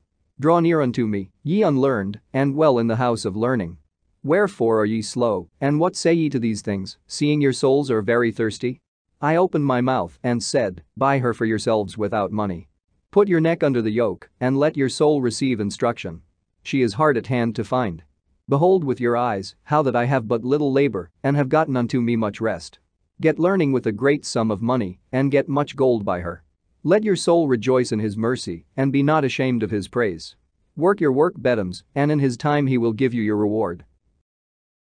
Draw near unto me, ye unlearned, and dwell in the house of learning. Wherefore are ye slow, and what say ye to these things, seeing your souls are very thirsty? I opened my mouth and said, buy her for yourselves without money. Put your neck under the yoke, and let your soul receive instruction. She is hard at hand to find. Behold with your eyes, how that I have but little labor, and have gotten unto me much rest. Get learning with a great sum of money, and get much gold by her. Let your soul rejoice in his mercy, and be not ashamed of his praise. Work your work betimes, and in his time he will give you your reward.